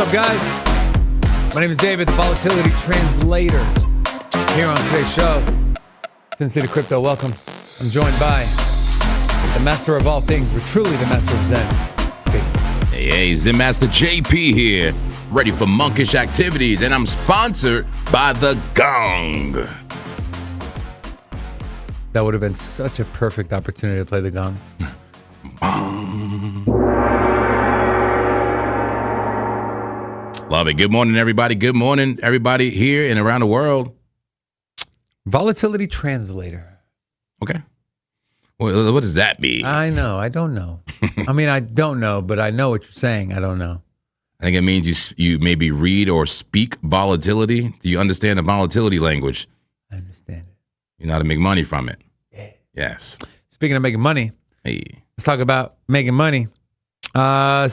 up, guys? My name is David, the Volatility Translator. Here on today's show, Sin City Crypto, welcome. I'm joined by the master of all things, but truly the master of Zen. Hey, Zen Master JP here, ready for monkish activities, and I'm sponsored by the Gong. That would have been such a perfect opportunity to play the gong. Love it. Good morning, everybody. Good morning, everybody here and around the world. Volatility Translator. Okay. Well, what does that mean? I know. I don't know. I mean, I don't know, but I know what you're saying. I don't know. I think it means you maybe read or speak volatility. Do you understand the volatility language? I understand it. You know how to make money from it. Yeah. Yes. Speaking of making money, hey, let's talk about making money. I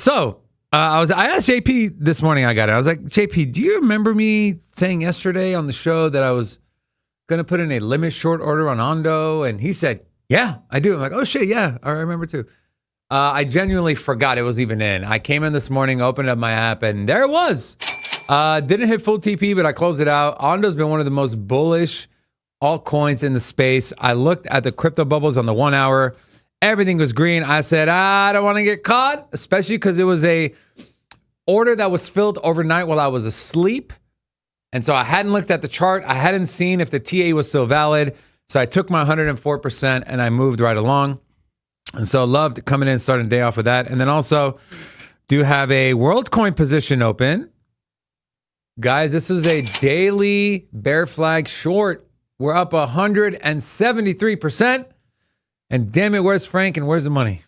asked JP this morning. I was like, JP, do you remember me saying yesterday on the show that I was going to put in a limit short order on Ondo? And he said, yeah, I do. I'm like, oh shit, yeah, I remember too. I genuinely forgot it was even in. I came in this morning, opened up my app, and there it was. Didn't hit full TP, but I closed it out. Ondo's been one of the most bullish altcoins in the space. I looked at the crypto bubbles on the 1 hour. Everything was green. I said, I don't want to get caught, especially because it was a order that was filled overnight while I was asleep. And so I hadn't looked at the chart. I hadn't seen if the TA was still valid. So I took my 104% and I moved right along. And so loved coming in, starting the day off with that. And then also do have a WorldCoin position open. Guys, this is a daily bear flag short. We're up 173%. And damn it, where's Frank and where's the money?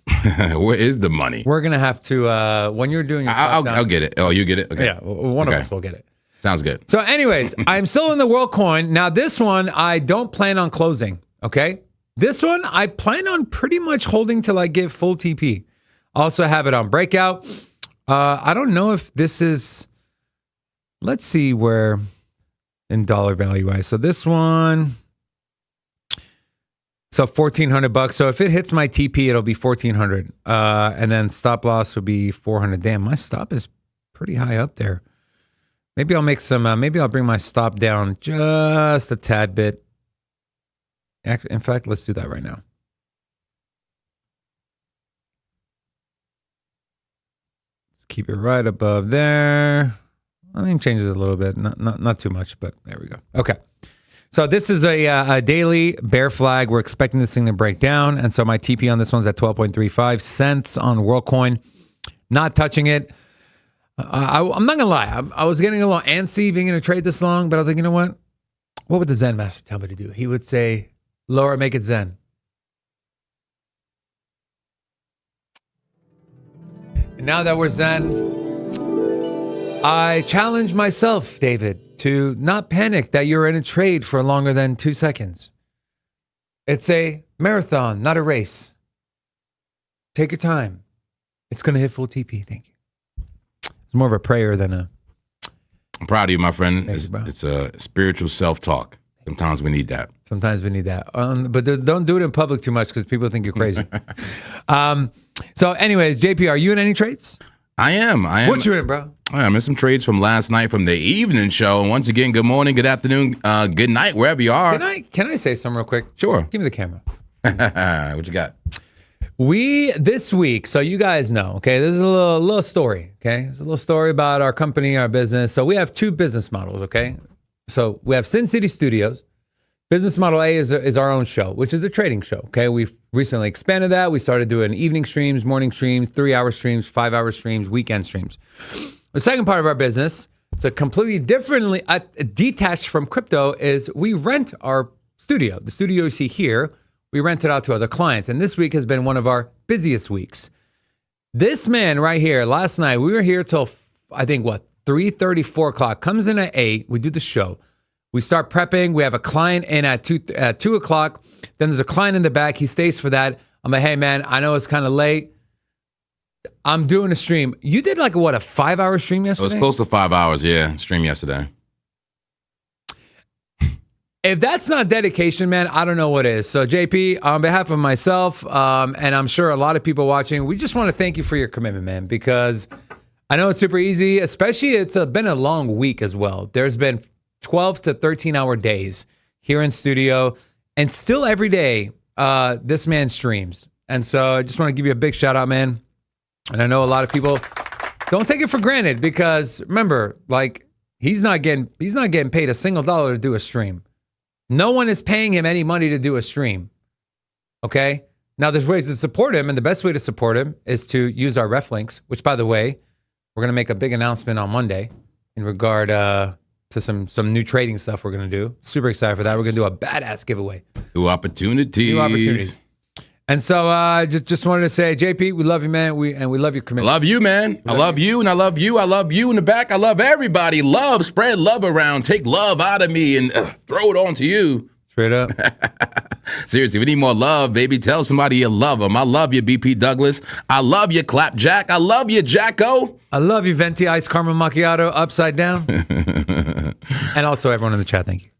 Where is the money? We're going to have to, when you're doing your I'll get it. Oh, you get it? Okay. Yeah, one of us will get it. Sounds good. So anyways, I'm still in the WorldCoin. Now this one, I don't plan on closing, okay? This one, I plan on pretty much holding till I get full TP. Also have it on breakout. I don't know if this is, let's see where in dollar value wise. So this one, so $1,400. So if it hits my TP, it'll be 1,400. And then stop loss would be 400. Damn, my stop is pretty high up there. Maybe I'll make some, maybe I'll bring my stop down just a tad bit. In fact, let's do that right now. Let's keep it right above there. I mean, change it a little bit, not too much, but there we go. Okay. So this is a daily bear flag. We're expecting this thing to break down. And so my TP on this one's at 12.35 cents on WorldCoin. Not touching it. I'm not going to lie. I was getting a little antsy being in a trade this long, but I was like, you know what? What would the Zen master tell me to do? He would say, lower, make it Zen. And now that we're Zen, I challenge myself, David, to not panic that you're in a trade for longer than 2 seconds. It's a marathon, not a race. Take your time. It's going to hit full TP. Thank you. It's more of a prayer than a... I'm proud of you, my friend. Thanks, bro. It's a spiritual self-talk. Sometimes we need that. Sometimes we need that. But don't do it in public too much because people think you're crazy. So anyways, JP, are you in any trades? I am. What you in, bro? I'm in some trades from last night from the evening show. And once again, good morning, good afternoon, good night, wherever you are. Can I say something real quick? Sure. Give me the camera. What you got? This week, so you guys know, okay, this is a little story, okay? It's a little story about our company, our business. So we have two business models, okay? So we have Sin City Studios. Business model A is our own show, which is a trading show, okay? We've recently expanded that. We started doing evening streams, morning streams, 3-hour streams, 5-hour streams, weekend streams. The second part of our business, it's a completely differently detached from crypto, is we rent our studio. The studio you see here, we rent it out to other clients. And this week has been one of our busiest weeks. This man right here, last night, we were here till, I think, 3:30, 4 o'clock, comes in at 8, we do the show. We start prepping. We have a client in at 2 o'clock. Then there's a client in the back. He stays for that. I'm like, hey, man, I know it's kind of late. I'm doing a stream. You did like, a 5-hour stream yesterday? It was close to 5 hours, yeah, stream yesterday. If that's not dedication, man, I don't know what is. So, JP, on behalf of myself, and I'm sure a lot of people watching, we just want to thank you for your commitment, man, because I know it's super easy, especially it's been a long week as well. There's been 12 to 13-hour days here in studio, and still every day this man streams. And so I just want to give you a big shout out, man. And I know a lot of people don't take it for granted because remember, like he's not getting paid a single dollar to do a stream. No one is paying him any money to do a stream. Okay? Now there's ways to support him, and the best way to support him is to use our ref links, which by the way, we're going to make a big announcement on Monday in regard to some new trading stuff we're going to do. Super excited for that. We're going to do a badass giveaway. New opportunities. And so just wanted to say, JP, we love you, man. We love your commitment. I love you, man. I love you, and I love you. I love you in the back. I love everybody. Love, spread love around. Take love out of me and throw it on to you. Straight up. Seriously, we need more love, baby. Tell somebody you love them. I love you, BP Douglas. I love you, Clapjack. I love you, Jacko. I love you, Venti Ice Caramel Macchiato upside down. And also everyone in the chat, thank you.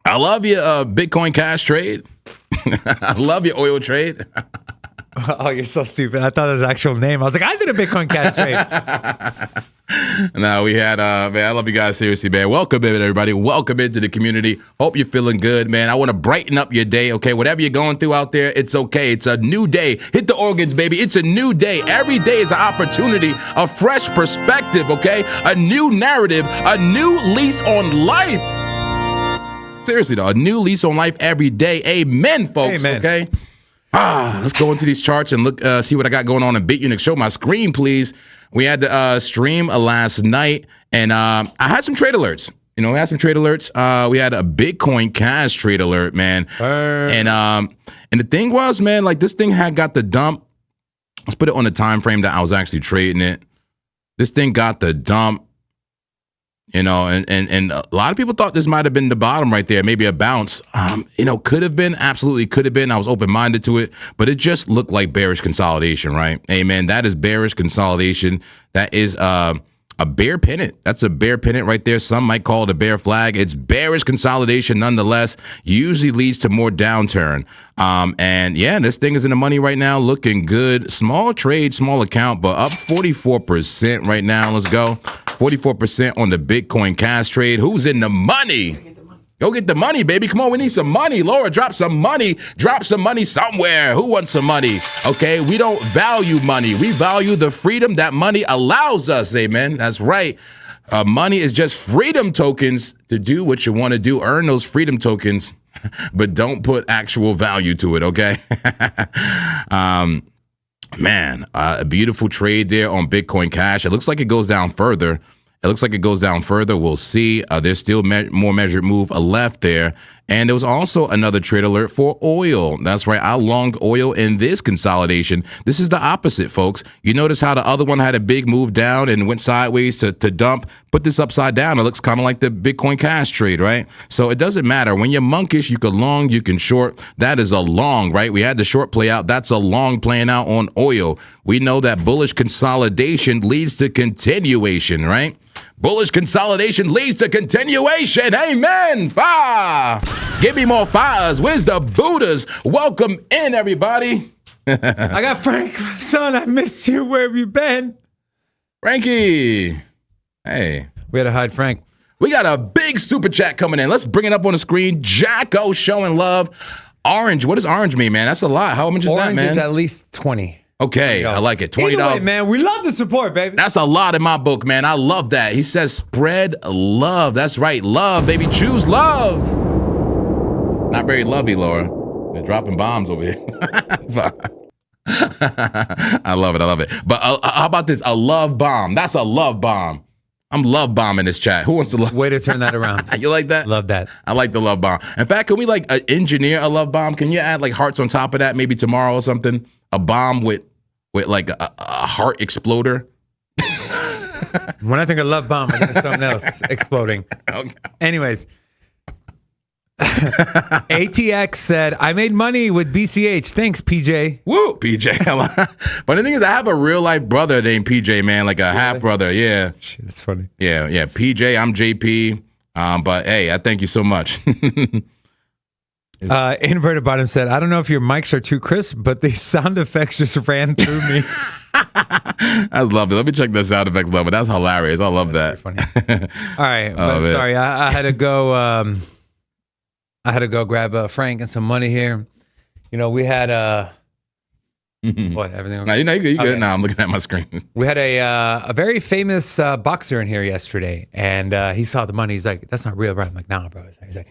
I love you, Bitcoin Cash Trade. I love your oil trade. Oh, you're so stupid. I thought it was an actual name. I was like, I did a Bitcoin Cash trade. No, we had, man, I love you guys. Seriously, man. Welcome in, everybody. Welcome into the community. Hope you're feeling good, man. I want to brighten up your day, okay? Whatever you're going through out there, it's okay. It's a new day. Hit the organs, baby. It's a new day. Every day is an opportunity, a fresh perspective, okay? A new narrative, a new lease on life. Seriously, though, a new lease on life every day. Amen, folks, Amen. Okay? Let's go into these charts and look, see what I got going on in BitUnix. Show my screen, please. We had the stream last night, and I had some trade alerts. You know, we had some trade alerts. We had a Bitcoin Cash trade alert, man. And the thing was, man, like this thing had got the dump. Let's put it on the time frame that I was actually trading it. This thing got the dump. You know, and a lot of people thought this might have been the bottom right there, maybe a bounce. You know, could have been, absolutely could have been. I was open-minded to it, but it just looked like bearish consolidation, right? Amen. That is bearish consolidation. That is a bear pennant. That's a bear pennant right there. Some might call it a bear flag. It's bearish consolidation nonetheless. Usually leads to more downturn. And yeah, this thing is in the money right now, looking good. Small trade, small account, but up 44% right now. Let's go. 44% on the Bitcoin Cash trade. Who's in the money? Go get the money, baby. Come on, we need some money. Laura, drop some money. Drop some money somewhere. Who wants some money? Okay, we don't value money. We value the freedom that money allows us, amen. That's right. Money is just freedom tokens to do what you want to do. Earn those freedom tokens, but don't put actual value to it, okay? Man, a beautiful trade there on Bitcoin Cash. It looks like it goes down further. We'll see. There's still more measured move left there. And there was also another trade alert for oil. That's right. I longed oil in this consolidation. This is the opposite, folks. You notice how the other one had a big move down and went sideways to dump. Put this upside down. It looks kind of like the Bitcoin Cash trade, right? So it doesn't matter. When you're monkish, you can long, you can short. That is a long, right? We had the short play out. That's a long playing out on oil. We know that bullish consolidation leads to continuation, right? Bullish consolidation leads to continuation. Amen. Fire. Give me more fires. Where's the Buddhas? Welcome in, everybody. I got Frank. Son, I missed you. Where have you been? Frankie. Hey. We had to hide Frank. We got a big super chat coming in. Let's bring it up on the screen. Jacko showing love. Orange. What does orange mean, man? That's a lot. How much is that, man? Orange is at least 20. Okay, I like it. $20. Either way, man, we love the support, baby. That's a lot in my book, man. I love that. He says spread love. That's right. Love, baby. Choose love. Not very lovey, Laura. They're dropping bombs over here. I love it. I love it. But how about this? A love bomb. That's a love bomb. I'm love bombing this chat. Who wants to love? Way to turn that around. You like that? Love that. I like the love bomb. In fact, can we like engineer a love bomb? Can you add like hearts on top of that maybe tomorrow or something? A bomb with like a heart exploder. When I think of love bomb, I think of something else exploding. Okay. Anyways. ATX said, I made money with BCH. Thanks, PJ. Woo, PJ. But the thing is, I have a real life brother named PJ, man, like a half brother. Yeah. Shit, that's funny. Yeah. PJ, I'm JP. But hey, I thank you so much. Inverted Bottom said, I don't know if your mics are too crisp, but the sound effects just ran through me. I love it. Let me check the sound effects level. That's hilarious. I love that. Funny. All right. But sorry, I had to go. I had to go grab Frank and some money here. You know, we had what, everything okay? No, you good. Now I'm looking at my screen. We had a very famous boxer in here yesterday, and he saw the money. He's like, "That's not real, bro." I'm like, "Nah, bro." He's like,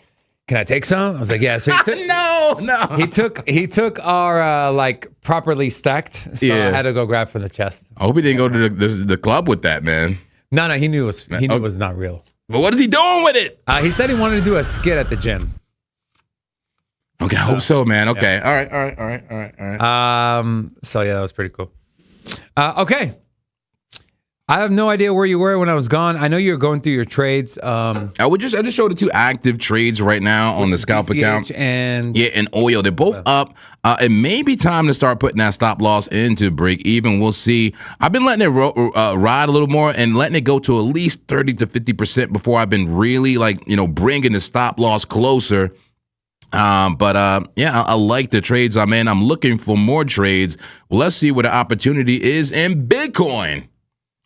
"Can I take some?" I was like, "Yeah." So he took, no. He took our like properly stacked. So I had to go grab from the chest. I hope he didn't go to the club with that, man. No, he knew it was not real. But what is he doing with it? He said he wanted to do a skit at the gym. Okay, I hope so, man. Okay, yeah. All right. So yeah, that was pretty cool. Okay, I have no idea where you were when I was gone. I know you were going through your trades. I just showed the 2 active trades right now on the scalp account. And oil. They're both up. It may be time to start putting that stop loss into break even. We'll see. I've been letting it ride a little more and letting it go to at least 30 to 50% before I've been really bringing the stop loss closer. I like the trades I'm in. I'm looking for more trades. Well, let's see what the opportunity is in Bitcoin.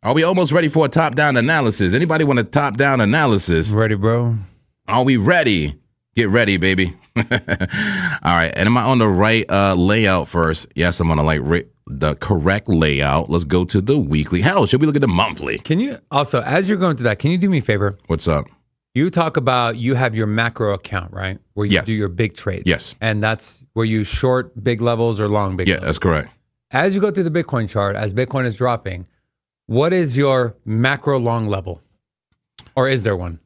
Are we almost ready for a top-down analysis? Anybody want a top-down analysis? Ready, bro. Are we ready? Get ready, baby. All right. And am I on the right layout first? Yes, I'm on the correct layout. Let's go to the weekly. Hell, should we look at the monthly? Can you also, as you're going through that, can you do me a favor? What's up? You talk about you have your macro account, right? Where you do your big trades. Yes. And that's where you short big levels or long big levels. Yeah, that's correct. As you go through the Bitcoin chart, as Bitcoin is dropping, what is your macro long level? Or is there one?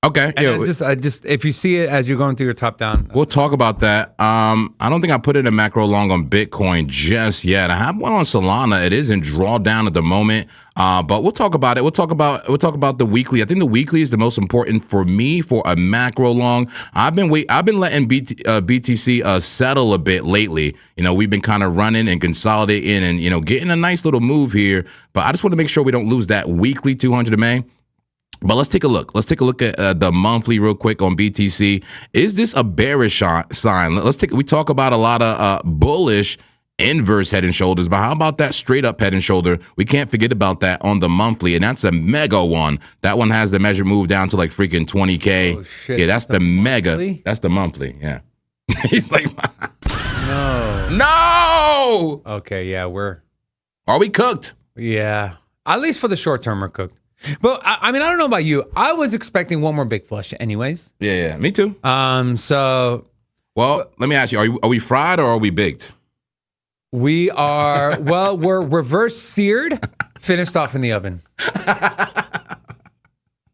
Okay. And I just if you see it as you're going through your top down. We'll talk about that. I don't think I put in a macro long on Bitcoin just yet. I have one on Solana. It is in drawdown at the moment. But we'll talk about it. We'll talk about the weekly. I think the weekly is the most important for me for a macro long. I've been letting BTC settle a bit lately. We've been kind of running and consolidating and getting a nice little move here. But I just want to make sure we don't lose that weekly 200 MA. But let's take a look. Let's take a look at the monthly real quick on BTC. Is this a bearish sign? We talk about a lot of bullish inverse head and shoulders, but how about that straight up head and shoulder? We can't forget about that on the monthly, and that's a mega one. That one has the measure move down to like freaking 20K. Oh, shit. Yeah, that's the mega. Monthly? That's the monthly. Yeah. He's like, no. Okay, yeah, Are we cooked? Yeah, at least for the short term, we're cooked. But I mean, I don't know about you. I was expecting one more big flush, anyways. Yeah, me too. So, well, let me ask you: Are we fried or are we baked? We are. Well, we're reverse seared, finished off in the oven.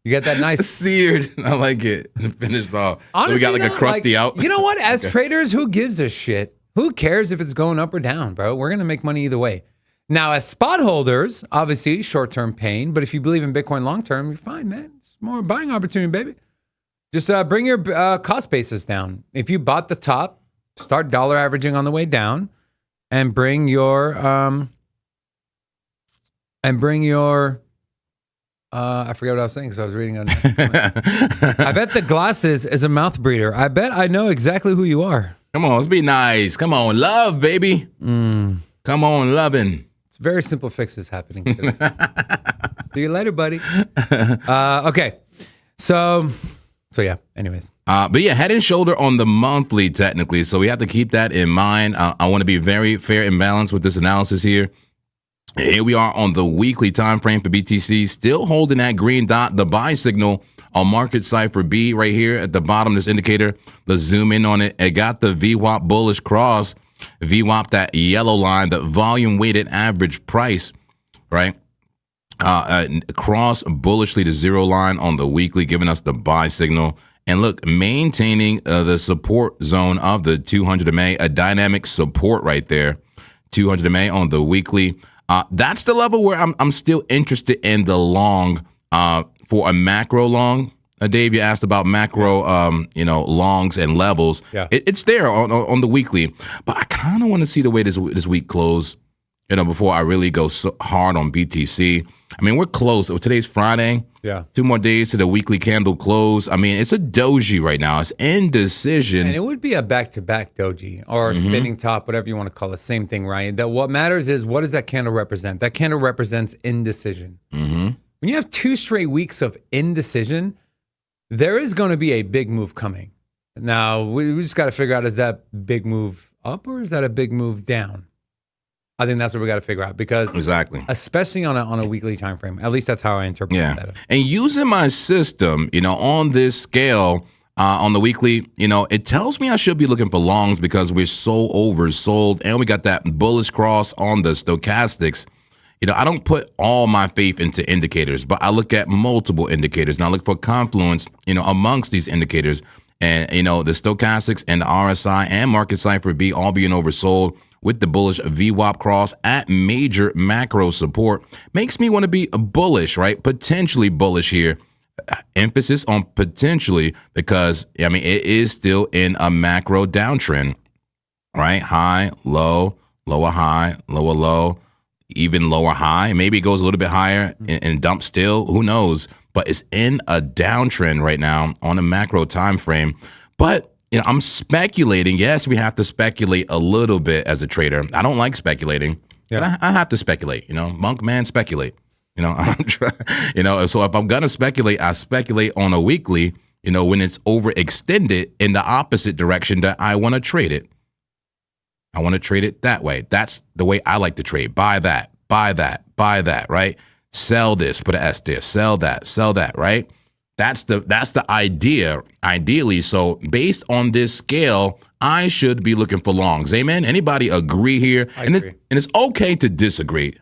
You get that nice seared. I like it. Finished off. Honestly, so we got like a crusty out. You know what? As traders, who gives a shit? Who cares if it's going up or down, bro? We're gonna make money either way. Now, as spot holders, obviously short-term pain, but if you believe in Bitcoin long-term, you're fine, man. It's more buying opportunity, baby. Just bring your cost basis down. If you bought the top, start dollar averaging on the way down, and bring your I forget what I was saying because I was reading on. I bet the glasses is a mouth breeder. I bet I know exactly who you are. Come on, let's be nice. Come on, love, baby. Come on, loving. Very simple fixes happening. See you later, buddy. Okay. So yeah, anyways. But yeah, head and shoulder on the monthly technically. So we have to keep that in mind. I want to be very fair and balanced with this analysis here. Here we are on the weekly time frame for BTC, still holding that green dot, the buy signal on market cipher B right here at the bottom of this indicator. Let's zoom in on it. It got the VWAP bullish cross. VWAP, that yellow line, the volume weighted average price, right? Cross bullishly to zero line on the weekly, giving us the buy signal. And look, maintaining the support zone of the 200 MA, a dynamic support right there. 200 MA on the weekly. That's the level where I'm still interested in the long for a macro long. Dave, you asked about macro, longs and levels. Yeah. It's there on the weekly, but I kind of want to see the way this week close, before I really go so hard on BTC. I mean, we're close. Today's Friday. Yeah. 2 more days to the weekly candle close. I mean, it's a doji right now. It's indecision. And it would be a back-to-back doji or spinning top, whatever you want to call it. Same thing, right? That what matters is what does that candle represent? That candle represents indecision. When you have 2 straight weeks of indecision, there is going to be a big move coming. Now, we just got to figure out, is that big move up or is that a big move down? I think that's what we got to figure out because Exactly. especially on a weekly time frame. At least that's how I interpret that. And using my system, on this scale, on the weekly, it tells me I should be looking for longs because we're so oversold and we got that bullish cross on the stochastics. I don't put all my faith into indicators, but I look at multiple indicators and I look for confluence, amongst these indicators. And, the stochastics and the RSI and market cipher B all being oversold with the bullish VWAP cross at major macro support makes me want to be bullish, right? Potentially bullish here. Emphasis on potentially because, it is still in a macro downtrend, right? High, low, lower high, lower low, even lower high. Maybe it goes a little bit higher and dump still. Who knows? But it's in a downtrend right now on a macro time frame. But I'm speculating. Yes, we have to speculate a little bit as a trader. I don't like speculating, but I have to speculate. Monk man, speculate. I'm trying. So if I'm gonna speculate, I speculate on a weekly. When it's overextended in the opposite direction that I want to trade it. I want to trade it that way. That's the way I like to trade. Buy that, buy that, buy that. Right? Sell this. Put an S there. Sell that. Right? That's the idea, ideally. So based on this scale, I should be looking for longs. Amen? Anybody agree here? I agree. It's okay to disagree.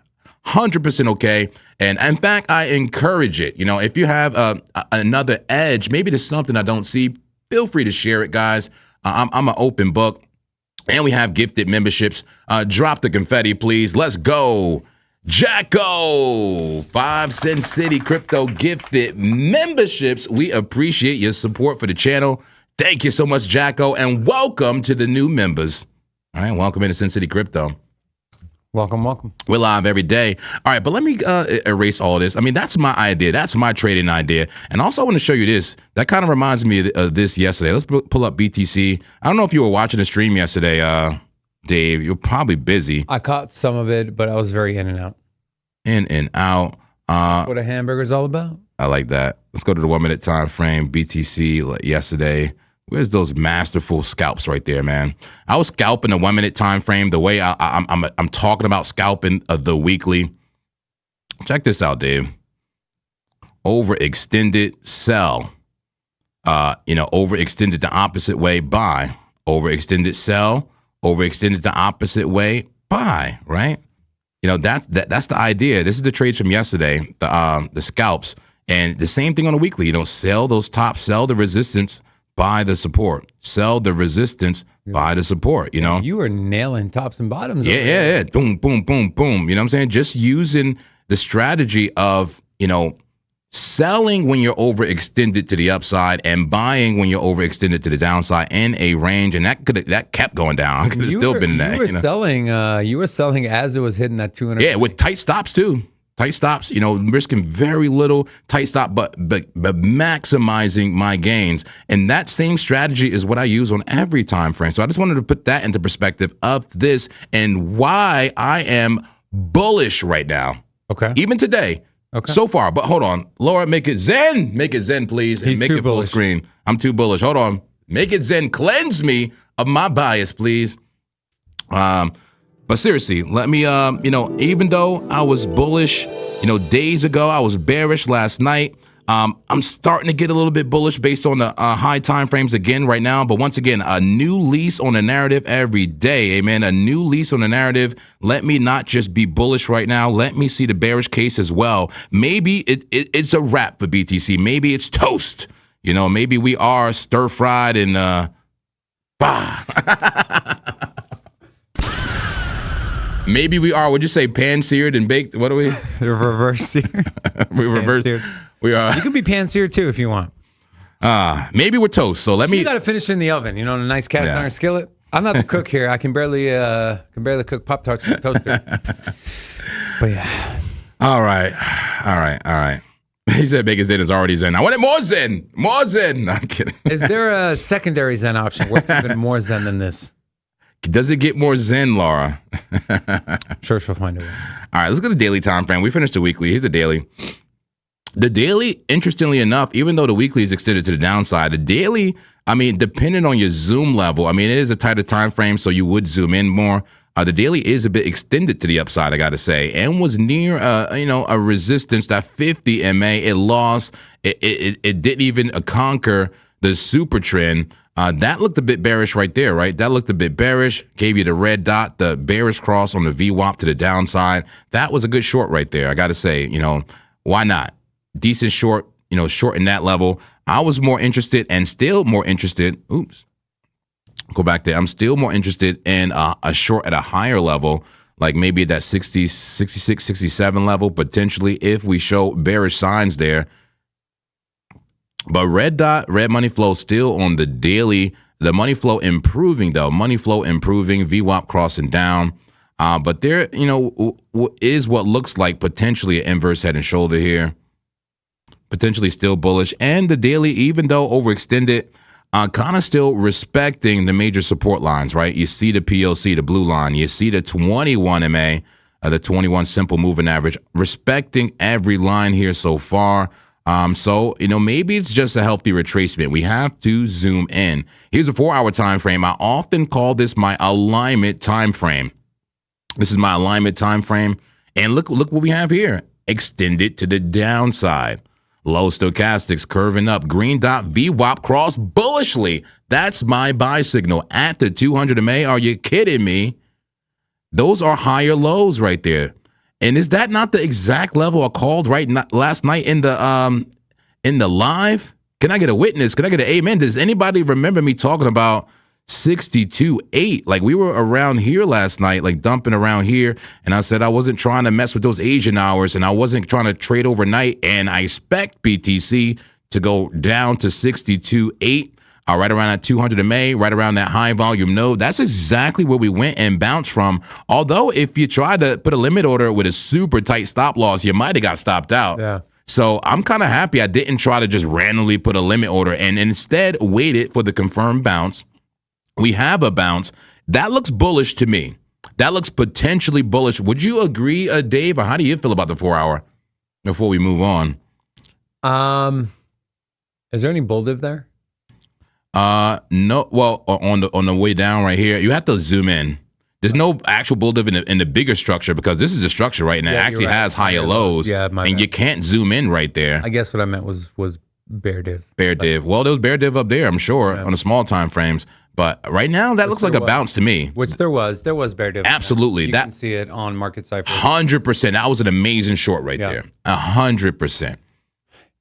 100% okay. And in fact, I encourage it. If you have another edge, maybe there's something I don't see, feel free to share it, guys. I'm an open book. And we have gifted memberships. Drop the confetti, please. Let's go. Jacko, 5 Cent City Crypto gifted memberships. We appreciate your support for the channel. Thank you so much, Jacko, and welcome to the new members. All right, welcome into Sin City Crypto. Welcome. We're live every day. All right, but let me erase all this. That's my idea. That's my trading idea. And also I want to show you this. That kind of reminds me of this yesterday. Let's pull up BTC. I don't know if you were watching the stream yesterday, Dave. You're probably busy. I caught some of it, but I was very in and out. In and out. What a hamburger's all about. I like that. Let's go to the 1 minute time frame. BTC yesterday. Where's those masterful scalps right there, man? I was scalping the 1 minute time frame the way I'm talking about scalping the weekly. Check this out, Dave. Overextended sell. Overextended the opposite way, buy. Overextended sell. Overextended the opposite way, buy. Right? That's the idea. This is the trades from yesterday. The scalps, and the same thing on a weekly. Sell those tops, sell the resistance. Buy the support. Sell the resistance. Buy the support. You were nailing tops and bottoms. Yeah. Boom, boom, boom, boom. You know what I'm saying? Just using the strategy of selling when you're overextended to the upside and buying when you're overextended to the downside in a range, and that kept going down. I could have still been in that. You were selling as it was hitting that 200. Yeah, with tight stops too. Tight stops, risking very little, tight stop, but maximizing my gains. And that same strategy is what I use on every time frame. So I just wanted to put that into perspective of this and why I am bullish right now. Okay. Even today. Okay. So far. But hold on. Laura, make it zen. Make it zen, please. And make it full screen. I'm too bullish. Hold on. Make it zen. Cleanse me of my bias, please. But seriously, let me, even though I was bullish, days ago, I was bearish last night. I'm starting to get a little bit bullish based on the high time frames again right now. But once again, a new lease on the narrative every day. Amen. A new lease on the narrative. Let me not just be bullish right now. Let me see the bearish case as well. Maybe it's a wrap for BTC. Maybe it's toast. Maybe we are stir fried and maybe we are. Would you say pan-seared and baked? What are we? Reverse seared. We reverse. We are. You can be pan-seared too if you want. Maybe we're toast. So let me. You got to finish it in the oven. In a nice cast iron skillet. I'm not the cook here. I can barely cook Pop-Tarts in the toaster. But yeah. All right. He said biggest Zen is already Zen. I wanted more Zen. More Zen. No, I'm kidding. Is there a secondary Zen option? What's even more Zen than this? Does it get more Zen, Laura? I'm sure she'll find a way. All right, let's go to the daily time frame. We finished the weekly. Here's the daily. The daily, interestingly enough, even though the weekly is extended to the downside, the daily, I mean, depending on your zoom level, I mean, it is a tighter time frame, so you would zoom in more. The daily is a bit extended to the upside, I got to say, and was near, a resistance, that 50 MA. It lost. It didn't even conquer the super trend. That looked a bit bearish right there, right? That looked a bit bearish. Gave you the red dot, the bearish cross on the VWAP to the downside. That was a good short right there. I got to say, why not? Decent short, short in that level. I was more interested and still more interested. Oops. Go back there. I'm still more interested in a short at a higher level, like maybe at that 60, 66, 67 level, potentially, if we show bearish signs there. But red dot, red money flow still on the daily. The money flow improving, though. Money flow improving, VWAP crossing down. But there, is what looks like potentially an inverse head and shoulder here. Potentially still bullish. And the daily, even though overextended, kind of still respecting the major support lines, right? You see the POC, the blue line. You see the 21 MA, the 21 simple moving average, respecting every line here so far. So, maybe it's just a healthy retracement. We have to zoom in. Here's a 4-hour time frame. I often call this my alignment time frame. This is my alignment time frame. And look what we have here. Extended to the downside. Low stochastics curving up. Green dot VWAP cross bullishly. That's my buy signal at the 200 MA. Are you kidding me? Those are higher lows right there. And is that not the exact level I called last night in the live? Can I get a witness? Can I get an amen? Does anybody remember me talking about 62.8? Like, we were around here last night, like dumping around here. And I said I wasn't trying to mess with those Asian hours, and I wasn't trying to trade overnight. And I expect BTC to go down to 62.8. Right around that 200 MA, right around that high volume node. That's exactly where we went and bounced from. Although if you try to put a limit order with a super tight stop loss, you might have got stopped out. Yeah. So I'm kind of happy I didn't try to just randomly put a limit order and instead waited for the confirmed bounce. We have a bounce. That looks bullish to me. That looks potentially bullish. Would you agree, Dave, or how do you feel about the 4-hour before we move on? Is there any bull div there? No. Well, on the way down right here, you have to zoom in. There's no actual bull div in the bigger structure, because this is a structure, right? And it actually has higher lows. Yeah, and you can't zoom in right there. I guess what I meant was bear div. Bear div. Well, there was bear div up there, I'm sure, on the small time frames. But right now, that looks like a bounce to me. Which there was bear div. Absolutely. You can see it on Market Cypher. 100%. That was an amazing short right there. 100%.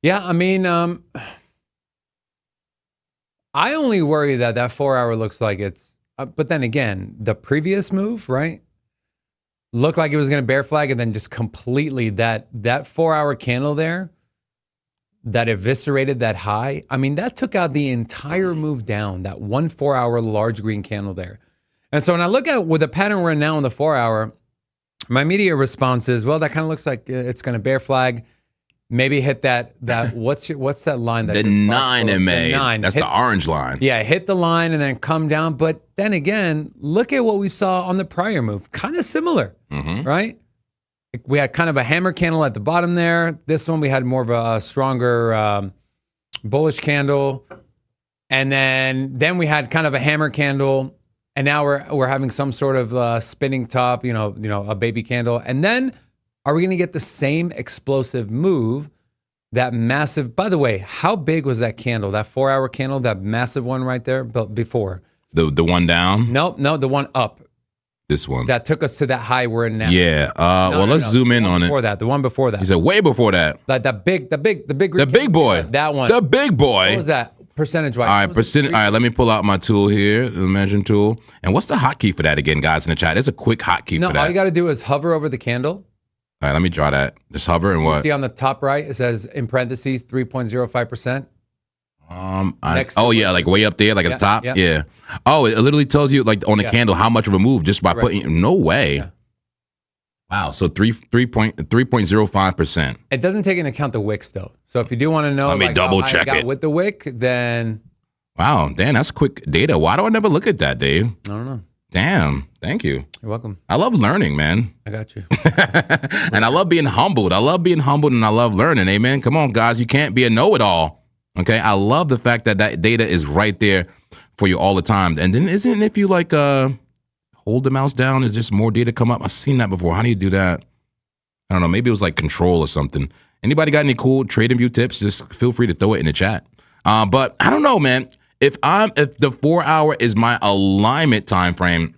Yeah, I mean, I only worry that 4-hour looks like it's, but then again, the previous move, right, looked like it was going to bear flag, and then just completely that 4-hour candle there that eviscerated that high. I mean, that took out the entire move down, that 4-hour large green candle there. And so when I look at with the pattern we're in now on the 4-hour, my immediate response is, well, that kind of looks like it's going to bear flag. Maybe hit that what's that line? That the 9 MA. The 9. That's the orange line. Yeah, hit the line and then come down. But then again, look at what we saw on the prior move. Kind of similar, right? We had kind of a hammer candle at the bottom there. This one we had more of a stronger bullish candle, and then we had kind of a hammer candle, and now we're having some sort of spinning top, a baby candle, and then. Are we going to get the same explosive move, that massive, by the way, how big was that candle, that 4-hour candle, that massive one right there before? The one down? No, the one up. This one. That took us to that high we're in now. Yeah. Let's zoom in on it. The one before that. He said way before that. Like the big boy. That one. The big boy. What was that? Percentage-wise. All right, let me pull out my tool here, the measuring tool. And what's the hotkey for that again, guys, in the chat? There's a quick hotkey for that. No, all you got to do is hover over the candle. All right, let me draw that. Just hover and what? See on the top right, it says in parentheses 3.05%. Like way up there, like at the top. Yeah. Oh, it literally tells you like on the candle how much of a move just by putting. No way. Yeah. Wow. So 3.05%. It doesn't take into account the wicks though. So if you do want to know, Let me double check it with the wick, then wow, Dan, that's quick data. Why do I never look at that, Dave? I don't know. Damn. Thank you. You're welcome. I love learning, man. I got you. And I love being humbled. I love being humbled and I love learning. Amen. Come on, guys. You can't be a know-it-all. Okay. I love the fact that that data is right there for you all the time. And then isn't if you like hold the mouse down, is just more data come up? I've seen that before. How do you do that? I don't know. Maybe it was like control or something. Anybody got any cool trading view tips? Just feel free to throw it in the chat. But I don't know, man. If the 4 hour is my alignment time frame,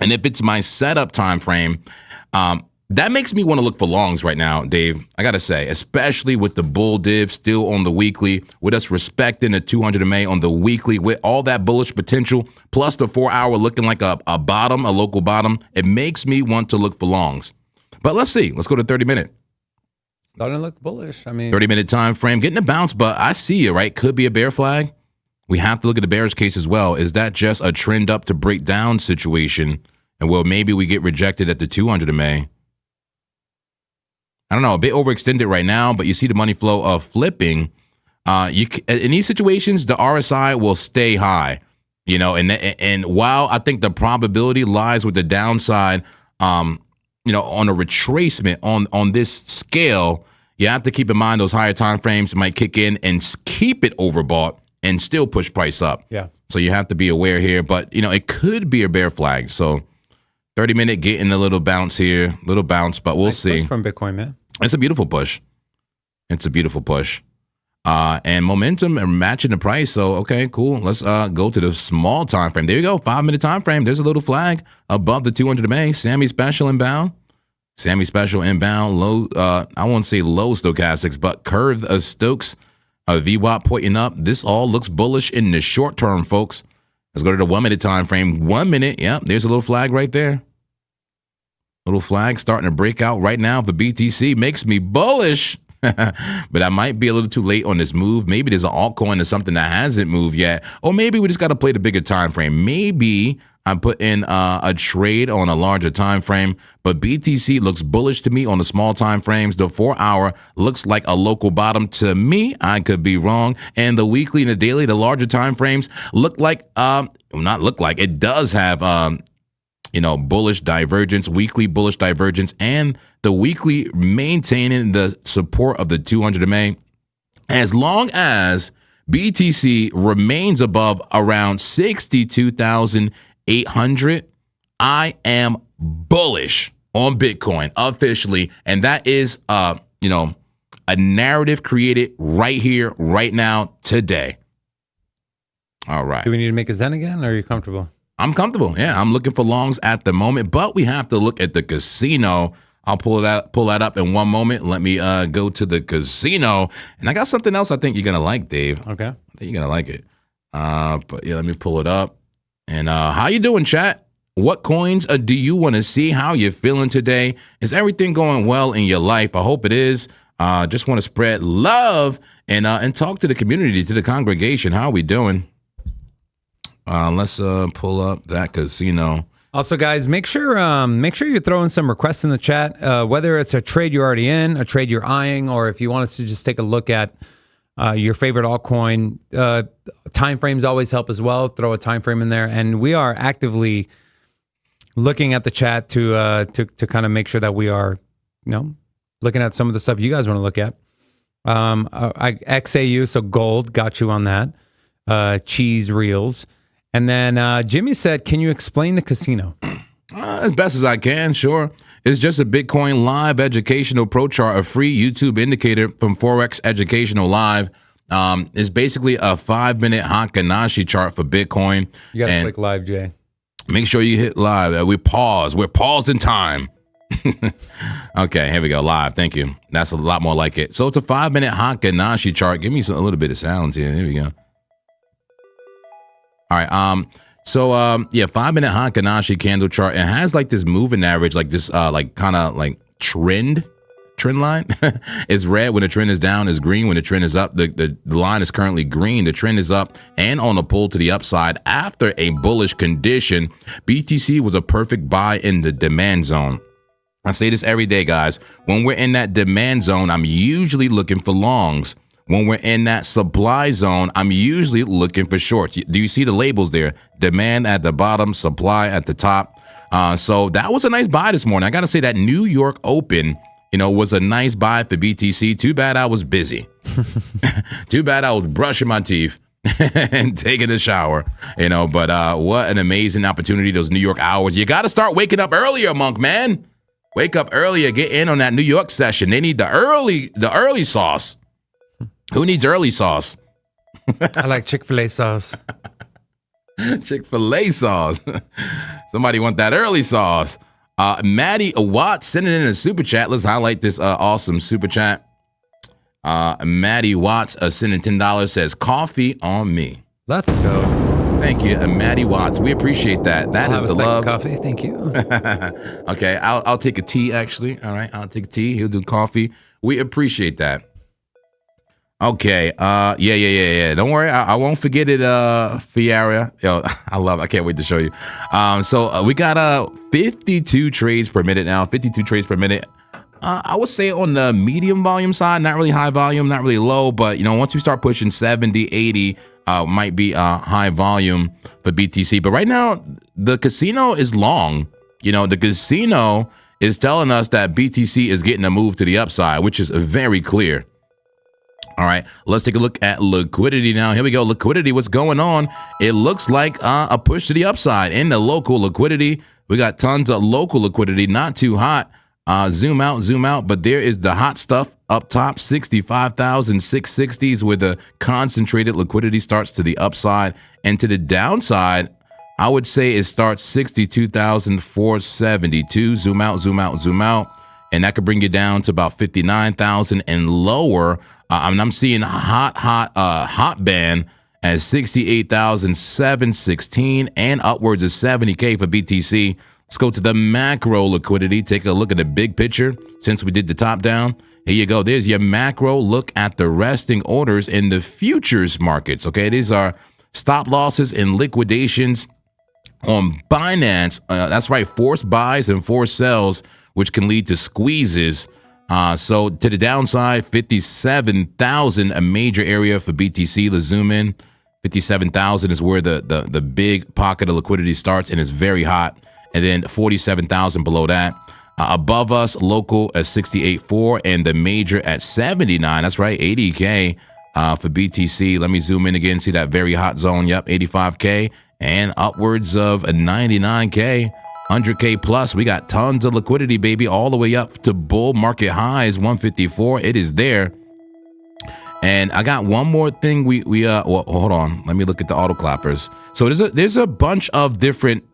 and if it's my setup time frame, that makes me want to look for longs right now, Dave. I gotta say, especially with the bull div still on the weekly, with us respecting the 200 MA on the weekly, with all that bullish potential, plus the 4 hour looking like a bottom, a local bottom, it makes me want to look for longs. But let's see. Let's go to 30-minute. Starting to look bullish. I mean, 30-minute time frame, getting a bounce, but I see you, right? Could be a bear flag. We have to look at the bearish case as well. Is that just a trend up to break down situation? And well, maybe we get rejected at the 200 MA. I don't know, a bit overextended right now, but you see the money flow of flipping. In these situations, the RSI will stay high, you know, and while I think the probability lies with the downside, you know, on a retracement on this scale, you have to keep in mind those higher time frames might kick in and keep it overbought and still push price up. Yeah. So you have to be aware here, but you know, it could be a bear flag. So 30-minute getting a little bounce here, but we'll see. Push from Bitcoin, man. It's a beautiful push. It's a beautiful push. And momentum and matching the price. So, okay, cool. Let's go to the small time frame. There you go. 5-minute time frame. There's a little flag above the 200 MA. Sammy special inbound. Sammy special inbound. Low, I won't say low stochastics, but curve Stokes. VWAP pointing up. This all looks bullish in the short term, folks. Let's go to the 1-minute time frame. 1 minute. Yep, there's a little flag right there. Little flag starting to break out right now. The BTC makes me bullish. But I might be a little too late on this move. Maybe there's an altcoin or something that hasn't moved yet. Or maybe we just got to play the bigger time frame. Maybe I put in a trade on a larger time frame. But BTC looks bullish to me on the small time frames. The 4 hour looks like a local bottom to me. I could be wrong. And the weekly and the daily, the larger time frames look like, not look like, it does have, you know, bullish divergence, weekly bullish divergence, and the weekly maintaining the support of the 200 MA. As long as BTC remains above around 62,800, I am bullish on Bitcoin officially. And that is, you know, a narrative created right here, right now, today. All right. Do we need to make a Zen again, or are you comfortable? I'm comfortable. Yeah, I'm looking for longs at the moment, but we have to look at the casino. I'll pull that up in one moment. Let me go to the casino, and I got something else I think you're gonna like, Dave. Okay. I think you're gonna like it. But yeah, let me pull it up. And how you doing, chat? What coins do you want to see? How you feeling today? Is everything going well in your life? I hope it is. Just want to spread love and talk to the community, to the congregation. How are we doing? Let's pull up that casino. Also, guys, make sure you're throwing some requests in the chat, whether it's a trade you're already in, a trade you're eyeing, or if you want us to just take a look at your favorite altcoin. Time frames always help as well. Throw a time frame in there, and we are actively looking at the chat to kind of make sure that we are, you know, looking at some of the stuff you guys want to look at. XAU, so gold, got you on that. Cheese reels. And then Jimmy said, can you explain the casino? As best as I can, sure. It's just a Bitcoin Live educational pro chart, a free YouTube indicator from Forex Educational Live. It's basically a 5-minute Hakanashi chart for Bitcoin. You got to click live, Jay. Make sure you hit live. We pause. We're paused in time. Okay, here we go. Live. Thank you. That's a lot more like it. So it's a 5-minute Hakanashi chart. Give me a little bit of sounds here. Here we go. All right. Yeah, 5-minute Hakanashi candle chart. It has like this moving average, like this, like kind of like trend line. It's red when the trend is down, it's green when the trend is up. The line is currently green. The trend is up and on a pull to the upside after a bullish condition. BTC was a perfect buy in the demand zone. I say this every day, guys. When we're in that demand zone, I'm usually looking for longs. When we're in that supply zone, I'm usually looking for shorts. Do you see the labels there? Demand at the bottom, supply at the top. So that was a nice buy this morning. I got to say that New York Open, was a nice buy for BTC. Too bad I was busy. Too bad I was brushing my teeth and taking a shower, but what an amazing opportunity, those New York hours. You got to start waking up earlier, Monk, man. Wake up earlier, get in on that New York session. They need the early sauce. Who needs early sauce? I like Chick-fil-A sauce. Chick-fil-A sauce. Somebody want that early sauce. Maddie Watts sending in a super chat. Let's highlight this awesome super chat. Maddie Watts sending $10, says coffee on me. Let's go. Thank you, Maddie Watts. We appreciate that. That is the love. Coffee, thank you. Okay, I'll take a tea actually. All right, I'll take a tea. He'll do coffee. We appreciate that. Okay. Yeah. Don't worry. I won't forget it, Fiara. Yo, I can't wait to show you. So we got 52 trades per minute now. 52 trades per minute. I would say on the medium volume side, not really high volume, not really low, but once we start pushing 70, 80, might be high volume for BTC. But right now, the casino is long. The casino is telling us that BTC is getting a move to the upside, which is very clear. All right, let's take a look at liquidity now. Here we go. Liquidity, what's going on? It looks like a push to the upside in the local liquidity. We got tons of local liquidity, not too hot. Zoom out. But there is the hot stuff up top, 65,660s, where the concentrated liquidity starts to the upside. And to the downside, I would say it starts 62,472. Zoom out. And that could bring you down to about 59,000 and lower. I'm seeing hot band at 68,716 and upwards of 70K for BTC. Let's go to the macro liquidity. Take a look at the big picture since we did the top down. Here you go. There's your macro look at the resting orders in the futures markets. Okay, these are stop losses and liquidations on Binance. That's right, forced buys and forced sells, which can lead to squeezes. So to the downside, 57,000, a major area for BTC. Let's zoom in. 57,000 is where the big pocket of liquidity starts, and it's very hot. And then 47,000 below that. Above us, local at 68.4 and the major at 79. That's right, 80K for BTC. Let me zoom in again, see that very hot zone. Yep, 85K and upwards of 99K. 100K plus. We got tons of liquidity, baby, all the way up to bull market highs, 154. It is there. And I got one more thing. Well, hold on. Let me look at the auto clappers. So there's a bunch of different,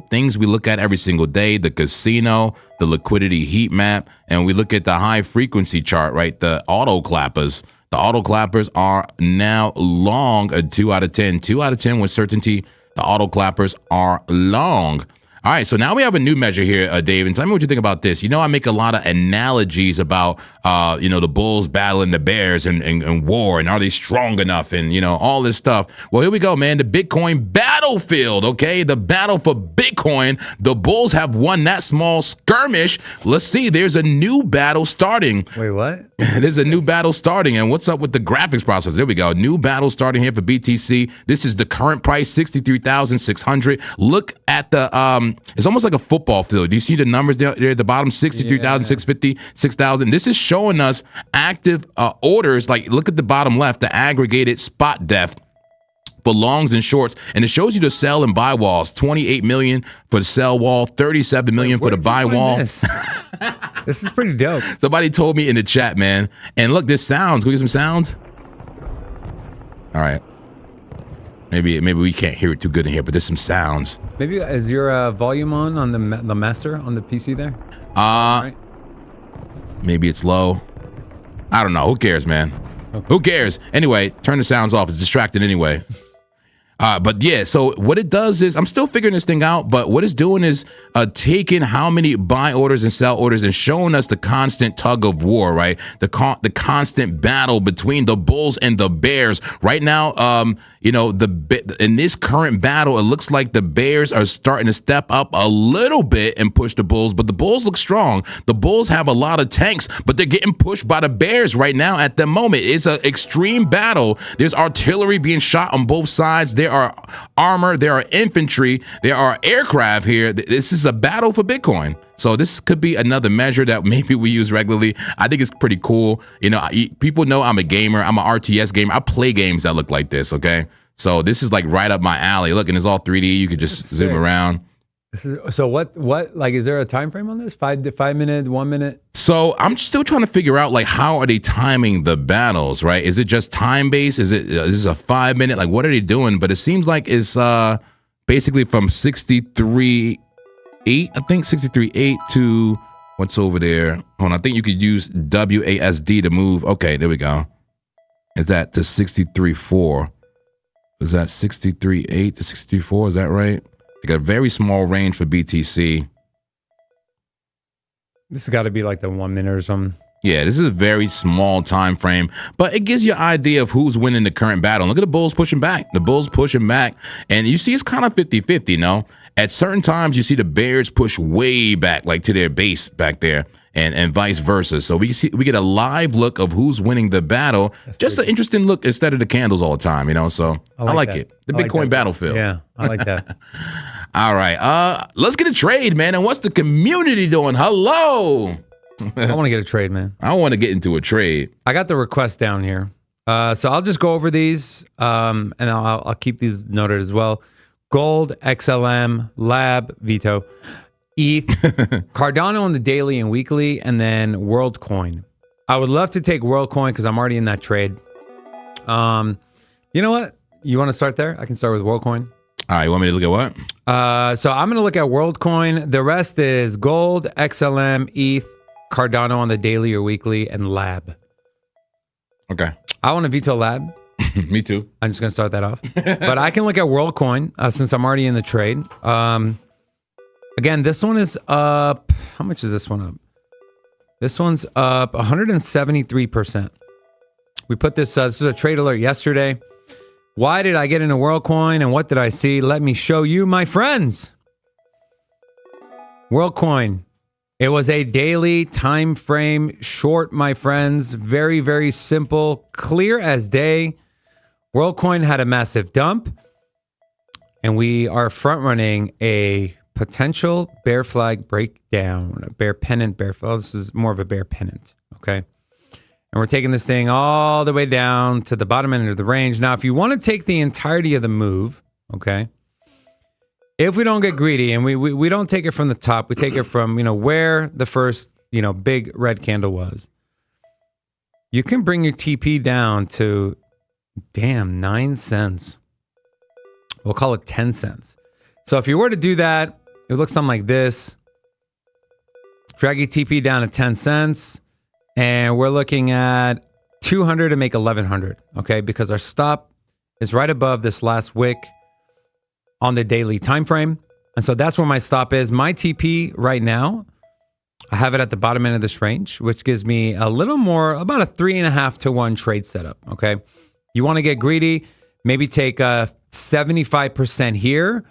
things we look at every single day. The casino, the liquidity heat map, and we look at the high frequency chart, right? The auto clappers. The auto clappers are now long a 2 out of 10. 2 out of 10 with certainty. The auto clappers are long. All right, so now we have a new measure here, Dave, and tell me what you think about this. I make a lot of analogies about, the bulls battling the bears and war, and are they strong enough, and, all this stuff. Well, here we go, man. The Bitcoin battlefield, okay? The battle for Bitcoin. The bulls have won that small skirmish. Let's see. There's a new battle starting. Wait, what? There's a new battle starting, and what's up with the graphics process? There we go. New battle starting here for BTC. This is the current price, 63,600. Look at the it's almost like a football field. Do you see the numbers there at the bottom? 63,650, 6,000. This is showing us active orders. Like, look at the bottom left, the aggregated spot depth for longs and shorts, and it shows you the sell and buy walls. 28 million for the sell wall, 37 million for the buy wall. This is pretty dope. Somebody told me in the chat, man. And look, there's sounds. Can we get some sounds? All right. Maybe we can't hear it too good in here, but there's some sounds. Maybe is your volume on the master on the PC there? Right. Maybe it's low. I don't know. Who cares, man? Okay. Who cares? Anyway, turn the sounds off. It's distracting anyway. But yeah, so what it does is I'm still figuring this thing out, but what it's doing is taking how many buy orders and sell orders and showing us the constant tug of war, right? The constant battle between the bulls and the bears. Right now, in this current battle, it looks like the bears are starting to step up a little bit and push the bulls, but the bulls look strong. The bulls have a lot of tanks, but they're getting pushed by the bears right now at the moment. It's an extreme battle. There's artillery being shot on both sides. There are armor, there are infantry, there are aircraft here. This is a battle for Bitcoin. So this could be another measure that maybe we use regularly. I think it's pretty cool. People know I'm a gamer. I'm an RTS gamer. I play games that look like this, okay? So this is like right up my alley. Look, and it's all 3D. You could just zoom around. So what like, is there a time frame on this? 5 minute, 1 minute? So I'm still trying to figure out, like, how are they timing the battles, right? Is it just time based? Is this a 5 minute? Like, what are they doing? But it seems like it's basically from 63.8, I think 63.8 to what's over there. Hold on, I think you could use WASD to move. Okay, there we go. Is that to 63.4? Is that 63.8 to 63.4? Is that right? They got a very small range for BTC. This has got to be like the 1 minute or something. Yeah, this is a very small time frame, but it gives you an idea of who's winning the current battle. Look at the bulls pushing back. The bulls pushing back, and you see it's kind of 50-50, no? At certain times, you see the bears push way back, like to their base back there, and vice versa. So we get a live look of who's winning the battle. Just an interesting look instead of the candles all the time, So I like it. The Bitcoin battlefield. Yeah, I like that. All right, let's get a trade, man. And what's the community doing? Hello. I want to get a trade, man. I want to get into a trade. I got the request down here. So I'll just go over these, and I'll keep these noted as well. Gold, XLM, Lab, Veto, ETH, Cardano on the daily and weekly, and then WorldCoin. I would love to take WorldCoin because I'm already in that trade. You know what? You want to start there? I can start with WorldCoin. All right, you want me to look at what? So I'm going to look at WorldCoin. The rest is Gold, XLM, ETH, Cardano on the daily or weekly, and Lab. Okay. I want to veto Lab. Me too. I'm just going to start that off. But I can look at WorldCoin since I'm already in the trade. Again, this one is up. How much is this one up? This one's up 173%. We put this, this was a trade alert yesterday. Why did I get into WorldCoin and what did I see? Let me show you, my friends. WorldCoin. It was a daily time frame short, my friends. Very, very simple, clear as day. WorldCoin had a massive dump, and we are front running a potential bear flag breakdown, a bear pennant, this is more of a bear pennant, okay? And we're taking this thing all the way down to the bottom end of the range. Now, if you want to take the entirety of the move, okay, if we don't get greedy and we don't take it from the top, we take it from, where the first, big red candle was. You can bring your TP down to, 9 cents. We'll call it 10 cents. So if you were to do that, it looks something like this. Drag your TP down to 10 cents. And we're looking at 200 to make 1100, okay? Because our stop is right above this last wick on the daily time frame. And so that's where my stop is. My TP right now, I have it at the bottom end of this range, which gives me a little more, about a 3.5 to 1 trade setup, okay? You want to get greedy, maybe take a 75% here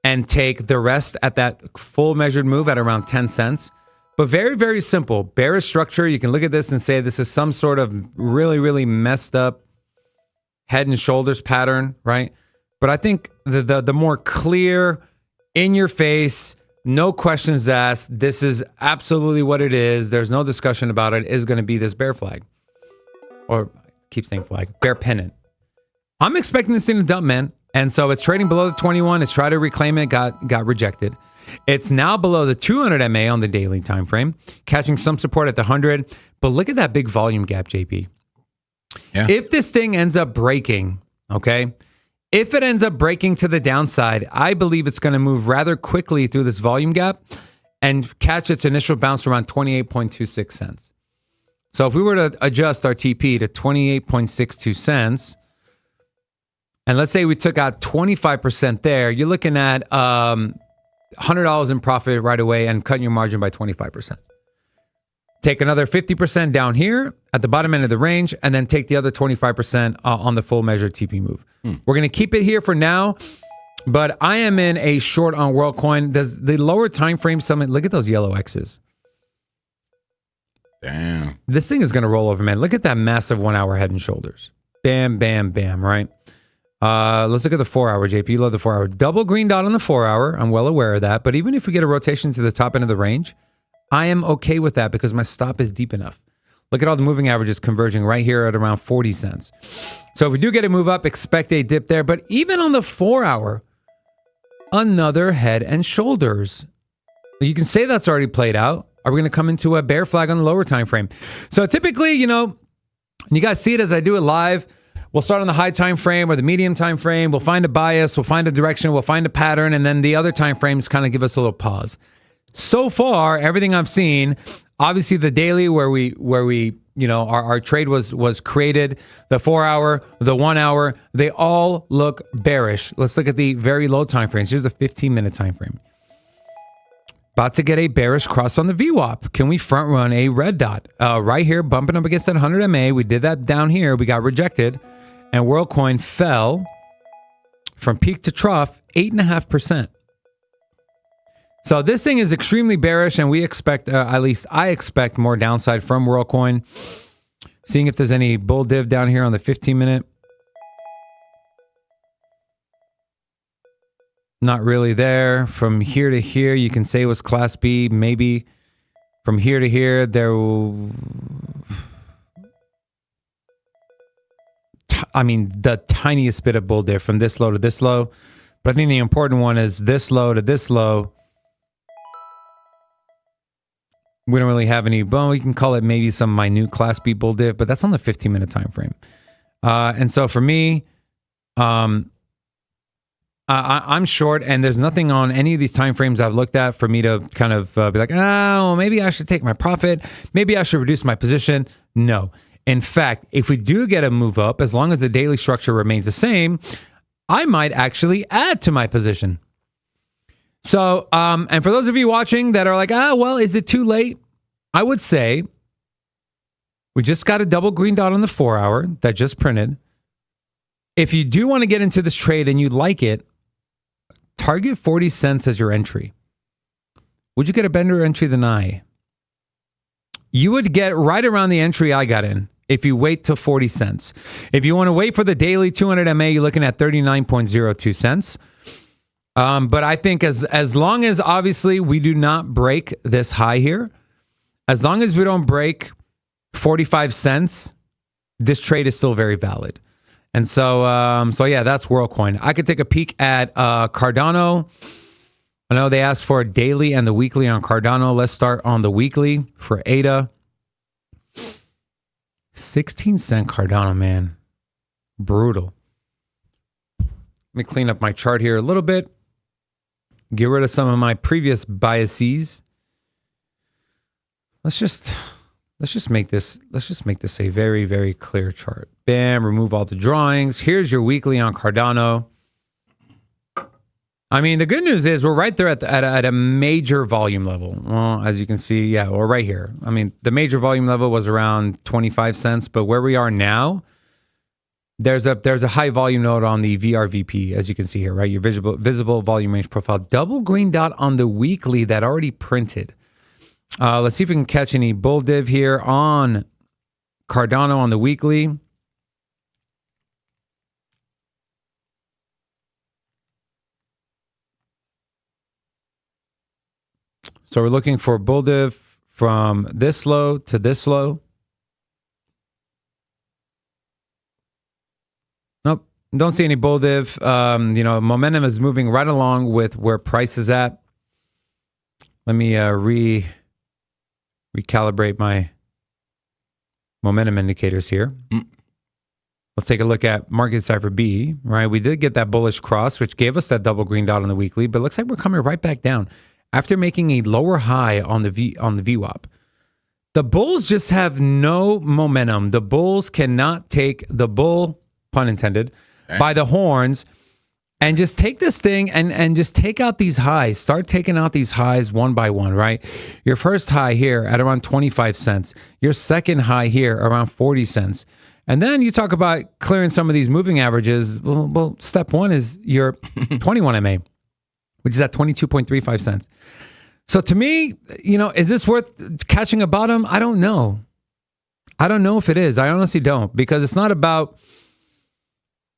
and take the rest at that full measured move at around 10 cents. But very, very simple. Bearish structure. You can look at this and say this is some sort of really, really messed up head and shoulders pattern, right? But I think the more clear, in your face, no questions asked, this is absolutely what it is, there's no discussion about it, is going to be this bear flag. Or I keep saying flag, bear pennant. I'm expecting this thing to dump, man. And so it's trading below the 21. It's tried to reclaim it, got rejected. It's now below the 200 MA on the daily time frame, catching some support at the 100. But look at that big volume gap, JP. Yeah. If this thing ends up breaking, okay, if it ends up breaking to the downside, I believe it's going to move rather quickly through this volume gap and catch its initial bounce around 28.26 cents. So if we were to adjust our TP to 28.62 cents, and let's say we took out 25% there, you're looking at $100 in profit right away and cutting your margin by 25%. Take another 50% down here at the bottom end of the range, and then take the other 25% on the full measure TP move. We're going to keep it here for now, but I am in a short on WorldCoin. Does the lower time frame summit? Look at those yellow X's. Damn. This thing is going to roll over, man. Look at that massive 1 hour head and shoulders. Bam, bam, bam, right? Let's look at the 4 hour, JP. You love the 4 hour. Double green dot on the 4 hour. I'm well aware of that. But even if we get a rotation to the top end of the range, I am okay with that because my stop is deep enough. Look at all the moving averages converging right here at around 40 cents. So if we do get a move up, expect a dip there. But even on the 4 hour, another head and shoulders. You can say that's already played out. Are we going to come into a bear flag on the lower time frame? So typically, you know, you guys see it as I do it live. We'll start on the high time frame or the medium time frame. We'll find a bias. We'll find a direction. We'll find a pattern. And then the other time frames kind of give us a little pause. So far, everything I've seen, obviously the daily where we you know, our trade was created, the 4 hour, the 1 hour, they all look bearish. Let's look at the very low time frames. Here's the 15-minute time frame. About to get a bearish cross on the VWAP. Can we front run a red dot? Right here, bumping up against that 100 MA. We did that down here. We got rejected. And WorldCoin fell from peak to trough 8.5%. So this thing is extremely bearish, and we expect, at least I expect, more downside from WorldCoin. Seeing if there's any bull div down here on the 15-minute. Not really there. From here to here, you can say it was Class B. Maybe from here to here, I mean, the tiniest bit of bull div from this low to this low. But I think the important one is this low to this low. We don't really have any, well, we can call it maybe some minute Class B bull div, but that's on the 15-minute time frame. And so for me, I'm short, and there's nothing on any of these time frames I've looked at for me to kind of be like, oh, maybe I should take my profit. Maybe I should reduce my position. No. In fact, if we do get a move up, as long as the daily structure remains the same, I might actually add to my position. So, and for those of you watching that are like, well, is it too late? I would say we just got a double green dot on the 4 hour that just printed. If you do want to get into this trade and you like it, target 40 cents as your entry. Would you get a better entry than I? You would get right around the entry I got in if you wait till 40 cents. If you want to wait for the daily 200 MA, you're looking at 39.02 cents. But I think as long as obviously we do not break this high here, as long as we don't break 45 cents, this trade is still very valid. And so yeah, that's WorldCoin. I could take a peek at Cardano. I know they asked for a daily and the weekly on Cardano. Let's start on the weekly for ADA. 16-cent Cardano, man. Brutal. Let me clean up my chart here a little bit. Get rid of some of my previous biases. Let's just make this a very, very clear chart. Bam, remove all the drawings. Here's your weekly on Cardano. I mean, the good news is we're right there at a major volume level. Well, as you can see, yeah, we're right here. I mean, the major volume level was around 25 cents, but where we are now, there's a high volume node on the VRVP, as you can see here, right? Your visible volume range profile. Double green dot on the weekly that already printed. Let's see if we can catch any bull div here on Cardano on the weekly. So we're looking for bull div from this low to this low. Nope, don't see any bull div. Momentum is moving right along with where price is at. Let me recalibrate my momentum indicators here. Let's take a look at market cipher B, right? We did get that bullish cross, which gave us that double green dot on the weekly, but it looks like we're coming right back down after making a lower high on the VWAP. The bulls just have no momentum. The bulls cannot take the bull, pun intended, by the horns and just take this thing and just take out these highs. Start taking out these highs one by one, right? Your first high here at around 25 cents. Your second high here around 40 cents. And then you talk about clearing some of these moving averages. Well, step one is your 21 MA, which is at 22.35 cents. So to me, is this worth catching a bottom? I don't know. I don't know if it is. I honestly don't, because it's not about,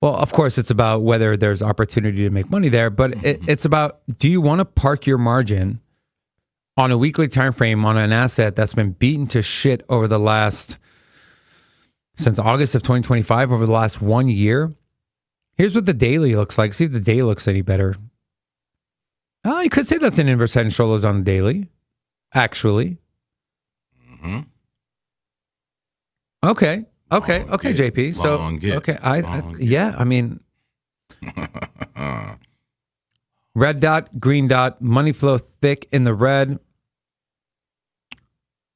well, of course it's about whether there's opportunity to make money there, but it's about, do you want to park your margin on a weekly time frame on an asset that's been beaten to shit over the last, since August of 2025, over the last 1 year? Here's what the daily looks like. See if the day looks any better. Oh, you could say that's an inverse head and shoulders on the daily, actually. Mm-hmm. Okay, JP. So, okay, I mean, red dot, green dot, money flow thick in the red.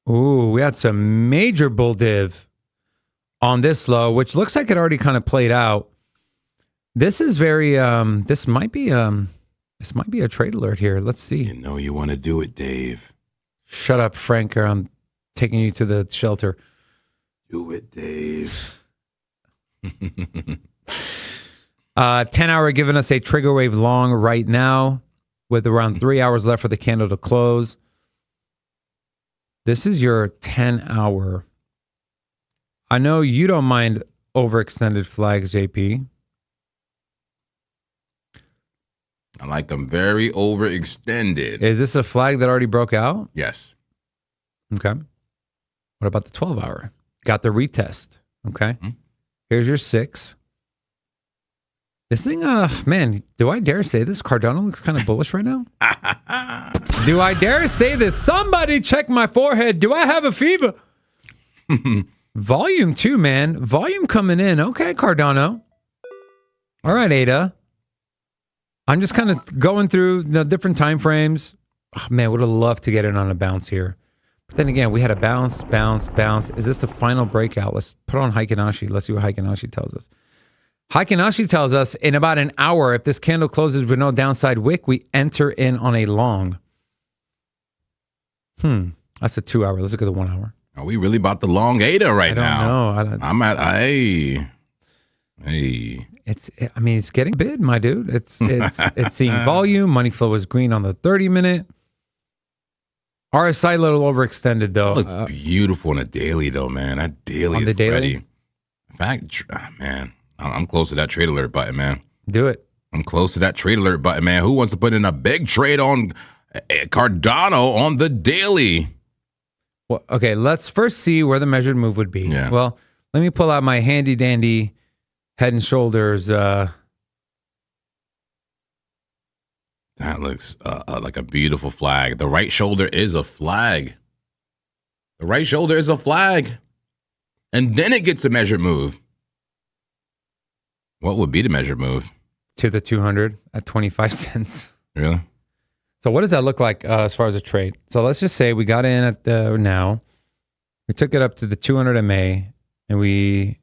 Ooh, we had some major bull div on this low, which looks like it already kind of played out. This is very, this might be a trade alert here. Let's see. You know you want to do it, Dave. Shut up, Frank, or I'm taking you to the shelter. Do it, Dave. 10-hour giving us a trigger wave long right now with around 3 hours left for the candle to close. This is your 10-hour. I know you don't mind overextended flags, JP. I like them very overextended. Is this a flag that already broke out? Yes. Okay. What about the 12-hour? Got the retest. Okay. Here's your 6. This thing, man, do I dare say this? Cardano looks kind of bullish right now. Do I dare say this? Somebody check my forehead. Do I have a fever? Volume too, man. Volume coming in. Okay, Cardano. All right, ADA. I'm just kind of going through the different time frames. Oh, man, would have loved to get in on a bounce here. But then again, we had a bounce. Is this the final breakout? Let's put on Heikinashi. Let's see what Heikinashi tells us. Heikinashi tells us in about an hour, if this candle closes with no downside wick, we enter in on a long. That's a 2 hour. Let's look at the 1 hour. Are we really about the long ADA right now? I don't know. I'm at, hey. It's getting bid, my dude. It's seeing volume. Money flow is green on the 30-minute. RSI a little overextended though. That looks beautiful on a daily though, man. That daily on the is daily? ready. In fact, man, I'm close to that trade alert button, man. Do it. I'm close to that trade alert button, man. Who wants to put in a big trade on Cardano on the daily? Well, okay, let's first see where the measured move would be. Yeah. Well, let me pull out my handy dandy head and shoulders. That looks like a beautiful flag. The right shoulder is a flag. The right shoulder is a flag. And then it gets a measured move. What would be the measured move? To the 200 at 25 cents. Really? So what does that look like as far as a trade? So let's just say we got in at the now. We took it up to the 200 MA, and we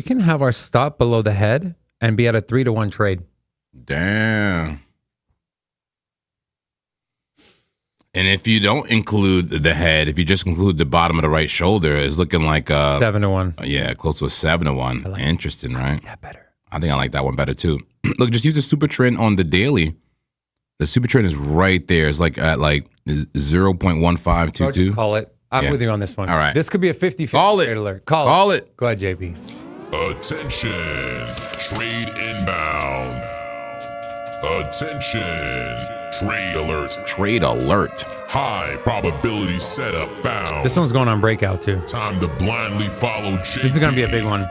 can have our stop below the head and be at a 3-to-1 trade. Damn. And if you don't include the head, if you just include the bottom of the right shoulder, it's looking like 7-to-1. Yeah, close to a 7-to-1. Like Interesting, right? That better. I think I like that one better too. Look, just use the super trend on the daily. The super trend is right there. It's like at like 0.1522. Just call it. I'm with you on this one. All right. This could be a 50-50 Call it. trade alert. Call it. Go ahead, JP. Attention, trade inbound. Attention, trade alert. Trade alert. High probability setup found. This one's going on breakout too. Time to blindly follow JP. This is going to be a big one.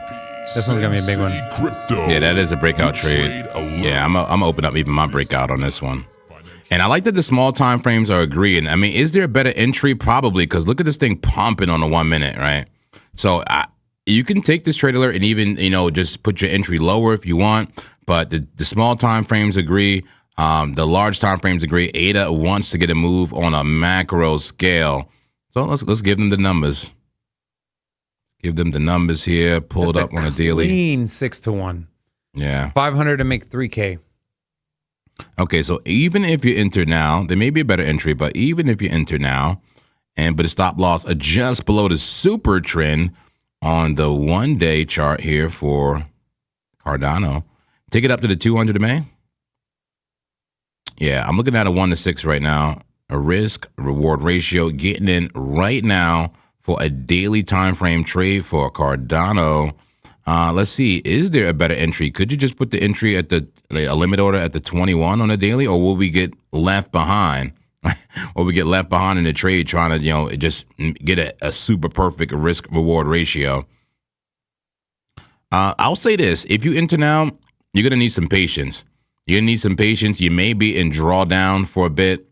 This one's going to be a big one. Crypto. Yeah, that is a breakout trade. Yeah, I'm gonna open up even my breakout on this one. And I like that the small time frames are agreeing. I mean, is there a better entry? Probably, because look at this thing pumping on the 1 minute, right? So you can take this trade alert and even, just put your entry lower if you want. But the small time frames agree. The large time frames agree. ADA wants to get a move on a macro scale. So let's give them the numbers. Give them the numbers here. Pulled up on a daily. Clean 6-1. Yeah. 500 to make 3K. Okay, so even if you enter now, there may be a better entry, but even if you enter now, but the stop loss adjusts below the super trend on the 1-day chart here for Cardano, take it up to the 200 MA. Yeah, I'm looking at a 1-to-6 right now. A risk reward ratio getting in right now for a daily time frame trade for Cardano. Let's see, is there a better entry? Could you just put the entry at a limit order at the 21 on a daily, or will we get left behind? Or we get left behind in the trade trying to, just get a super perfect risk reward ratio. I'll say this: if you enter now, you're gonna need some patience. You're gonna need some patience. You may be in drawdown for a bit,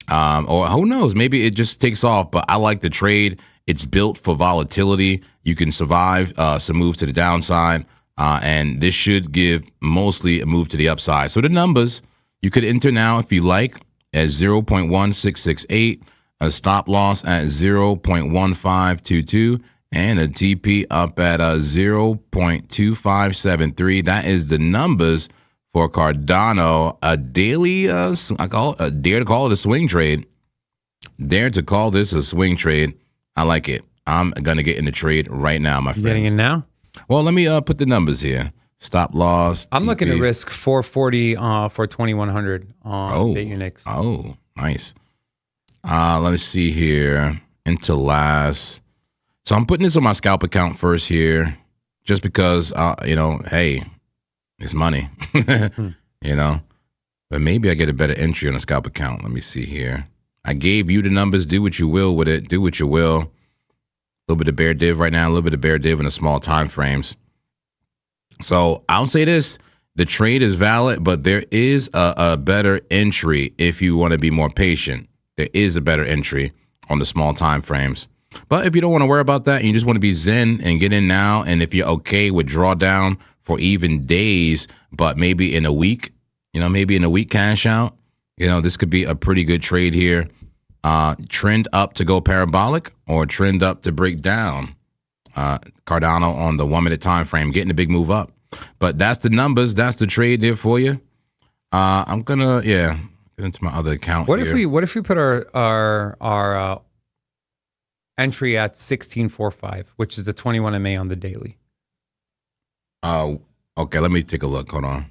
or who knows? Maybe it just takes off. But I like the trade. It's built for volatility. You can survive some moves to the downside, and this should give mostly a move to the upside. So the numbers, you could enter now if you like at 0.1668, a stop loss at 0.1522, and a TP up at 0.2573. That is the numbers for Cardano. A daily, I dare to call it a swing trade. Dare to call this a swing trade. I like it. I'm going to get in the trade right now, my friends. Getting in now? Well, let me put the numbers here. Stop loss. I'm TP. looking to risk 440 for 2100 on Unix. Oh, nice. Let me see here. Into last. So I'm putting this on my scalp account first here, just because, hey, it's money, But maybe I get a better entry on a scalp account. Let me see here. I gave you the numbers. Do what you will with it. Do what you will. A little bit of bear div right now. A little bit of bear div in the small time frames. So I'll say this. The trade is valid, but there is a better entry if you want to be more patient. There is a better entry on the small time frames. But if you don't want to worry about that and you just want to be zen and get in now, and if you're okay with drawdown for even days, but maybe in a week, maybe in a week cash out, this could be a pretty good trade here. Trend up to go parabolic or trend up to break down. Cardano on the 1 minute time frame, getting a big move up. But that's the numbers. That's the trade there for you. I'm gonna get into my other account. What if we put our entry at 1645, which is the 21 MA on the daily? Okay, let me take a look. Hold on.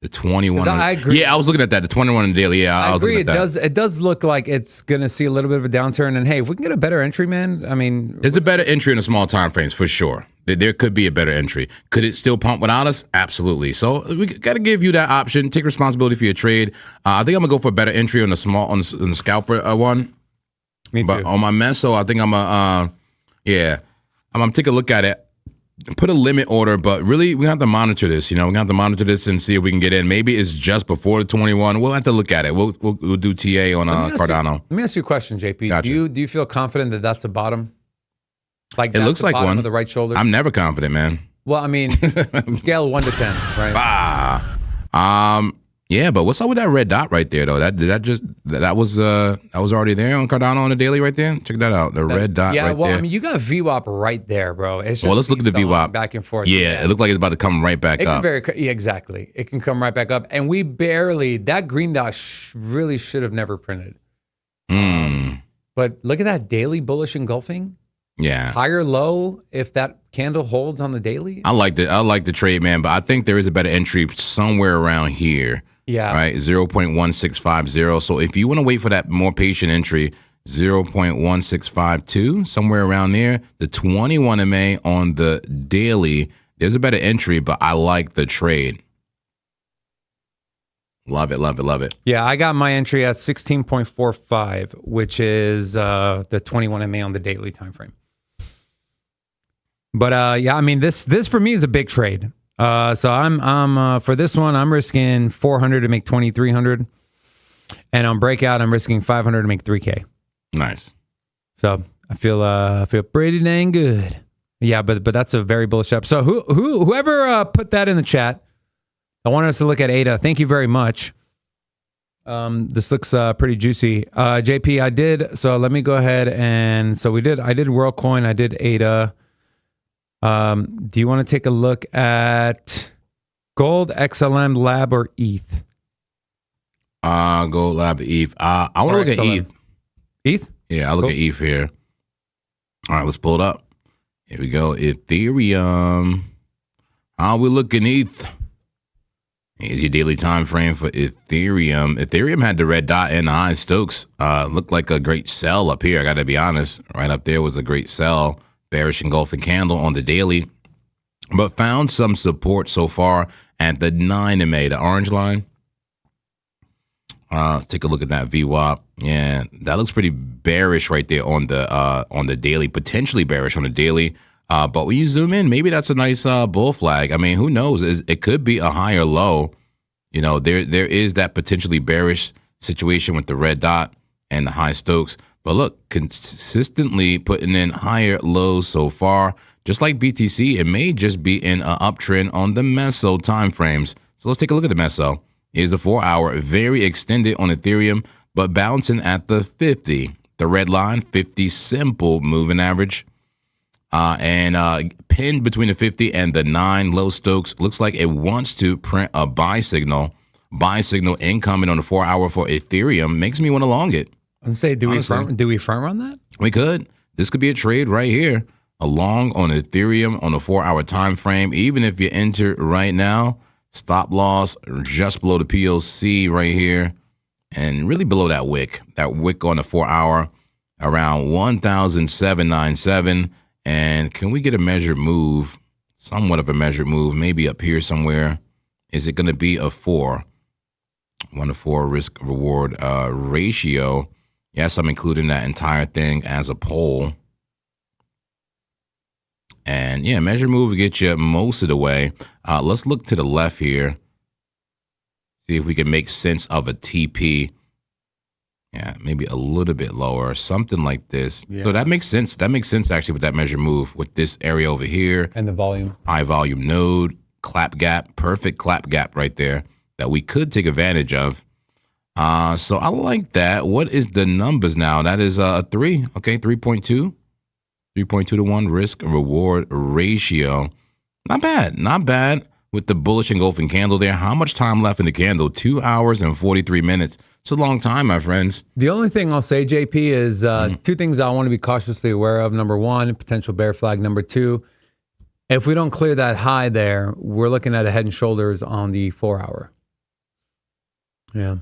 The 21. I agree. Yeah, I was looking at that. The 21 on the daily. Yeah, I was agree. looking at that. It does look like it's gonna see a little bit of a downturn. And hey, if we can get a better entry, man, I mean, there's a better entry in the small time frames for sure. There could be a better entry. Could it still pump without us? Absolutely. So we got to give you that option. Take responsibility for your trade. I think I'm gonna go for a better entry on the on the scalper one. Me too. But on my meso, I think I'm gonna take a look at it. Put a limit order, but really we have to monitor this. We have to monitor this and see if we can get in. Maybe it's just before the 21. We'll have to look at it. We'll do TA on Cardano. Let me ask you a question, JP. Gotcha. Do you feel confident that that's the bottom? Like it looks like bottom one of the right shoulder. I'm never confident, man. Well, I mean, scale 1 to 10, right? Yeah, but what's up with that red dot right there though? That was already there on Cardano on the daily right there. Check that out. The red dot right there. I mean, you got VWAP right there, bro. It's just let's look at the VWAP back and forth. Yeah, it looked like it's about to come right back up. Exactly. It can come right back up, and we barely that green dot really should have never printed. But look at that daily bullish engulfing. Yeah. Higher low if that candle holds on the daily. I like the trade, man, but I think there is a better entry somewhere around here. Yeah. Right. 0.1650. So if you want to wait for that more patient entry, 0.1652, somewhere around there, the 21 MA on the daily, there's a better entry, but I like the trade. Love it, love it, love it. Yeah, I got my entry at 16.45, which is the 21 MA on the daily time frame. But I mean, this for me is a big trade. So I'm for this one, I'm risking 400 to make 2,300, and on breakout, I'm risking 500 to make 3K. Nice. So I feel pretty dang good. Yeah, but that's a very bullish up. So whoever put that in the chat, I wanted us to look at ADA. Thank you very much. This looks pretty juicy. JP, I did. So let me go ahead and I did WorldCoin. I did ADA. Do you want to take a look at gold, XLM, lab, or ETH? Gold, lab, ETH. I want to look at ETH. ETH? Yeah, I'll look at ETH here. All right, let's pull it up. Here we go. Ethereum. How we looking, ETH? Here's your daily time frame for Ethereum. Ethereum had the red dot and the high Stokes. Looked like a great sell up here. I got to be honest. Right up there was a great sell. Bearish engulfing candle on the daily. But found some support so far at the 9 MA, the orange line. Let's take a look at that VWAP. Yeah, that looks pretty bearish right there on the daily. Potentially bearish on the daily. But when you zoom in, maybe that's a nice bull flag. I mean, who knows? It could be a higher low. You know, there is that potentially bearish situation with the red dot and the high Stokes. But look, consistently putting in higher lows so far. Just like BTC, it may just be in an uptrend on the meso time frames. So let's take a look at the meso. Here's the 4-hour, very extended on Ethereum, but bouncing at the 50. The red line, 50 simple moving average. And pinned between the 50 and the 9 low Stokes. Looks like it wants to print a buy signal. Buy signal incoming on the 4-hour for Ethereum. Makes me want to long it. I'd say, do we firm on that? We could. This could be a trade right here. A long on Ethereum on a 4-hour time frame. Even if you enter right now, stop loss just below the PLC right here. And really below that wick. That wick on the 4-hour around 1,797. And can we get a measured move, somewhat of a measured move, maybe up here somewhere? Is it going to be a 4? 1-to-4 risk reward ratio. Yes, I'm including that entire thing as a poll. And yeah, measured move will get you most of the way. Let's look to the left here. See if we can make sense of a TP. Yeah, maybe a little bit lower, something like this. Yeah. So that makes sense. That makes sense actually with that measure move with this area over here. And the volume. High volume node, clap gap, perfect clap gap right there that we could take advantage of. So I like that. What is the numbers now? That is a 3. Okay, 3.2. 3.2 to 1 risk reward ratio. Not bad. Not bad with the bullish engulfing candle there. How much time left in the candle? 2 hours and 43 minutes. It's a long time, my friends. The only thing I'll say, JP, is 2 things I want to be cautiously aware of. Number 1, potential bear flag. Number 2, if we don't clear that high there, we're looking at a head and shoulders on the 4-hour. Yeah.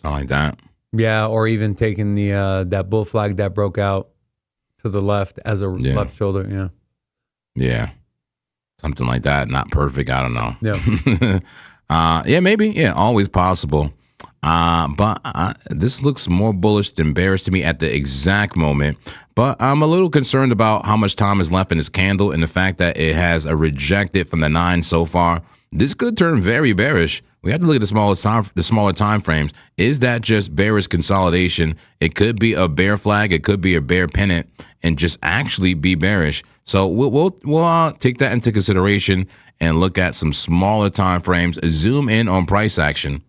Something like that. Yeah, or even taking the that bull flag that broke out to the left as a left shoulder. Yeah. Yeah. Something like that. Not perfect. I don't know. Yeah. Yeah, maybe. Yeah, always possible. But this looks more bullish than bearish to me at the exact moment. But I'm a little concerned about how much time is left in this candle and the fact that it has a rejected from the 9 so far. This could turn very bearish. We have to look at the smaller time frames. Is that just bearish consolidation? It could be a bear flag. It could be a bear pennant and just actually be bearish. So we'll take that into consideration and look at some smaller time frames. Zoom in on price action.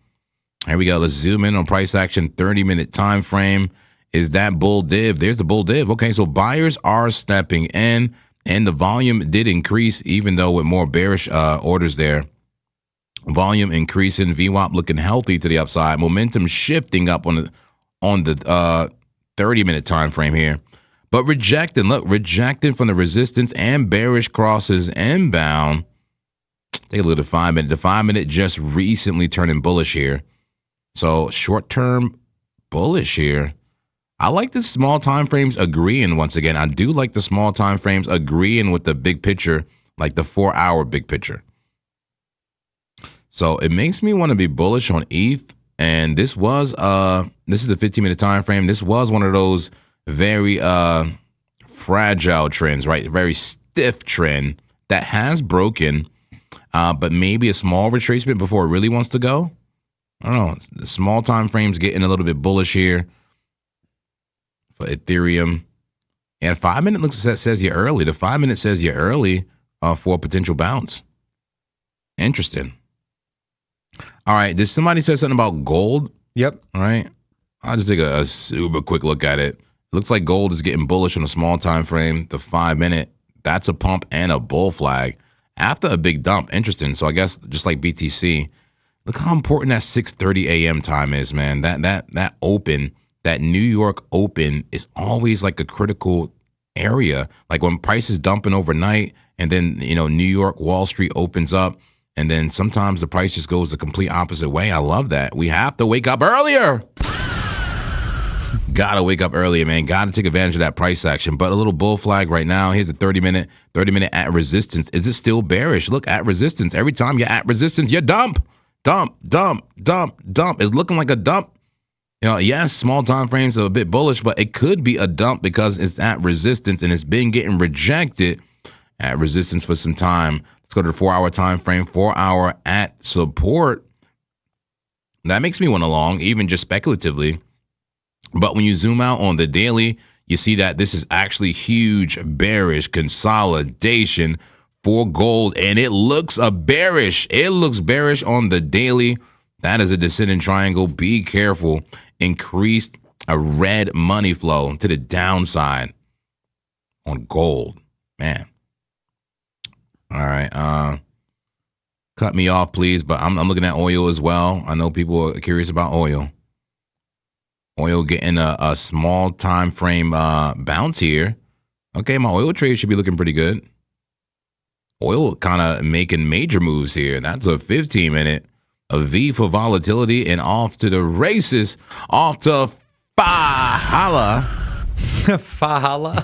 Here we go. Let's zoom in on price action. 30-minute time frame. Is that bull div? There's the bull div. Okay, so buyers are stepping in, and the volume did increase, even though with more bearish orders there. Volume increasing, VWAP looking healthy to the upside. Momentum shifting up on the 30-minute time frame here. But rejecting, look, rejecting from the resistance and bearish crosses inbound. Take a look at the 5-minute. The 5-minute just recently turning bullish here. So short-term bullish here. I like the small time frames agreeing once again. I do like the small time frames agreeing with the big picture, like the 4-hour big picture. So it makes me want to be bullish on ETH. And this was this is the 15-minute time frame. This was one of those very fragile trends, right? Very stiff trend that has broken, but maybe a small retracement before it really wants to go. I don't know. The small time frames getting a little bit bullish here for Ethereum. And 5-minute says you're early. The 5-minute says you're early for a potential bounce. Interesting. All right. Did somebody say something about gold? Yep. All right. I'll just take a super quick look at it. Looks like gold is getting bullish on a small time frame. The 5-minute That's a pump and a bull flag after a big dump. Interesting. So I guess just like BTC, look how important that 6:30 a.m. time is, man. That open, that New York open is always like a critical area. Like when prices dumping overnight, and then New York Wall Street opens up, and then sometimes the price just goes the complete opposite way. I love that. We have to wake up earlier. Gotta wake up earlier, man. Gotta take advantage of that price action. But a little bull flag right now. Here's a 30-minute at resistance. Is it still bearish? Look, at resistance. Every time you're at resistance, you dump. Dump. It's looking like a dump. Yes, small time frames are a bit bullish, but it could be a dump because it's at resistance and it's been getting rejected at resistance for some time. Let's go to the 4-hour time frame. 4-hour at support. That makes me want to long, even just speculatively. But when you zoom out on the daily, you see that this is actually huge bearish consolidation for gold, and it looks bearish. It looks bearish on the daily. That is a descending triangle. Be careful. Increased a red money flow to the downside on gold. Man. All right. Cut me off, please. But I'm looking at oil as well. I know people are curious about oil. Oil getting a small time frame bounce here. Okay, my oil trade should be looking pretty good. Oil kind of making major moves here. That's a 15-minute. A V for volatility and off to the races. Off to Fahala. Fahala?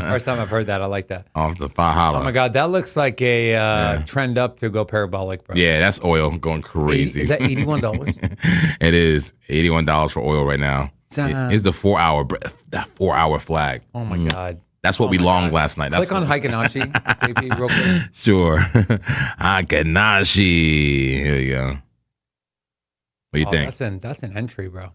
First time I've heard that. I like that. Off to Fahala. Oh, my God. That looks like a trend up to go parabolic, bro. Yeah, that's oil going crazy. Is that $81? It is. $81 for oil right now. Here's the 4-hour flag. Oh, my God. That's what we longed last night. Click on Hikanashi, JP, real quick. Sure. Hikanashi. Here you go. What do you think? That's an entry, bro.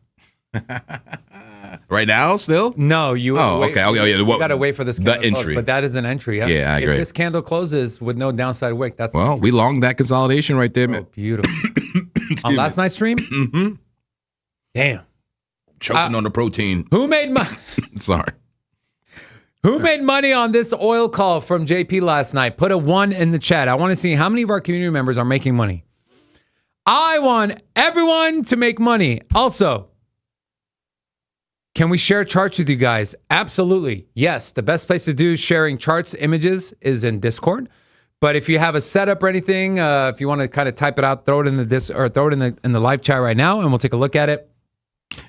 Right now, still? No, you. Okay. Oh, yeah. You gotta wait for this candle the entry, but that is an entry. Yeah, I agree. If this candle closes with no downside wick, that's we longed that consolidation right there, man. Beautiful. On last night's stream. Mm-hmm. Damn. Choking on the protein. Who made money? Sorry. Who made money on this oil call from JP last night? Put a 1 in the chat. I want to see how many of our community members are making money. I want everyone to make money. Also, can we share charts with you guys? Absolutely. Yes. The best place to do sharing charts, images is in Discord. But if you have a setup or anything, if you want to kind of type it out, throw it in the live chat right now, and we'll take a look at it.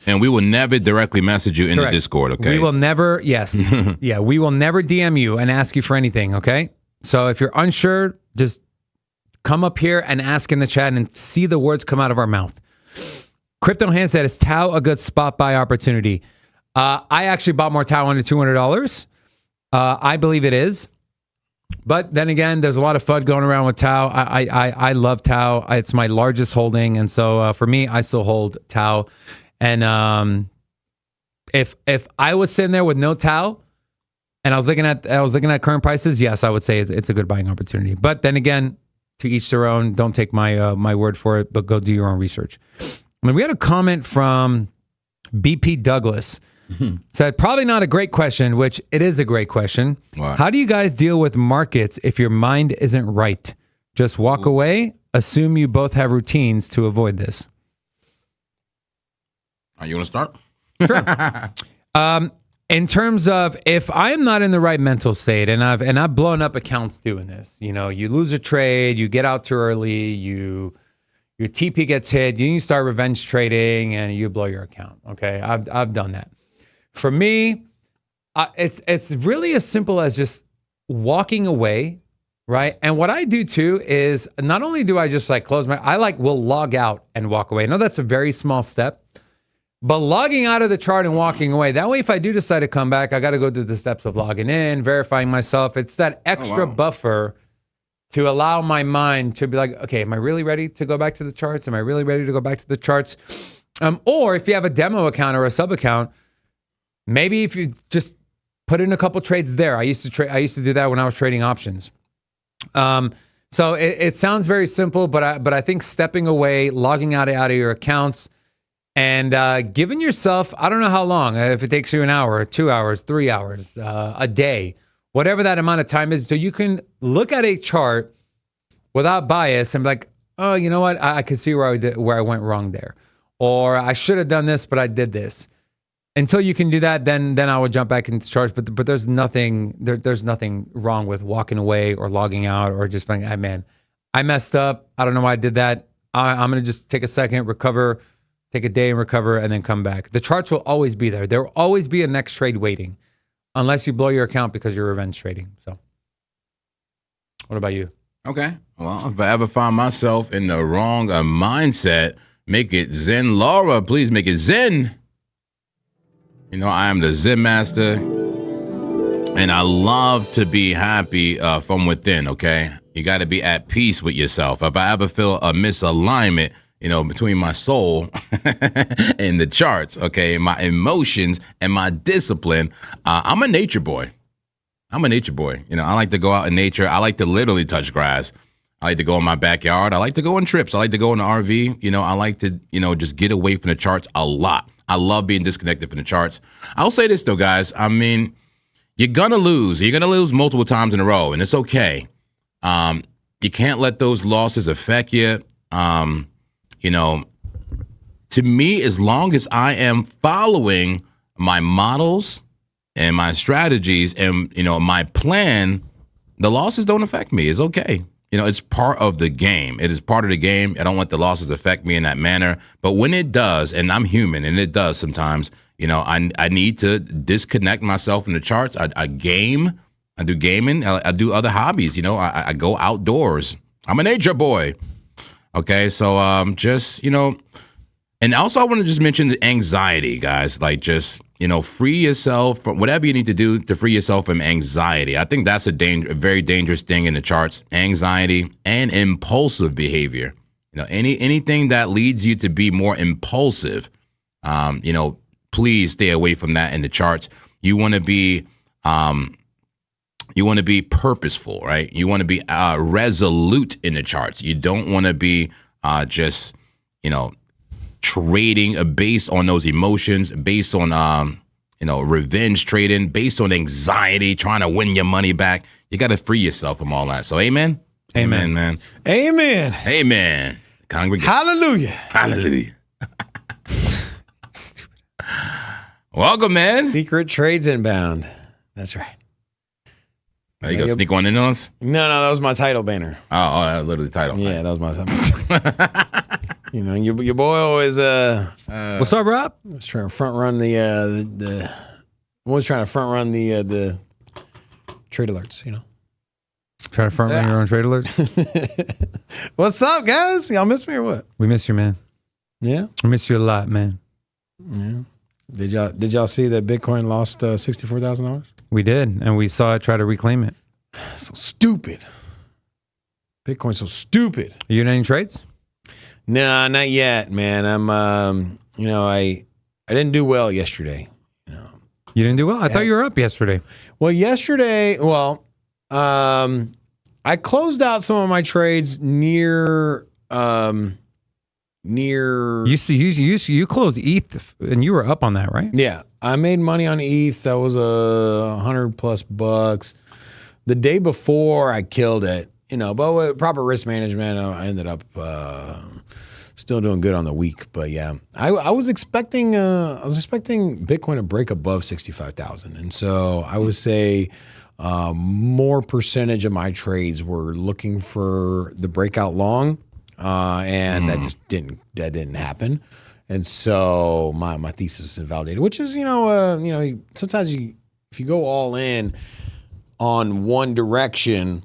And we will never directly message you in the Discord, okay? We will never, yes. Yeah, we will never DM you and ask you for anything, okay? So if you're unsure, just come up here and ask in the chat and see the words come out of our mouth. Crypto Hand said, is Tau a good spot buy opportunity? I actually bought more Tau under $200. I believe it is. But then again, there's a lot of FUD going around with Tau. I love Tau. It's my largest holding. And so for me, I still hold Tau. And if I was sitting there with no Tau and I was looking at current prices, yes, I would say it's a good buying opportunity. But then again, to each their own. Don't take my word for it, but go do your own research. I mean, we had a comment from BP Douglas. Said, probably not a great question, which it is a great question. What? How do you guys deal with markets if your mind isn't right? Just walk away. Assume you both have routines to avoid this. You want to start? Sure. In terms of if I'm not in the right mental state, and I've blown up accounts doing this, you know, you lose a trade, you get out too early, your TP gets hit, you start revenge trading, and you blow your account. Okay, I've done that. For me, it's really as simple as just walking away, right? And what I do too is not only do I just like close will log out and walk away. I know that's a very small step, but logging out of the chart and walking away, that way if I do decide to come back, I got to go through the steps of logging in, verifying myself. It's that extra buffer to allow my mind to be like, okay, am I really ready to go back to the charts? Am I really ready to go back to the charts? Or if you have a demo account or a sub account, maybe if you just put in a couple trades there. I used to do that when I was trading options. So it sounds very simple, but I think stepping away, logging out of your accounts, and giving yourself, I don't know how long, if it takes you an hour, 2 hours, 3 hours, a day, whatever that amount of time is. So you can look at a chart without bias and be like, oh, you know what? I could see where I went wrong there. Or I should have done this, but I did this. Until you can do that, then I would jump back into charts. But there's nothing there's nothing wrong with walking away or logging out or just being, hey, man, I messed up. I don't know why I did that. I'm going to just take a second, recover, take a day and recover, and then come back. The charts will always be there. There will always be a next trade waiting, unless you blow your account because you're revenge trading. So what about you? Okay. Well, if I ever find myself in the wrong mindset, make it Zen. Laura, please make it Zen. You know, I am the Zen master, and I love to be happy from within, okay? You got to be at peace with yourself. If I ever feel a misalignment, you know, between my soul and the charts, okay, my emotions and my discipline, I'm a nature boy. I'm a nature boy. You know, I like to go out in nature. I like to literally touch grass. I like to go in my backyard. I like to go on trips. I like to go in the RV. You know, I like to, you know, just get away from the charts a lot. I love being disconnected from the charts. I'll say this, though, guys. I mean, you're going to lose. You're going to lose multiple times in a row, and it's okay. You can't let those losses affect you. You know, to me, as long as I am following my models and my strategies and, you know, my plan, the losses don't affect me. It's okay. You know, it's part of the game. It is part of the game. I don't let the losses affect me in that manner. But when it does, and I'm human, and it does sometimes, you know, I need to disconnect myself from the charts. I game. I do gaming. I do other hobbies. You know, I go outdoors. I'm a nature boy. Okay, so just, you know, and also I want to just mention the anxiety, guys. Like, just, you know, free yourself from whatever you need to do to free yourself from anxiety. I think that's a very dangerous thing in the charts. Anxiety and impulsive behavior. You know, anything that leads you to be more impulsive, you know, please stay away from that in the charts. You want to be purposeful, right? You want to be resolute in the charts. You don't want to be just, you know, trading based on those emotions, based on, you know, revenge trading, based on anxiety, trying to win your money back. You got to free yourself from all that. So amen. Amen, man. Amen. Amen. Congregation. Hallelujah. Hallelujah. Stupid. Welcome, man. Secret trades inbound. That's right. Are you going to sneak one in on us? No, that was my title banner. Oh, that was literally the title. Yeah, that was my title. You know, your boy always What's up, Rob? was trying to front run the trade alerts, you know. Trying to front run your own trade alerts? What's up, guys? Y'all miss me or what? We miss you, man. Yeah. We miss you a lot, man. Yeah. Did y'all see that Bitcoin lost $64,000? We did, and we saw it try to reclaim it. So stupid. Bitcoin's so stupid. Are you in any trades? Nah, not yet, man. I'm you know, I didn't do well yesterday. You know. You didn't do well? I thought you were up yesterday. Well, yesterday, I closed out some of my trades near You closed ETH, and you were up on that, right? Yeah, I made money on ETH. That was $100+ the day before. I killed it, you know. But with proper risk management, I ended up still doing good on the week. But yeah, I was expecting Bitcoin to break above 65,000, and so I would say more percentage of my trades were looking for the breakout long, and that didn't happen. And so my thesis is invalidated, which is, sometimes if you go all in on one direction,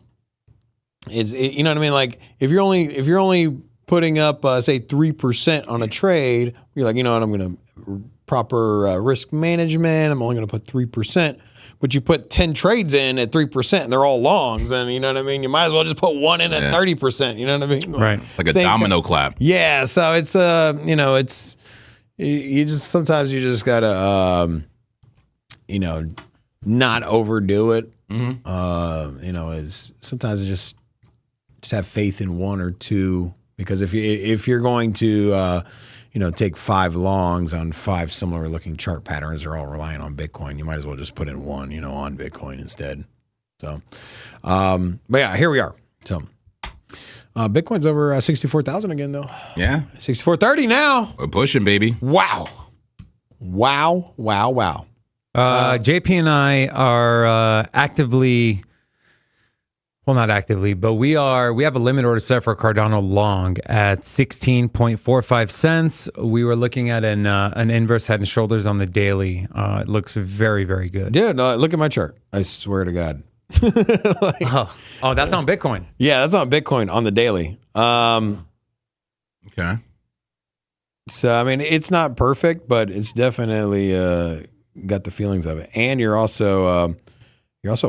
you know what I mean? Like if you're only putting up, say 3% on a trade, you're like, you know what, I'm going to proper risk management. I'm only going to put 3%. But you put 10 trades in at 3% and they're all longs, and you know what I mean? You might as well just put one in at 30%, you know what I mean? Right. Like a domino clap. Yeah, so it's you just sometimes you just got to not overdo it. Is sometimes just have faith in one or two, because if you're going to take 5 longs on 5 similar looking chart patterns, they're all relying on Bitcoin, you might as well just put in one, on Bitcoin instead. So, but yeah, here we are. So, Bitcoin's over 64,000 again, though. Yeah. 6430 now. We're pushing, baby. Wow. JP and I are actively, well, not actively, but we have a limit order set for Cardano long at 16.45 cents. We were looking at an inverse head and shoulders on the daily. It looks very, very good. Dude, look at my chart. I swear to God. Oh, that's on Bitcoin. Yeah, that's on Bitcoin on the daily. Okay. So, I mean, it's not perfect, but it's definitely got the feelings of it. And you're also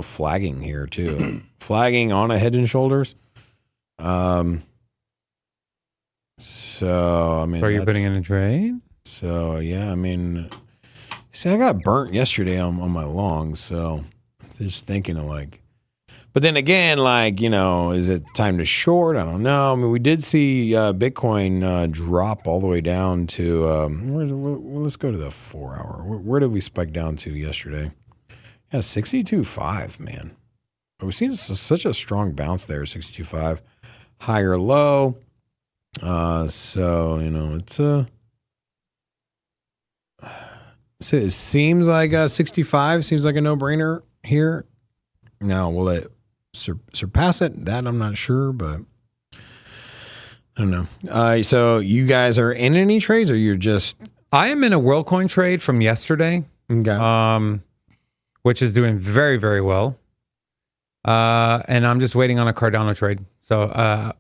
flagging here too. Flagging on a head and shoulders. So, I mean, Are you putting in a trade? So, yeah, I mean, see, I got burnt yesterday on my longs, so just thinking of like, but then again, like, you know, is it time to short? I don't know. I mean, we did see Bitcoin drop all the way down to, let's go to the 4 hour. Where did we spike down to yesterday? Yeah, 62.5, man. We've seen such a strong bounce there, 62.5. Higher low. So, you know, it seems like 65 seems like a no-brainer here. Now, will it surpass it? That I'm not sure, but I don't know. So you guys are in any trades, or you're just? I am in a WorldCoin trade from yesterday, which is doing very, very well. And I'm just waiting on a Cardano trade. So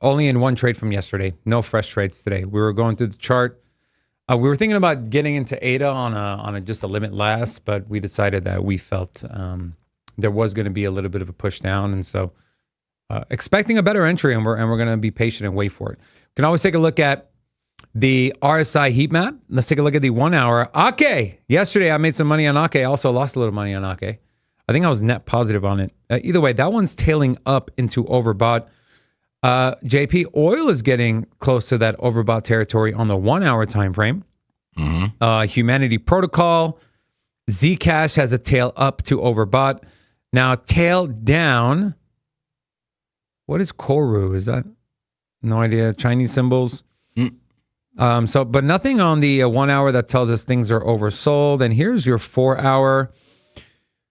only in one trade from yesterday. No fresh trades today. We were going through the chart. We were thinking about getting into ADA on a just a limit last, but we decided that we felt there was going to be a little bit of a push down, and so expecting a better entry, and we're going to be patient and wait for it. You can always take a look at the RSI heat map. Let's take a look at the 1 hour. Ake. Yesterday I made some money on Ake. I also lost a little money on Ake. I think I was net positive on it. Either way, that one's tailing up into overbought. JP, oil is getting close to that overbought territory on the 1 hour time frame. Humanity Protocol, Zcash has a tail up to overbought. Now tail down. What is Koru? Is that no idea? Chinese symbols. But nothing on the 1 hour that tells us things are oversold. And here's your 4 hour.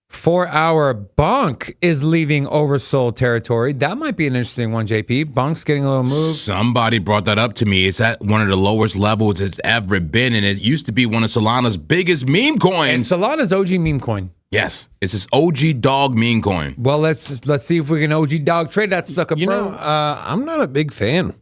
4 hour Bonk is leaving oversold territory. That might be an interesting one, JP. Bonk's getting a little move. Somebody brought that up to me. It's at one of the lowest levels it's ever been, and it used to be one of Solana's biggest meme coins. And Solana's OG meme coin. Yes, it's this OG dog meme coin. Well, let's see if we can OG dog trade that sucker, You bro. know, I'm not a big fan.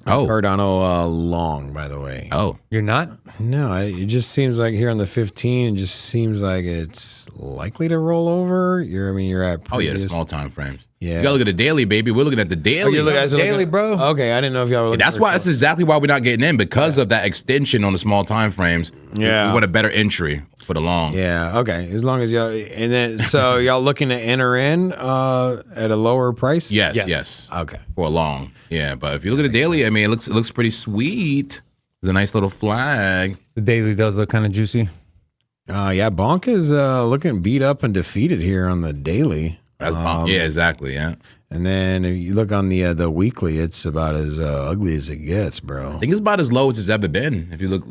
Oh. Cardano long, by the way. Oh, You're not? No, it just seems like here on the 15, it just seems like it's likely to roll over. You're at oh yeah, the previous- small time frames. Yeah. You gotta look at the daily, baby. We're looking at the daily. Daily, bro. Okay, I didn't know if y'all were looking That's for why. That's exactly why we're not getting in, because of that extension on the small time frames. Yeah. we want a better entry for the long. Yeah, okay. As long as y'all, and then, so y'all looking to enter in at a lower price? Yes. Okay. For a long. Yeah, but if you look at the daily, I mean, it looks pretty sweet. There's a nice little flag. The daily does look kind of juicy. Yeah, Bonk is looking beat up and defeated here on the daily. That's yeah, exactly. Yeah. And then if you look on the weekly, it's about as ugly as it gets, bro. I think it's about as low as it's ever been. If you look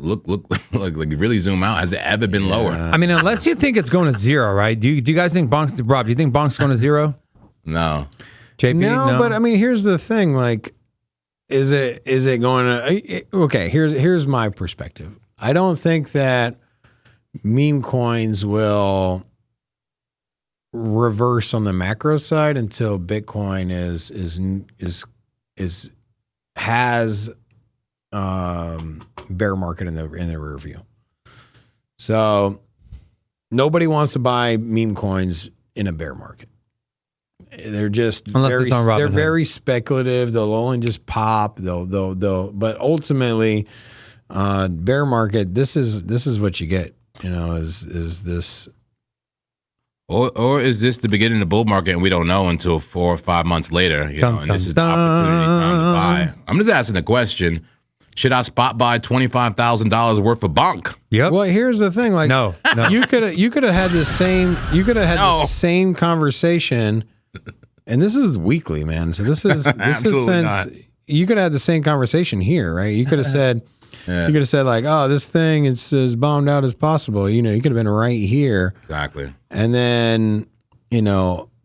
like really zoom out, has it ever been lower? I mean, unless you think it's going to zero, right? Do you guys think Bonk's, Rob, do you think Bonk's going to zero? No. JP? No, but I mean, here's the thing. Like, is it going to? Okay, here's my perspective. I don't think that meme coins will reverse on the macro side until Bitcoin has bear market in the rear view. So nobody wants to buy meme coins in a bear market. They're just very speculative. They'll only just pop. They'll but ultimately bear market, this is what you get, you know, is this. Or is this the beginning of the bull market and we don't know until 4 or 5 months later, you know, and this is the opportunity time to buy? I'm just asking the question. Should I spot buy $25,000 worth of bonk? Yep. Well, here's the thing. Like, No. you could have had the same conversation, and this is weekly, man. So this is Absolutely since not. you could have had the same conversation here, right? You could have said. Yeah. You could have said like, "Oh, this thing is as bombed out as possible." You know, you could have been right here, Exactly. and then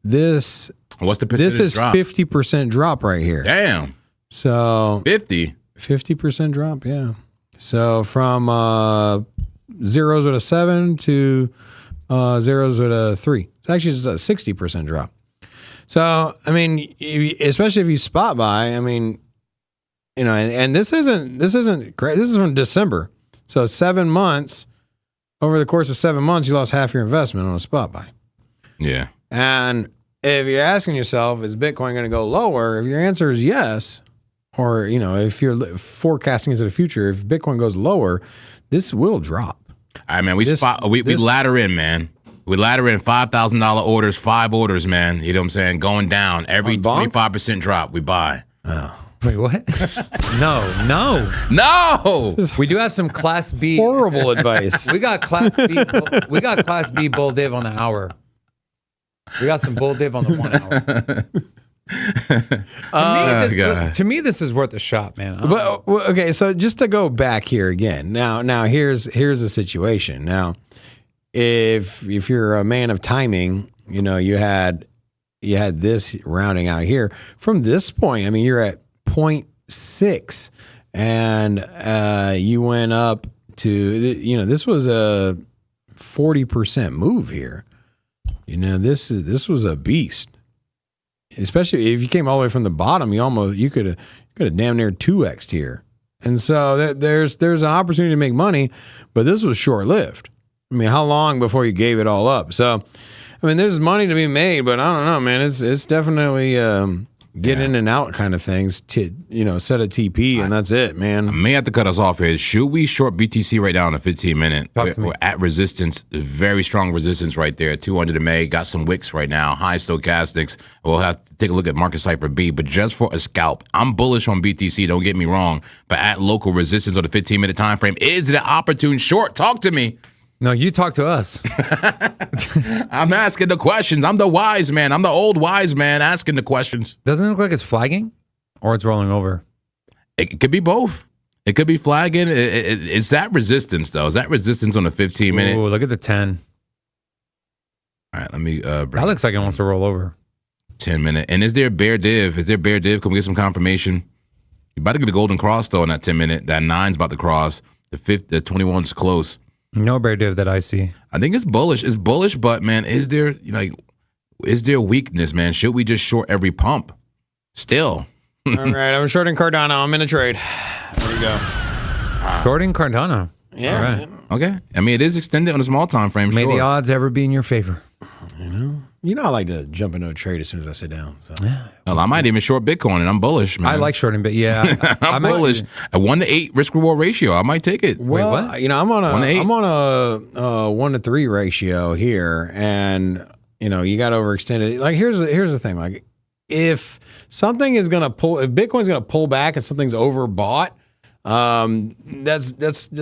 this. What's the percentage This is drop? 50% drop right here. Damn. So 50% drop, yeah. So from zeros with a 7 to zeros with a 3. It's actually just a 60% drop. So I mean, especially if you spot buy, I mean. And this isn't great. This is from December. So 7 months, over the course of 7 months, you lost half your investment on a spot buy. Yeah. And if you're asking yourself, is Bitcoin going to go lower? If your answer is yes, or, if you're forecasting into the future, if Bitcoin goes lower, this will drop. All right, man. We ladder in, man. We ladder in $5,000 orders, 5 orders, man. You know what I'm saying? Going down. Every On bonk? 25% drop, we buy. Oh. Wait, what? No. No! We do have some Class B. Horrible advice. We got Class B. We got Class B bull div on the hour. We got some bull div on the 1 hour. To me, this is worth a shot, man. But okay, so just to go back here again. Now here's the situation. Now, if you're a man of timing, you had this rounding out here. From this point, I mean, you're at 0.6, and you went up to this was a 40% move here. This was a beast. Especially if you came all the way from the bottom, you could have damn near 2x'd here. And so there's an opportunity to make money, but this was short lived. I mean, how long before you gave it all up? So, I mean, there's money to be made, but I don't know, man. It's definitely get in and out kind of things. Set a TP and that's it, man. I may have to cut us off here. Should we short BTC right now in a 15-minute? Talk to me. We're at resistance, very strong resistance right there. 200 to May, got some wicks right now, high stochastics. We'll have to take a look at market cipher B, but just for a scalp, I'm bullish on BTC. Don't get me wrong, but at local resistance on the 15-minute time frame, is the opportune short? Talk to me. No, you talk to us. I'm asking the questions. I'm the wise man. I'm the old wise man asking the questions. Doesn't it look like it's flagging or it's rolling over? It could be both. It could be flagging. It's that resistance, though. Is that resistance on the 15-minute? Oh, look at the 10. All right, let me bring That looks like it wants to roll over. 10-minute. And is there a bear div? Is there a bear div? Can we get some confirmation? You about to get a golden cross, though, in that 10-minute. That 9's about to cross. The 21's close. No bear div that I see. I think it's bullish. It's bullish, but, man, is there weakness, man? Should we just short every pump? Still. All right, I'm shorting Cardano. I'm in a trade. There we go. Shorting Cardano. Yeah. All right. Okay. I mean, it is extended on a small time frame. May sure. the odds ever be in your favor. I like to jump into a trade as soon as I sit down. So. Well, I might even short Bitcoin, and I'm bullish, man. I like shorting, but yeah. I'm bullish. A 1-to-8 risk reward ratio. I might take it. Well, what? I'm on a 1-to-8. I'm on a 1-to-3 ratio here, and you got overextended. Like here's the thing. Like if something is gonna if Bitcoin's gonna pull back and something's overbought, that's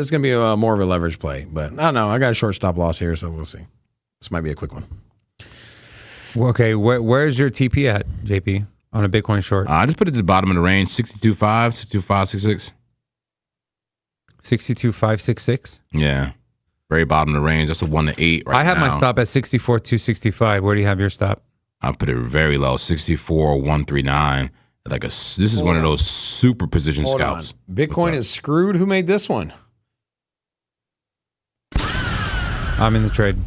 gonna be more of a leverage play. But I don't know. I got a short stop loss here, so we'll see. This might be a quick one. Okay, where's your TP at, JP, on a Bitcoin short? I just put it to the bottom of the range, 62.5, 62.566. 62,566. Yeah, very bottom of the range. That's a 1-to-8 right now. I have my stop at 64,265. Where do you have your stop? I put it very low, 64,139. This is one of those super position Hold scalps. on. Bitcoin is screwed. Who made this one? I'm in the trade.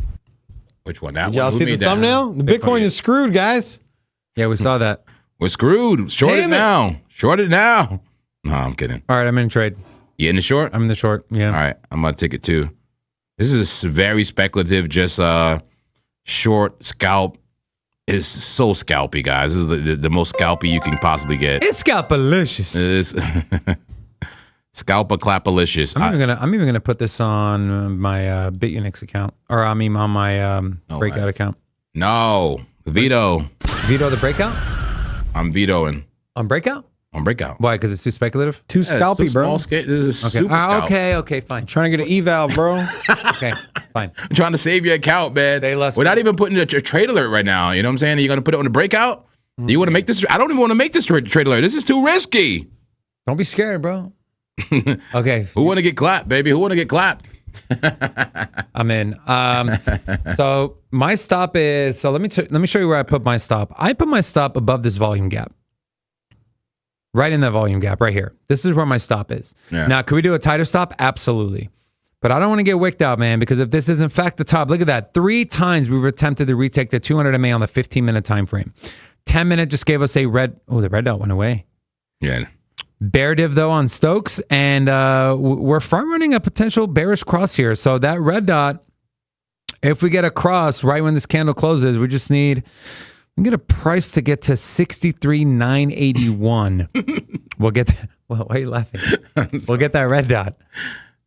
Which one? That Did y'all one? Who see the made that? thumbnail? The Bitcoin is screwed, guys. Yeah, we saw that. We're screwed. Short it Damn it. now. Short it now. No, I'm kidding. All right, I'm in trade. You in the short? I'm in the short. Yeah. All right, I'm gonna take it too. This is very speculative, just short scalp. Is so scalpy, guys. This is the most scalpy you can possibly get. It's scalpalicious. It is scalpa-clapalicious. I'm even gonna put this on my BitUnix account, or I mean on my breakout account. No, veto. Veto the breakout I'm vetoing. on breakout. on breakout. Why? Because it's too speculative? Too scalpy, it's bro. This is Okay. super scalp. Okay, fine. Trying to get an eval, bro. Okay, fine. I'm trying to save your account, man. Say less, We're not bro. even putting a trade alert right now. You know what I'm saying? Are you going to put it on the breakout? Do you want to make this? I don't even want to make this trade alert. This is too risky. Don't be scared, bro. Okay. Who want to get clapped, baby? Who want to get clapped? I'm in. So my stop is, so let me show you where I put my stop. I put my stop above this volume gap. Right in that volume gap right here. This is where my stop is. Yeah. Now, could we do a tighter stop? Absolutely. But I don't want to get wicked out, man, because if this is in fact the top, look at that. 3 times we've attempted to retake the 200 MA on the 15-minute time frame. 10-minute just gave us a red, oh, the red dot went away. Yeah. Bear div though on Stokes, and we're front running a potential bearish cross here. So that red dot, if we get a cross right when this candle closes, we just need, we get a price to get to 63,981. We'll get that. Well, why are you laughing? We'll get that red dot.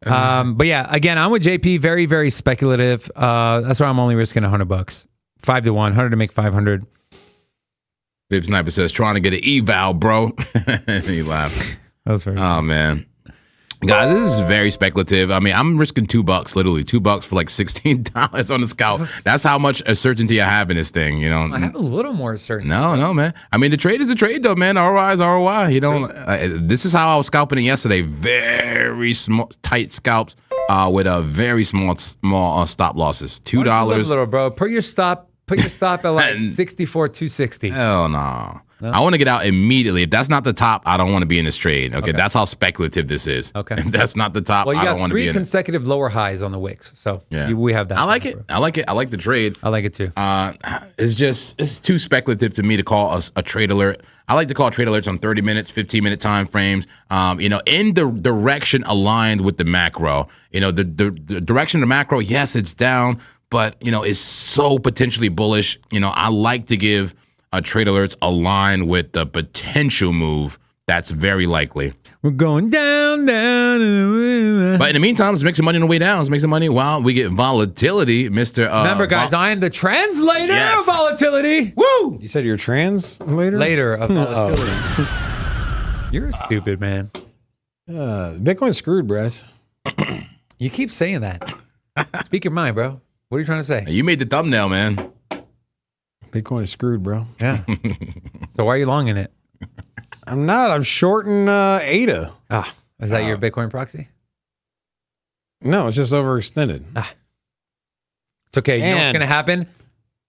But yeah, again, I'm with JP. Very, very speculative. That's why I'm only risking $100. 5 to 1, 100 to make 500. Bib Sniper says, trying to get an eval, bro. He laughed. That was very Oh, man. Guys, this is very speculative. I mean, I'm risking $2, literally $2 for like $16 on the scalp. That's how much certainty I have in this thing, you know. I have a little more certainty. No, man. I mean, the trade is a trade, though, man. ROI is ROI. You know, this is how I was scalping it yesterday. Very small, tight scalps with a very small stop losses. $2. Little bro. Put your stop at like 64,260. Hell no. I want to get out immediately. If that's not the top, I don't want to be in this trade. Okay, that's how speculative this is. Okay. If that's not the top, Well, you I don't got want to 3 be in it. consecutive lower highs on the wicks. So we have that. I like it. I like it. I like the trade. I like it too. It's too speculative to me to call a trade alert. I like to call trade alerts on 30 minutes, 15-minute time frames, you know, in the direction aligned with the macro. You know, the direction of the macro, yes, it's down, but, you know, it's so potentially bullish. You know, I like to give trade alerts aligned with the potential move that's very likely. We're going down. But in the meantime, let's make some money on the way down. Let's make some money while we get volatility, Mr. Remember, guys, I am the translator of volatility. Woo! You said you're translator? Later of volatility. You're stupid, man. Bitcoin's screwed, Bryce. You keep saying that. Speak your mind, bro. What are you trying to say? You made the thumbnail, man. Bitcoin is screwed, bro. Yeah. So why are you longing it? I'm not. I'm shorting ADA. Ah, is that your Bitcoin proxy? No, it's just overextended. It's okay. You know what's gonna happen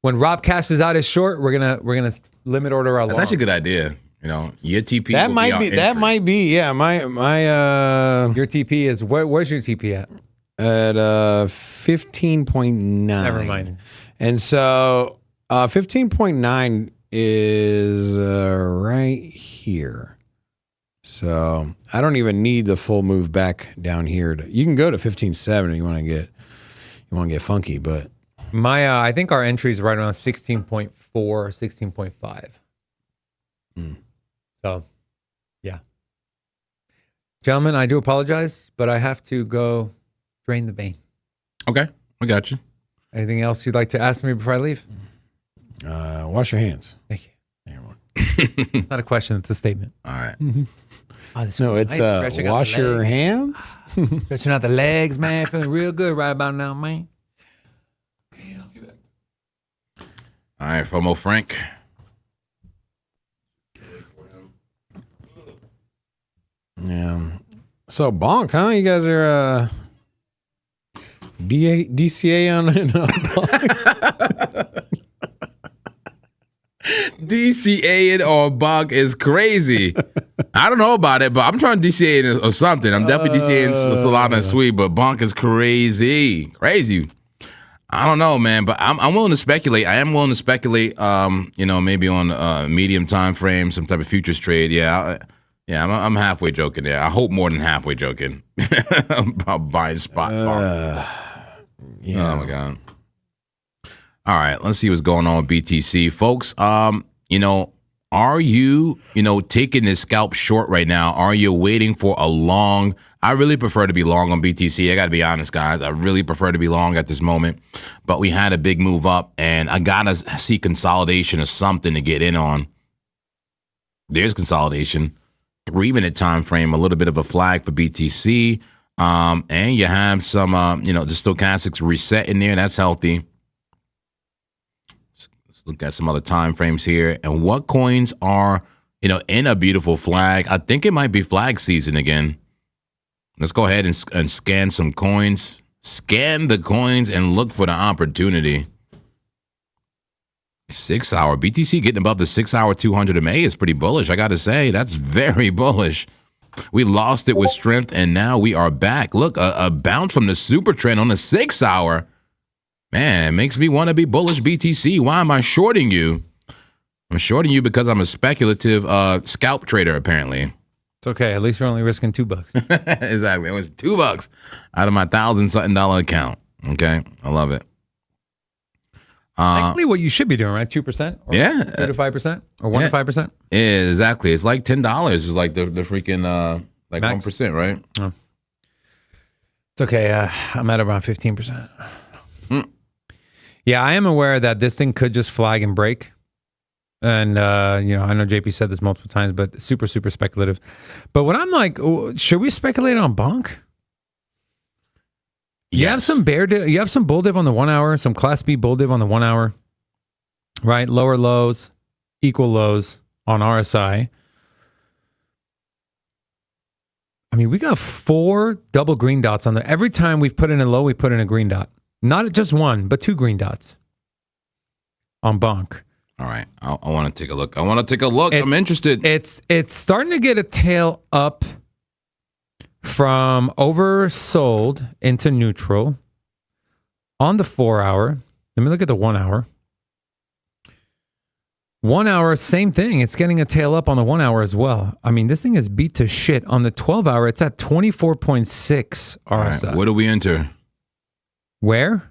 when Rob cashes out his short? We're gonna limit order our long. That's actually a good idea. You know, your TP. That will might our be. That entry. might be. Yeah, my Your TP is where's your TP at? at 15.9. Never mind. And so 15.9 is right here. So I don't even need the full move back down here. You can go to 15.7 if you want to get funky, but My I think our entry is right around 16.4, 16.5. So, yeah. Gentlemen, I do apologize, but I have to go drain the vein. Okay, I got you. Anything else you'd like to ask me before I leave? wash your hands. Thank you. It's not a question, it's a statement. All right. Oh, this No, is it's nice. Stretching out wash the your legs. hands. Stretching out the legs, man. Feeling real good right about now, man. All right, FOMO Frank. Yeah. So bonk, huh? You guys are DCA on bonk? DCA or bonk is crazy. I don't know about it, but I'm trying to DCA it or something. I'm definitely DCAing Solana and Sweet, but bonk is crazy. Crazy. I don't know, man, but I'm willing to speculate. I am willing to speculate, you know, maybe on a medium time frame, some type of futures trade. Yeah, I'm halfway joking there. I hope more than halfway joking about buying spot bonk. Yeah. Oh, my God. All right, let's see what's going on with BTC. Folks, you know, are you, taking this scalp short right now? Are you waiting for a long? I really prefer to be long on BTC. I got to be honest, guys. I really prefer to be long at this moment. But we had a big move up, and I got to see consolidation or something to get in on. There's consolidation. 3-minute time frame, a little bit of a flag for BTC. And you have some, the stochastics reset in there. That's healthy. Let's look at some other time frames here. And what coins are, in a beautiful flag? I think it might be flag season again. Let's go ahead and scan some coins. Scan the coins and look for the opportunity. 6 hour BTC getting above the 6 hour 200 MA is pretty bullish. I got to say, that's very bullish. We lost it with strength and now we are back. Look, a bounce from the super trend on the 6 hour. Man, it makes me want to be bullish BTC. Why am I shorting you? I'm shorting you because I'm a speculative scalp trader, apparently. It's okay. At least you're only risking $2. Exactly. It was $2 out of my $1,000-something account. Okay. I love it. Technically what you should be doing, right? 2%? Or Yeah. 2 to 5%? Or 1 to 5%? Yeah, exactly. It's like $10 is like the freaking like Max? 1%, right? Oh. It's okay. I'm at around 15%. Yeah, I am aware that this thing could just flag and break. And, I know JP said this multiple times, but super, super speculative. But what I'm like, should we speculate on bonk? You have some you have some bull div on the 1 hour, some class B bull div on the 1 hour, right? Lower lows, equal lows on RSI. I mean, we got 4 double green dots on there. Every time we've put in a low, we put in a green dot. Not just 1, but 2 green dots on bonk. All right. I want to take a look. I'm interested. It's starting to get a tail up from oversold into neutral on the 4 hour. Let me look at the 1 hour. 1 hour, same thing. It's getting a tail up on the 1 hour as well. I mean, this thing is beat to shit. On the 12 hour, it's at 24.6 RSI. Right, what do we enter? Where?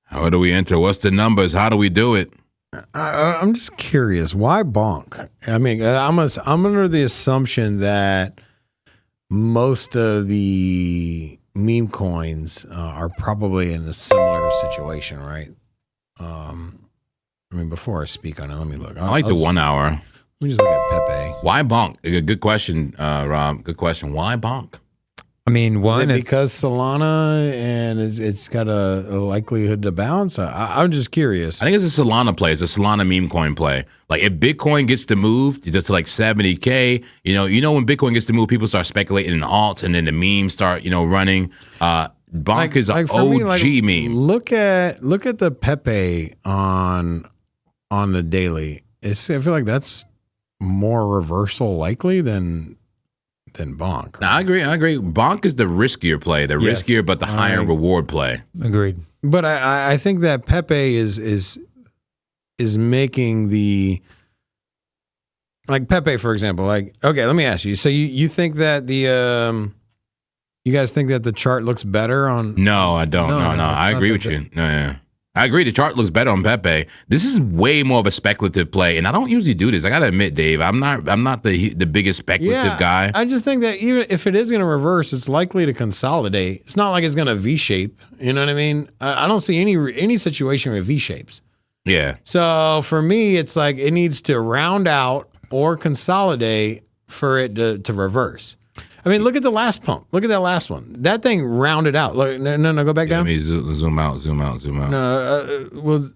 How do we enter? What's the numbers? How do we do it? I'm just curious. Why bonk? I mean, I'm under the assumption that most of the meme coins are probably in a similar situation, right? I mean, before I speak on it, let me look. I like the 1 hour. Let me just look at Pepe. Why bonk? Good question, Rob. Good question. Why bonk? I mean, one, Is it because Solana and it's got a likelihood to bounce? I'm just curious. I think it's a Solana play. It's a Solana meme coin play. Like if Bitcoin gets to move just to like 70K, you know when Bitcoin gets to move, people start speculating in alts, and then the memes start running. Bonk is an OG meme. Look at the Pepe on the daily. I feel like that's more reversal likely than bonk. No, I agree. Bonk is the riskier play, riskier but the higher reward play. Agreed. But I think that Pepe is making the, like Pepe, for example. Like, okay, let me ask you. So you think that you guys think that the chart looks better on? No, I don't. No, I agree with you. No, yeah. I agree. The chart looks better on Pepe. This is way more of a speculative play, and I don't usually do this. I gotta admit, Dave, I'm not the biggest speculative guy. I just think that even if it is going to reverse, it's likely to consolidate. It's not like it's going to V shape. You know what I mean? I don't see any situation where it V shapes. Yeah. So for me, it's like it needs to round out or consolidate for it to reverse. I mean, look at the last pump. Look at that last one. That thing rounded out. Look, no, go back down. Let me zoom out. No, well,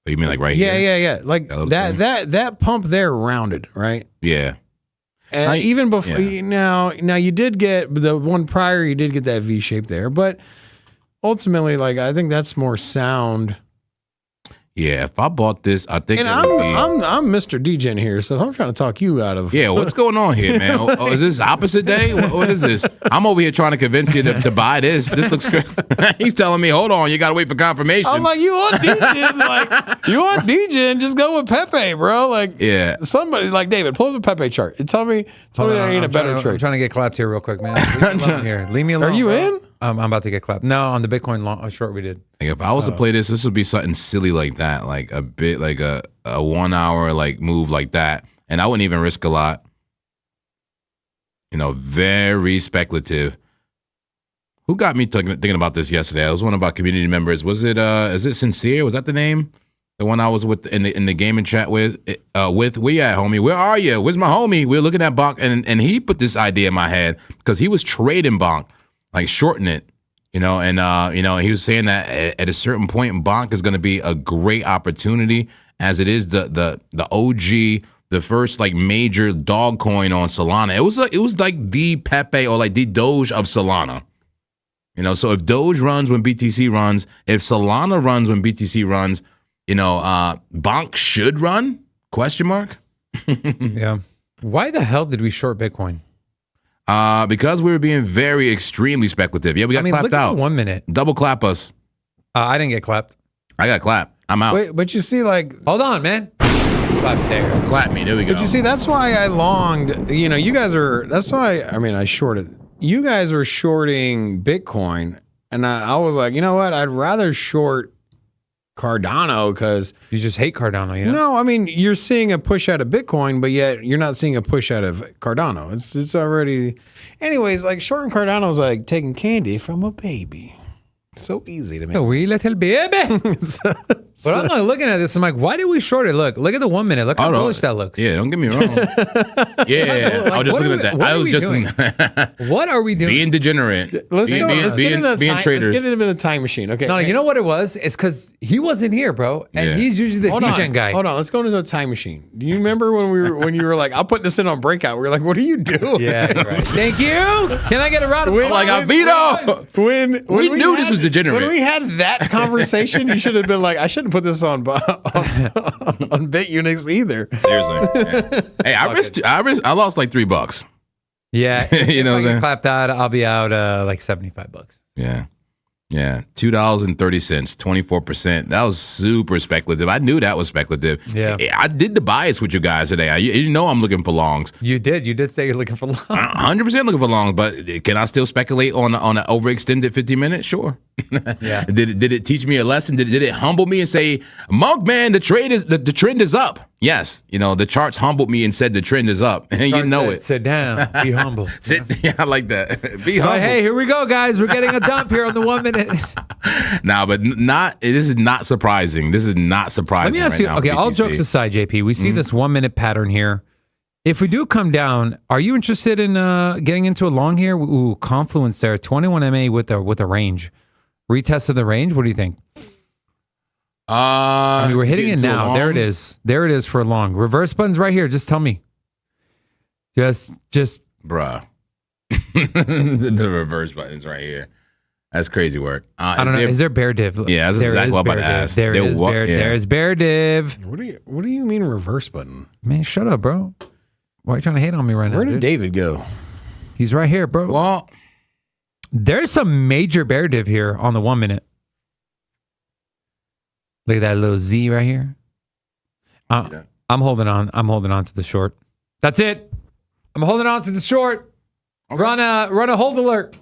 you mean like right here? Yeah. Like that pump there rounded, right? Yeah. And even before now you did get the one prior. You did get that V shape there, but ultimately, like I think that's more sound. Yeah, if I bought this, I think. And I'm Mr. Degen here, so I'm trying to talk you out of. Yeah, what's going on here, man? Is this opposite day? What is this? I'm over here trying to convince you to buy this. This looks good. He's telling me, hold on, you got to wait for confirmation. I'm like, you want Degen? Like, you want Degen? Just go with Pepe, bro. Like, yeah. Somebody like David, pull up the Pepe chart and tell me I need a better trade. I'm trying to get clapped here real quick, man. Leave me alone here. Leave me alone. Are you bro. in? I'm about to get clapped. No, on the Bitcoin short we did. Like if I was to play this would be something silly like that, like a bit like a 1 hour like move like that, and I wouldn't even risk a lot. Very speculative. Who got me thinking about this yesterday? It was one of our community members. Was it? Is it Sincere? Was that the name? the one I was with in the gaming chat with. Where you at, homie? Where are you? Where's my homie? We were looking at Bonk, and he put this idea in my head because he was trading Bonk, like shorting it, and he was saying that at a certain point, Bonk is going to be a great opportunity, as it is the OG, the first like major dog coin on Solana. It was like the Pepe or like the Doge of Solana. So if Doge runs when BTC runs, if Solana runs when BTC runs, Bonk should run? Question mark. Yeah. Why the hell did we short Bitcoin? Because we were being very extremely speculative. Yeah, we got clapped look out. At the 1 minute. Double clap us. I didn't get clapped. I got clapped. I'm out. Wait, but you see, like, Hold on, man. Clap there. Clap me. There we go. but you see, that's why I longed. You guys are. That's why. I mean, I shorted. You guys were shorting Bitcoin, and I was like, you know what? I'd rather short Cardano because You just hate Cardano, you know? no, I mean, you're seeing a push out of Bitcoin, but yet you're not seeing a push out of Cardano. It's already, anyways. Like shorting Cardano is like taking candy from a baby. So easy to make. A wee little baby. But I'm like looking at this. I'm like, why did we short it? Look at the 1 minute. Look how bullish that looks. Yeah, don't get me wrong. Yeah, I was just looking at that. I was just What are we doing? being degenerate. Let's get in a time machine. Okay. No, you know what it was? It's because he wasn't here, bro, and Yeah. he's usually the degen guy. Hold on. Let's go into a time machine. Do you remember when you were like, I'll put this in on breakout? We were like, what are you doing? Yeah, you're right. Thank you. Can I get a round of When- applause? Like, Vito! When We knew this was degenerate. When we had that conversation, you should have been like, I shouldn't put this on Bit Unix either. Seriously. Hey, I lost like $3. Yeah, You know what I'm if I get saying? clapped out, I'll be out like $75. Yeah. Yeah. $2.30, 24%. That was super speculative. I knew that was speculative. Yeah. I did the bias with you guys today. You know I'm looking for longs. You did say you're looking for long. 100% looking for longs, but can I still speculate on an overextended 15 minutes? Sure. Yeah. Did it teach me a lesson? Did it humble me and say, Monk, man, the trend is up? Yes. The charts humbled me and said the trend is up. And you know it. Sit down. Be humble. Yeah, I like that. Be humble. But hey, here we go, guys. We're getting a dump here on the 1 minute. Nah, but this is not surprising. This is not Let surprising. me ask right you. now Okay, for all BTC. jokes aside, JP, we see this 1 minute pattern here. If we do come down, are you interested in getting into a long here? Ooh, confluence there, 21 MA with a range. Retest of the range. What do you think? I mean, we're hitting it now. There it is. There it is for a long. Reverse button's right here. Just tell me. Just. Bruh. the reverse button is right here. That's crazy work. I don't know. Is there bear div? Yeah, that's exactly what I'm about to ask. There's bear div. What do you mean reverse button? Man, shut up, bro. Why are you trying to hate on me right now? Where did dude? David go? He's right here, bro. Well, There's some major bear div here on the 1 minute. Look at that little Z right here. Yeah. I'm holding on. I'm holding on to the short. That's it. I'm holding on to the short. Okay. Run a hold alert.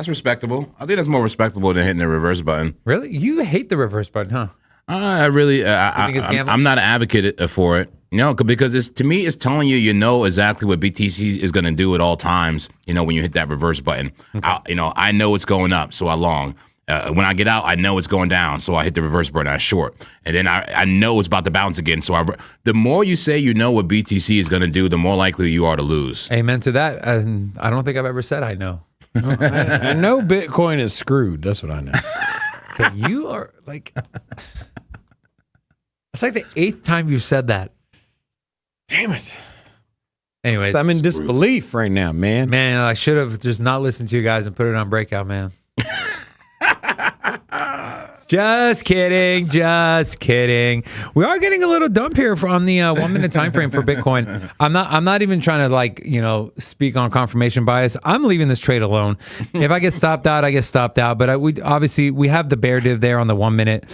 that's respectable. I think that's more respectable than hitting the reverse button. Really? You hate the reverse button, huh? I really, think it's gambling? I'm not an advocate for it. Because to me, it's telling you, exactly what BTC is going to do at all times. When you hit that reverse button, okay. I know it's going up, so I long. When I get out, I know it's going down, so I hit the reverse button, I short. And then I know it's about to bounce again. So the more you say you know what BTC is going to do, the more likely you are to lose. Amen to that. And I don't think I've ever said I know. I know Bitcoin is screwed. That's what I know. Okay, you are like... It's like the 8th time you've said that. Damn it. Anyways. I'm in disbelief right now, man. Man, I should have just not listened to you guys and put it on breakout, man. Just kidding. Just kidding. We are getting a little dump here on the 1 minute time frame for Bitcoin. I'm not even trying to speak on confirmation bias. I'm leaving this trade alone. If I get stopped out, I get stopped out. But we have the bear div there on the 1 minute.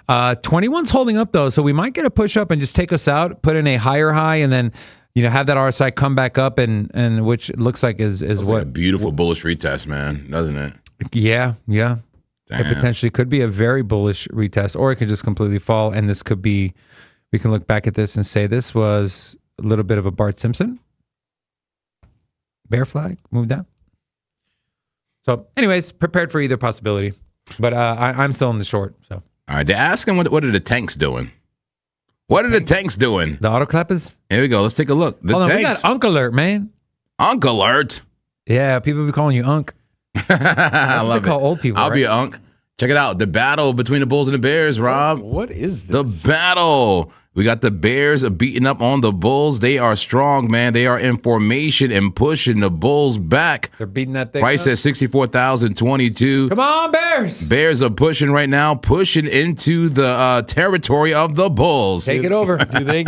21's holding up though, so we might get a push up and just take us out, put in a higher high, and then have that RSI come back up and which looks like is what like a beautiful bullish retest, man, doesn't it? Yeah. Damn. It potentially could be a very bullish retest, or it could just completely fall. And this could be, we can look back at this and say this was a little bit of a Bart Simpson. Bear flag, move down. So anyways, prepared for either possibility. But I'm still in the short. So All right, they're asking what are the tanks doing? What are the tanks doing? The auto clappers. Here we go. Let's take a look. The Hold on, we tanks. got Unk Alert, man. Unk alert. Yeah, people be calling you Unk. I love they call it. old people, I'll right? be an Unk. Check it out. The battle between the Bulls and the Bears, Rob. What is The this? battle. We got the Bears beating up on the Bulls. They are strong, man. They are in formation and pushing the Bulls back. They're beating that thing. Price up. at 64,022. Come on, Bears. Bears are pushing right now, pushing into the territory of the Bulls. Take it over. Do they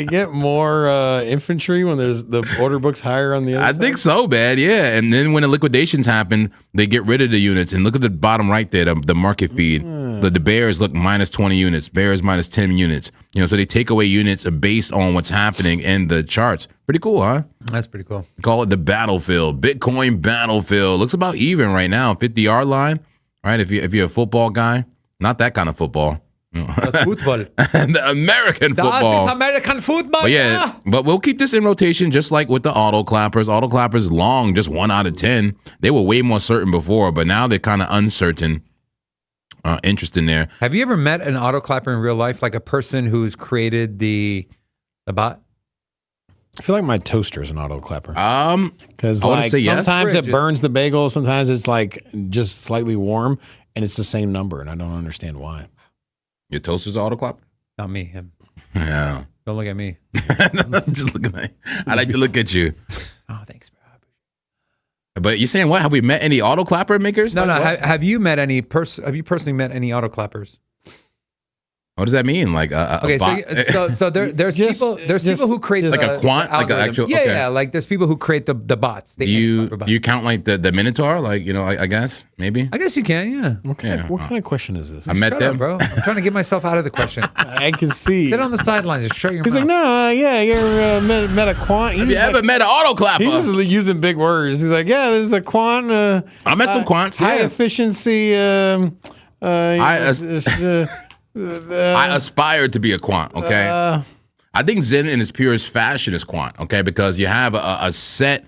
get more infantry when there's the order book's higher on the other I side? think so, man. Yeah. And then when the liquidations happen, they get rid of the units. And look at the bottom right there, the market feed. The Bears look minus 20 units, Bears minus 10 units. You know, so they take away units based on what's happening in the charts. Pretty cool, huh? That's pretty cool. Call it the battlefield, Bitcoin battlefield. Looks about even right now, 50-yard line. Right? If you're a football guy, not that kind of football. That's football. The American That football. is American football. But yeah, but we'll keep this in rotation just like with the auto clappers. Auto clappers long, just 1 out of 10. They were way more certain before, but now they're kind of uncertain. Interesting there. Have you ever met an auto clapper in real life, like a person who's created the bot? I feel like my toaster is an auto clapper. Because I wanna like say yes. sometimes it Fridge. burns the bagel, sometimes it's like just slightly warm, and it's the same number, and I don't understand why. Your toaster's auto clapper? Not me, him. Yeah. Don't look at me. I'm just looking at I like to look at you. Oh, thanks, bro. But you're saying what? Have we met any auto clapper makers? No, Like, no. what? Have you met any Have you personally met any auto clappers? What does that mean? Like a Okay, bot? there's Just- people who create just- Like a quant, like an algorithm. actual- Yeah, okay. yeah. Like there's people who create the bots. The do you anti-clapper bots. do you count like the Minotaur? Like, you know, I guess maybe. I guess you can. Yeah. What kind, Yeah. of, what kind of question is this? I met Shut them, up, bro. I'm trying to get myself out of the question. I can see. Sit on the sidelines and shut your He's mouth. like, no, yeah, you're met a quant. Have you ever met an auto clapper? He's just using big words. He's like, yeah, there's a quant. I met some quants. High Yeah. efficiency. I aspire to be a quant. Okay. I think Zen in its purest fashion is quant. Okay, because you have a set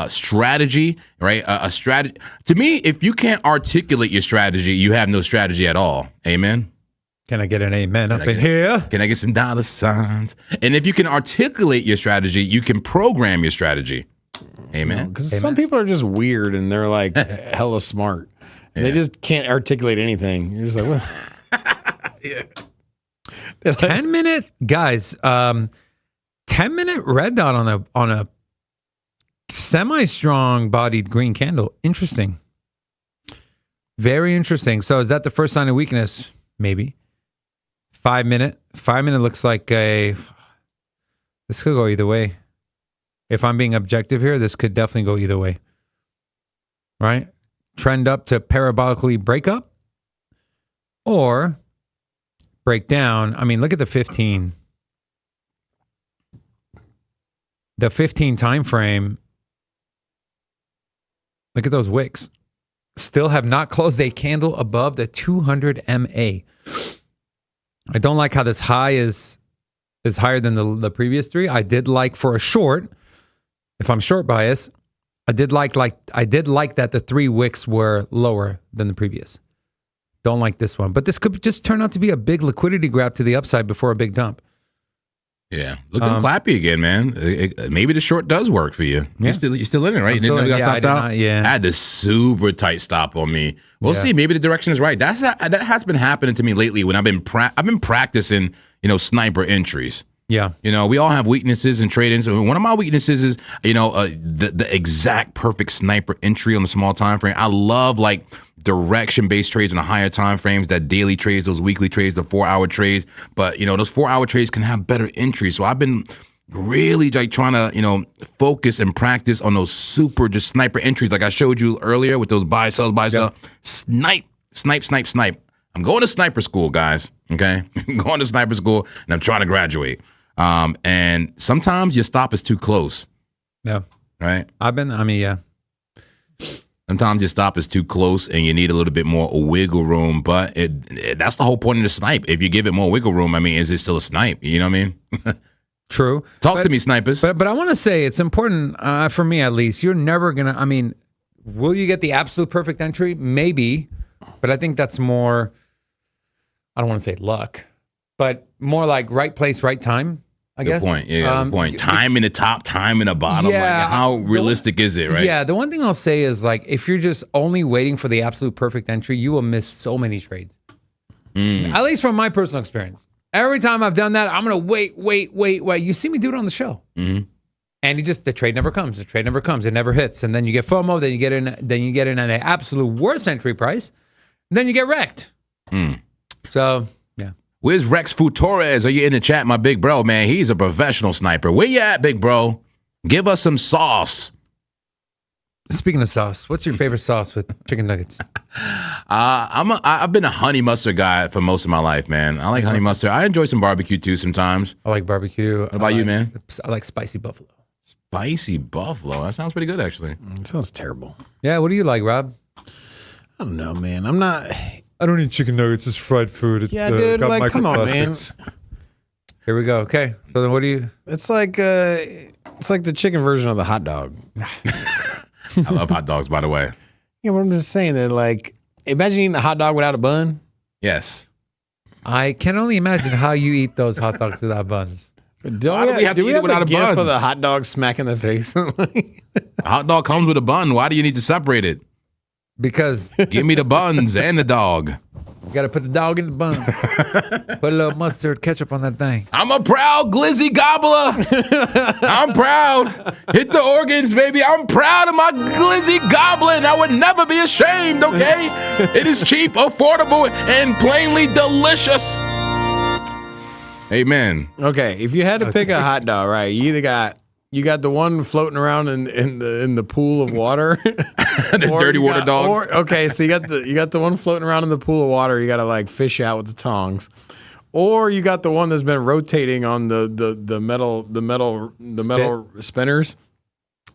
strategy, right? A strategy. To me, if you can't articulate your strategy, you have no strategy at all. Amen. Can I get an amen up I in get- here? Can I get some dollar signs? And if you can articulate your strategy, you can program your strategy. Amen. Because some people are just weird and they're like hella smart. They just can't articulate anything. You're just like, what? 10-minute guys. 10-minute red dot on a semi-strong bodied green candle. Interesting. Very interesting. So is that the first sign of weakness? Maybe. 5-minute. 5-minute looks like this could go either way. If I'm being objective here, this could definitely go either way. Right? Trend up to parabolically break up or break down. I mean, look at the 15. The 15 time frame. Look at those wicks. Still have not closed a candle above the 200 MA. I don't like how this high is higher than the previous three. I did like for a short, if I'm short bias, I did like that the 3 wicks were lower than the previous. Don't like this one. But this could just turn out to be a big liquidity grab to the upside before a big dump. Yeah, looking clappy again, man. Maybe the short does work for you. Yeah. You're still in it, right? I'm You still didn't know in- you got yeah, I stopped did out. not, yeah. I had this super tight stop on me. We'll Yeah. see. Maybe the direction is right. That has been happening to me lately when I've been practicing, sniper entries. Yeah. We all have weaknesses in trading. So one of my weaknesses is, the exact perfect sniper entry on the small time frame. I love like direction-based trades on the higher time frames, that daily trades, those weekly trades, the 4-hour trades. But those 4-hour trades can have better entries. So I've been really like trying to focus and practice on those super just sniper entries, like I showed you earlier with those buy sell. Snipe. I'm going to sniper school, guys. Okay, I'm going to sniper school, and I'm trying to graduate. And sometimes your stop is too close, Yeah. right? Yeah. Sometimes your stop is too close, and you need a little bit more wiggle room. But that's the whole point of the snipe. If you give it more wiggle room, is it still a snipe? You know what I mean? True. Talk to me, snipers. But I want to say it's important, for me at least, you're never going to, will you get the absolute perfect entry? Maybe. But I think that's more, I don't want to say luck, but more like right place, right time. I guess. Good point. Yeah, good point. Time in the top, time in the bottom. Yeah, like, how realistic is it, right? Yeah, the one thing I'll say is like if you're just only waiting for the absolute perfect entry, you will miss so many trades. At least from my personal experience. Every time I've done that, I'm gonna wait. You see me do it on the show, and the trade never comes. The trade never comes. It never hits, and then you get FOMO. Then you get in. Then you get in at an absolute worst entry price. Then you get wrecked. So yeah. Where's Rex Futorez? Are you in the chat, my big bro, man? He's a professional sniper. Where you at, big bro? Give us some sauce. Speaking of sauce, what's your favorite sauce with chicken nuggets? I've been a honey mustard guy for most of my life, man. I like honey mustard. I enjoy some barbecue too sometimes. I like barbecue. What about you, man? I like spicy buffalo. Spicy buffalo. That sounds pretty good, actually. It sounds terrible. Yeah, what do you like, Rob? I don't know, man. I'm not. I don't eat chicken nuggets. It's fried food. Yeah, dude. Like, come on, man. Here we go. Okay. So then, what do you? It's like the chicken version of the hot dog. I love hot dogs, by the way. Yeah, but I'm just saying that, like, imagine eating a hot dog without a bun. Yes. I can only imagine how you eat those hot dogs without buns. Why do we have to eat it without a bun? For the hot dog smack in the face. A hot dog comes with a bun. Why do you need to separate it? Because Give me the buns and the dog. you got to put the dog in the bun. Put a little mustard, ketchup on that thing. I'm a proud glizzy gobbler. I'm proud. Hit the organs, baby. I'm proud of my glizzy goblin. I would never be ashamed, okay? It is cheap, affordable, and plainly delicious. Amen. Okay, if you had to pick a hot dog, right? You got the one floating around in the pool of water, The dirty water dogs. Okay, so you got the one floating around in the pool of water. You got to like fish out with the tongs, or you got the one that's been rotating on the metal spinners.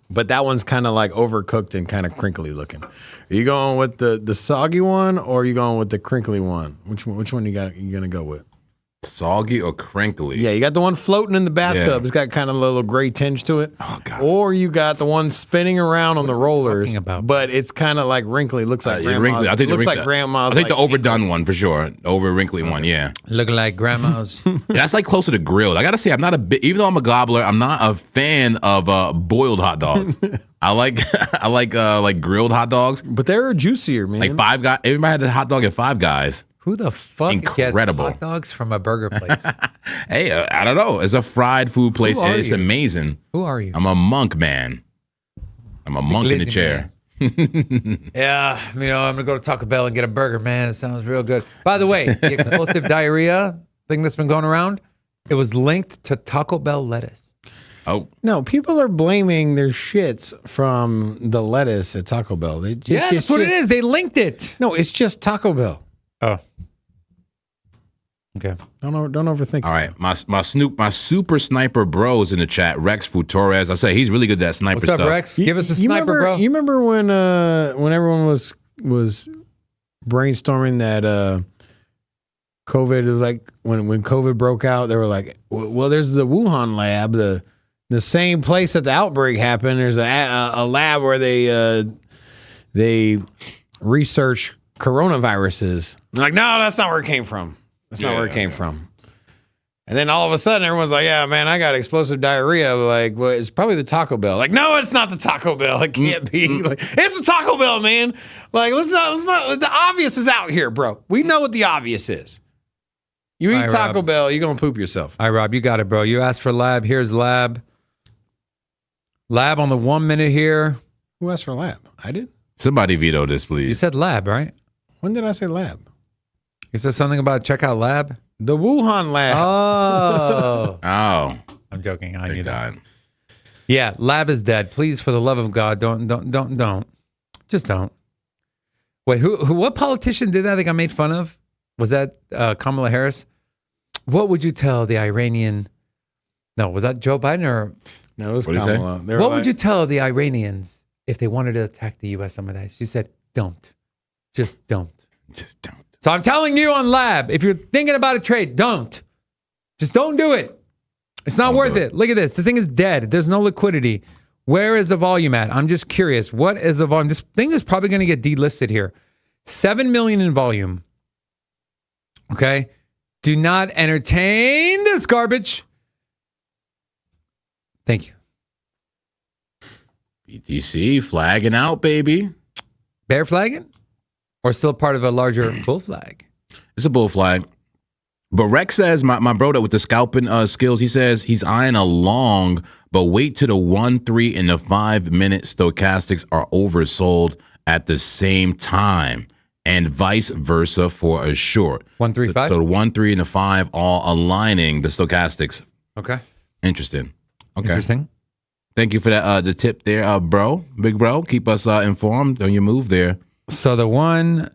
But that one's kind of like overcooked and kind of crinkly looking. Are you going with the soggy one, or are you going with the crinkly one? Which one you gonna go with? Soggy or crinkly? Yeah, you got the one floating in the bathtub. Yeah. It's got kind of a little gray tinge to it. Oh, God. Or you got the one spinning around on the rollers, about? but it's kind of like wrinkly. Looks like grandma's. Wrinkly. I think looks like grandma's. I think the overdone one for sure. Over wrinkly one, yeah. Looking like grandma's. Yeah, that's like closer to grilled. I gotta say, I'm not even though I'm a gobbler, I'm not a fan of boiled hot dogs. I like grilled hot dogs. But they're juicier, man. Like Five Guys. Everybody had a hot dog at Five Guys. Who the fuck Incredible. gets hot dogs from a burger place? Hey, I don't know. It's a fried food place, and it's amazing. Who are you? I'm a monk, man. I'm a monk in the glizzy chair. Yeah, I'm gonna go to Taco Bell and get a burger, man. It sounds real good. By the way, the explosive diarrhea thing that's been going around, it was linked to Taco Bell lettuce. Oh, No, people are blaming their shits from the lettuce at Taco Bell. That's what it is. They linked it. No, it's just Taco Bell. Oh. Okay. Don't overthink. all right. My super sniper bros in the chat. Rex Futorez. I say he's really good at that sniper What's up, stuff. Rex? Give us a sniper, bro. You remember when everyone was brainstorming that COVID was like when COVID broke out, they were like, well, there's the Wuhan lab, the same place that the outbreak happened. There's a lab where they research coronaviruses. I'm like, no, that's not where it came from. That's not where it came from. And then all of a sudden, everyone's like, yeah, man, I got explosive diarrhea. Like, well, it's probably the Taco Bell. Like, no, it's not the Taco Bell. It can't be. Like, it's the Taco Bell, man. Like, let's not. The obvious is out here, bro. We know what the obvious is. You eat All right, Taco Rob. Bell, you're going to poop yourself. All right, Rob, you got it, bro. You asked for lab. Here's lab. Lab on the 1 minute here. Who asked for lab? I did. Somebody veto this, You please. said lab, right? When did I say lab? You said something about check out lab? The Wuhan lab. Oh. Oh, I'm joking. I knew thank that. God. Yeah, lab is dead. Please, for the love of God, don't. Just don't. Wait, who? What politician did that? I think I made fun of. Was that Kamala Harris? What would you tell the Iranian? No, was that Joe Biden or? No, it was What'd he say? Kamala. What would you tell the Iranians if they wanted to attack the U.S. some of that? She said, "Don't, just don't." Just don't. So I'm telling you on lab, if you're thinking about a trade, don't. Just don't do it. It's not worth it. Look at this. This thing is dead. There's no liquidity. Where is the volume at? I'm just curious. What is the volume? This thing is probably going to get delisted here. 7 million in volume. Okay. Do not entertain this garbage. Thank you. BTC flagging out, baby. Bear flagging? Or still part of a larger bull flag? It's a bull flag. But Rex says, my brother with the scalping skills, he says he's eyeing a long, but wait till the 1, 3, and the 5 minute stochastics are oversold at the same time, and vice versa for a short. 1, 3, 5? So the 1, 3, and the 5 all aligning the stochastics. Okay. Interesting. Okay. Interesting. Thank you for that the tip there, bro. Big bro. Keep us informed on your move there. So the 1,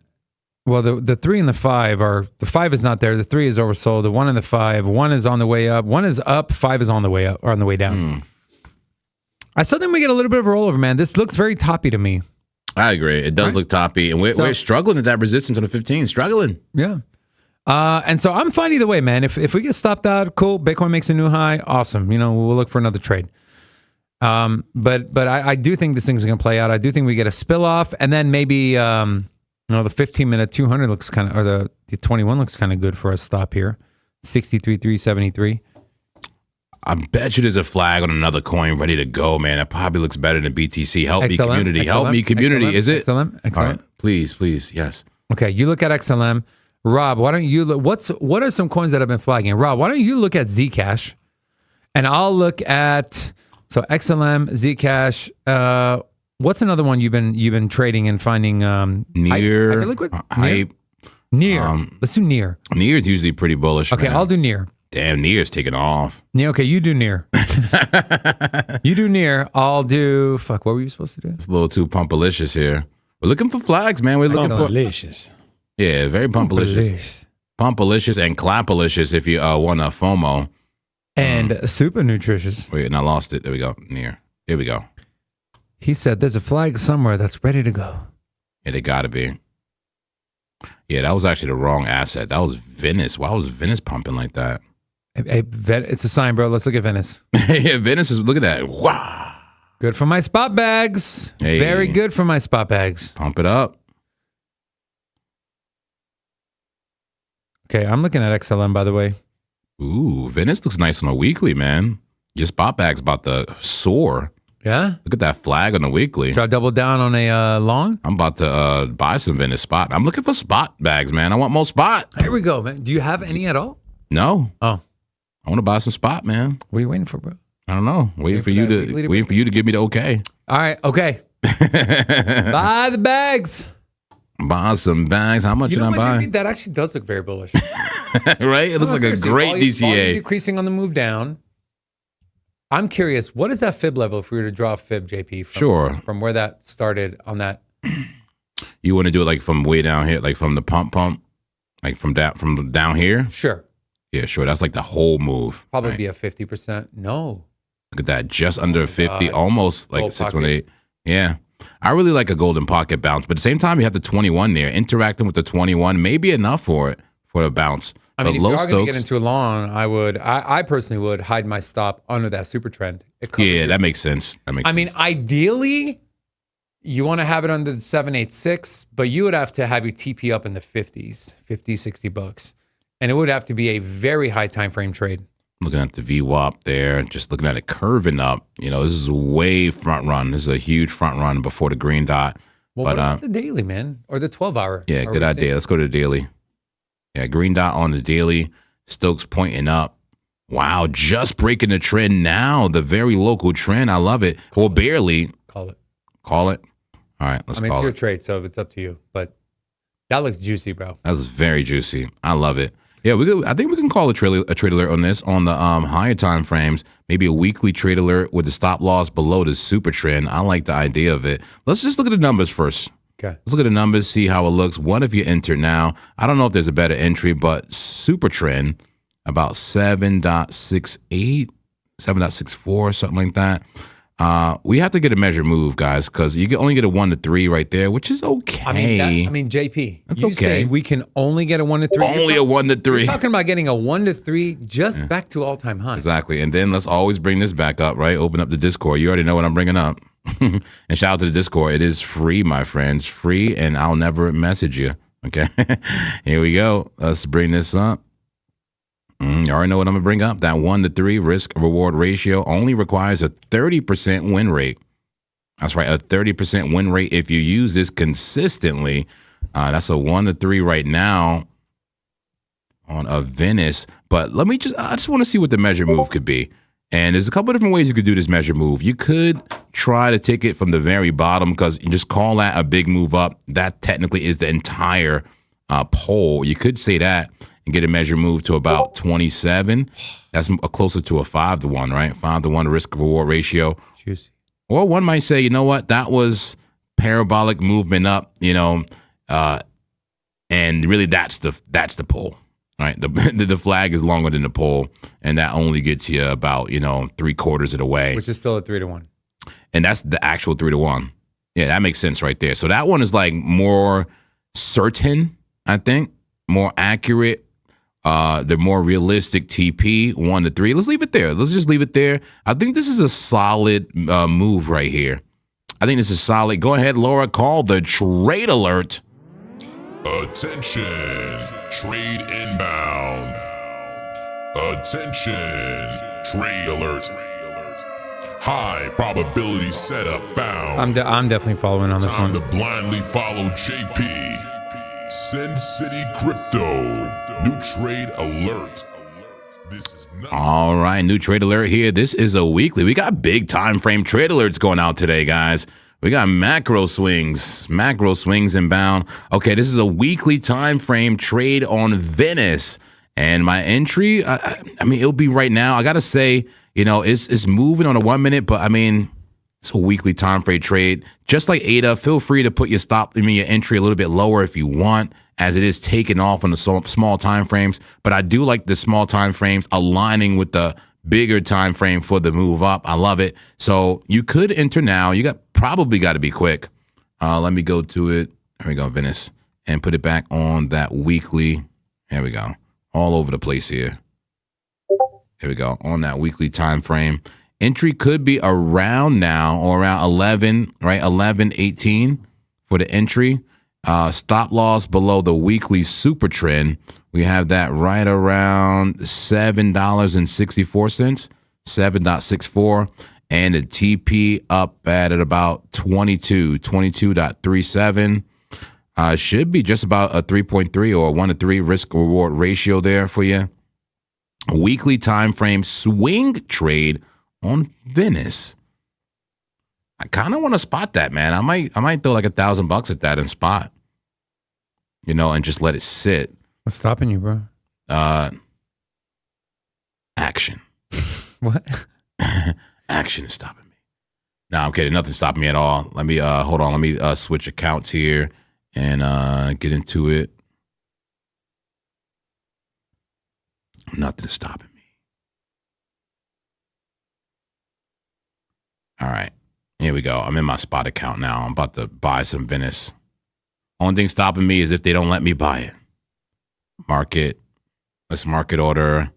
well, the 3 and the 5 are, the 5 is not there. The 3 is oversold. The 1 and the 5, 1 is on the way up. 1 is up. 5 is on the way up or on the way down. I still think we get a little bit of a rollover, man. This looks very toppy to me. I agree. It does look toppy. And we're struggling at that resistance on the 15. Struggling. Yeah. And so I'm fine either way, man. If we get stopped out, cool. Bitcoin makes a new high. Awesome. You know, we'll look for another trade. But I do think this thing's going to play out. I do think we get a spill off, and then maybe the 15-minute 200 looks kind of, or the 21 looks kind of good for a stop here. 63,373. I bet you there's a flag on another coin ready to go, man. It probably looks better than BTC. Help me, community. Help me, community. Is it? XLM? All right. Please. Yes. Okay, you look at XLM. Rob, why don't you look? What are some coins that have been flagging? Rob, why don't you look at Zcash, and I'll look at XLM, Zcash. What's another one you've been trading and finding? Near hype. Near. Let's do near. Near is usually pretty bullish. Okay, man. I'll do near. Damn, Near's taking off. Yeah, okay, you do near. You do near. I'll do. Fuck, what were you supposed to do? It's a little too pumpalicious here. We're looking for flags, man. We're looking for Delicious. Yeah, very pumpalicious. Pumpalicious and clapalicious if you want a FOMO. And super nutritious. Wait, and I lost it. There we go. Near. Here we go. He said there's a flag somewhere that's ready to go. Yeah, they gotta be. Yeah, that was actually the wrong asset. That was Venice. Why was Venice pumping like that? Hey, it's a sign, bro. Let's look at Venice. Yeah, Venice is, look at that. Wow. Good for my spot bags. Hey. Very good for my spot bags. Pump it up. Okay, I'm looking at XLM, by the way. Ooh, Venice looks nice on a weekly, man. Your spot bag's about to soar. Yeah? Look at that flag on the weekly. Should I double down on a long? I'm about to buy some Venice spot. I'm looking for spot bags, man. I want more spot. Here we go, man. Do you have any at all? No. Oh. I want to buy some spot, man. What are you waiting for, bro? I don't know. Waiting for you to give me the okay. All right, okay. Buy the bags. Buy some bags. How much You should know I what, buy? JP? That actually does look very bullish. Right? It looks like a great volume DCA. decreasing on the move down. I'm curious, what is that fib level if we were to draw a fib, JP? From where that started on that. You want to do it like from way down here, like from the pump, like from down here? Sure. Yeah, sure. That's like the whole move. Probably right? be a 50%. No. Look at that. Just under 50, almost like Gold 618. Yeah. I really like a golden pocket bounce, but at the same time, you have the 21 there. Interacting with the 21 may be enough for a bounce. I mean, but if low you are going to Stokes, get into a long, I personally would hide my stop under that super trend. Yeah, that makes sense. I mean, ideally, you want to have it under the 786, but you would have to have your TP up in the 50s, 50, 60 bucks. And it would have to be a very high time frame trade. Looking at the VWAP there, just looking at it curving up. You know, this is way front run. This is a huge front run before the green dot. Well, what about the daily, man? Or the 12-hour? Yeah, good idea. Let's go to the daily. Yeah, green dot on the daily. Stokes pointing up. Wow, just breaking the trend now. The very local trend. I love it. Well, barely. Call it. Call it. All right, let's call it. It's your trade, so it's up to you. But that looks juicy, bro. That was very juicy. I love it. Yeah, I think we can call a trade alert on this on the higher time frames. Maybe a weekly trade alert with the stop loss below the super trend. I like the idea of it. Let's just look at the numbers first. Okay. Let's look at the numbers, see how it looks. What if you enter now? I don't know if there's a better entry, but super trend about 7.68, 7.64, something like that. We have to get a measure move, guys, because you can only get a 1 to 3 right there, which is okay. I mean, JP, that's you okay. say we can only get a 1 to 3. Only a 1 to 3. You're talking about getting a 1 to 3 just back to all time high. Exactly. And then let's always bring this back up, right? Open up the Discord. You already know what I'm bringing up. And shout out to the Discord. It is free, my friends. Free, and I'll never message you. Okay. Here we go. Let's bring this up. You already know what I'm gonna bring up. That 1 to 3 risk reward ratio only requires a 30% win rate. That's right, a 30% win rate if you use this consistently. That's a 1 to 3 right now on a Venice. But I just want to see what the measure move could be. And there's a couple of different ways you could do this measure move. You could try to take it from the very bottom because you just call that a big move up. That technically is the entire pole. You could say that and get a measure move to about 27. That's closer to a 5 to 1, right? 5 to 1 risk reward ratio. Juicy. Or one might say, you know what, that was parabolic movement up, and really that's the pole, right? The flag is longer than the pole, and that only gets you about 3/4 of the way, Which is still a 3 to 1. and that's the actual 3 to 1. Yeah, that makes sense right there. So that one is like more certain, I think, more accurate. The more realistic TP 1 to 3. Let's leave it there. Let's just leave it there. I think this is a solid move right here. I think this is solid. Go ahead, Laura. Call the trade alert. Attention, trade inbound. Attention, trade alert. High probability setup found. I'm definitely following on this Time one. to blindly follow JP. Sin City Crypto. New trade alert. This is not. All right, new trade alert here. This is a weekly. We got big time frame trade alerts going out today, guys. We got macro swings inbound. Okay, this is a weekly time frame trade on Venice. And my entry, I mean, it'll be right now. I got to say, it's moving on a 1 minute, but I mean, it's a weekly time frame trade. Just like ADA, feel free to put your your entry a little bit lower if you want, as it is taking off on the small time frames. But I do like the small time frames aligning with the bigger time frame for the move up. I love it. So you could enter now. You probably got to be quick. Let me go to it. Here we go, Venice, and put it back on that weekly. Here we go. All over the place here. Here we go, on that weekly time frame. Entry could be around now or around 11, right? 11:18 for the entry. Stop loss below the weekly super trend. We have that right around $7.64, 7.64. And the TP up at about 22.37. Should be just about a 3.3 or a 1 to 3 risk reward ratio there for you. Weekly time frame swing trade on Venice. I kind of want to spot that, man. I might throw like $1,000 at that and spot, and just let it sit. What's stopping you, bro? Action. What? Action is stopping me. No, I'm kidding. Nothing's stopping me at all. Let me hold on. Let me switch accounts here and get into it. Nothing's stopping me. All right. Here we go. I'm in my spot account now. I'm about to buy some Venice. Only thing stopping me is if they don't let me buy it. Market. Let's market order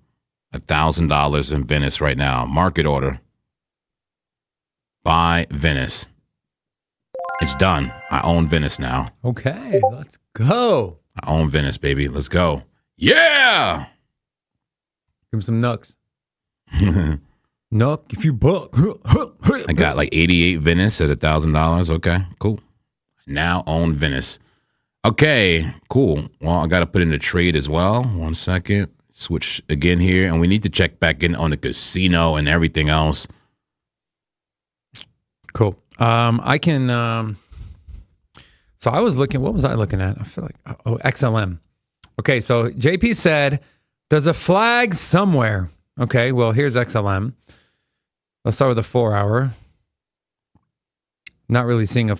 $1,000 in Venice right now. Market order. Buy Venice. It's done. I own Venice now. Okay, let's go. I own Venice, baby. Let's go. Yeah! Give him some nucks. Nuck if you buck. I got like 88 Venice at $1,000. Okay, cool. Now own Venice. Okay, cool. Well, I got to put in the trade as well. 1 second. Switch again here. And we need to check back in on the casino and everything else. Cool. I can. So I was looking. What was I looking at? I feel like XLM. Okay, so JP said there's a flag somewhere. Okay, well here's XLM. Let's start with the 4 hour. Not really seeing a.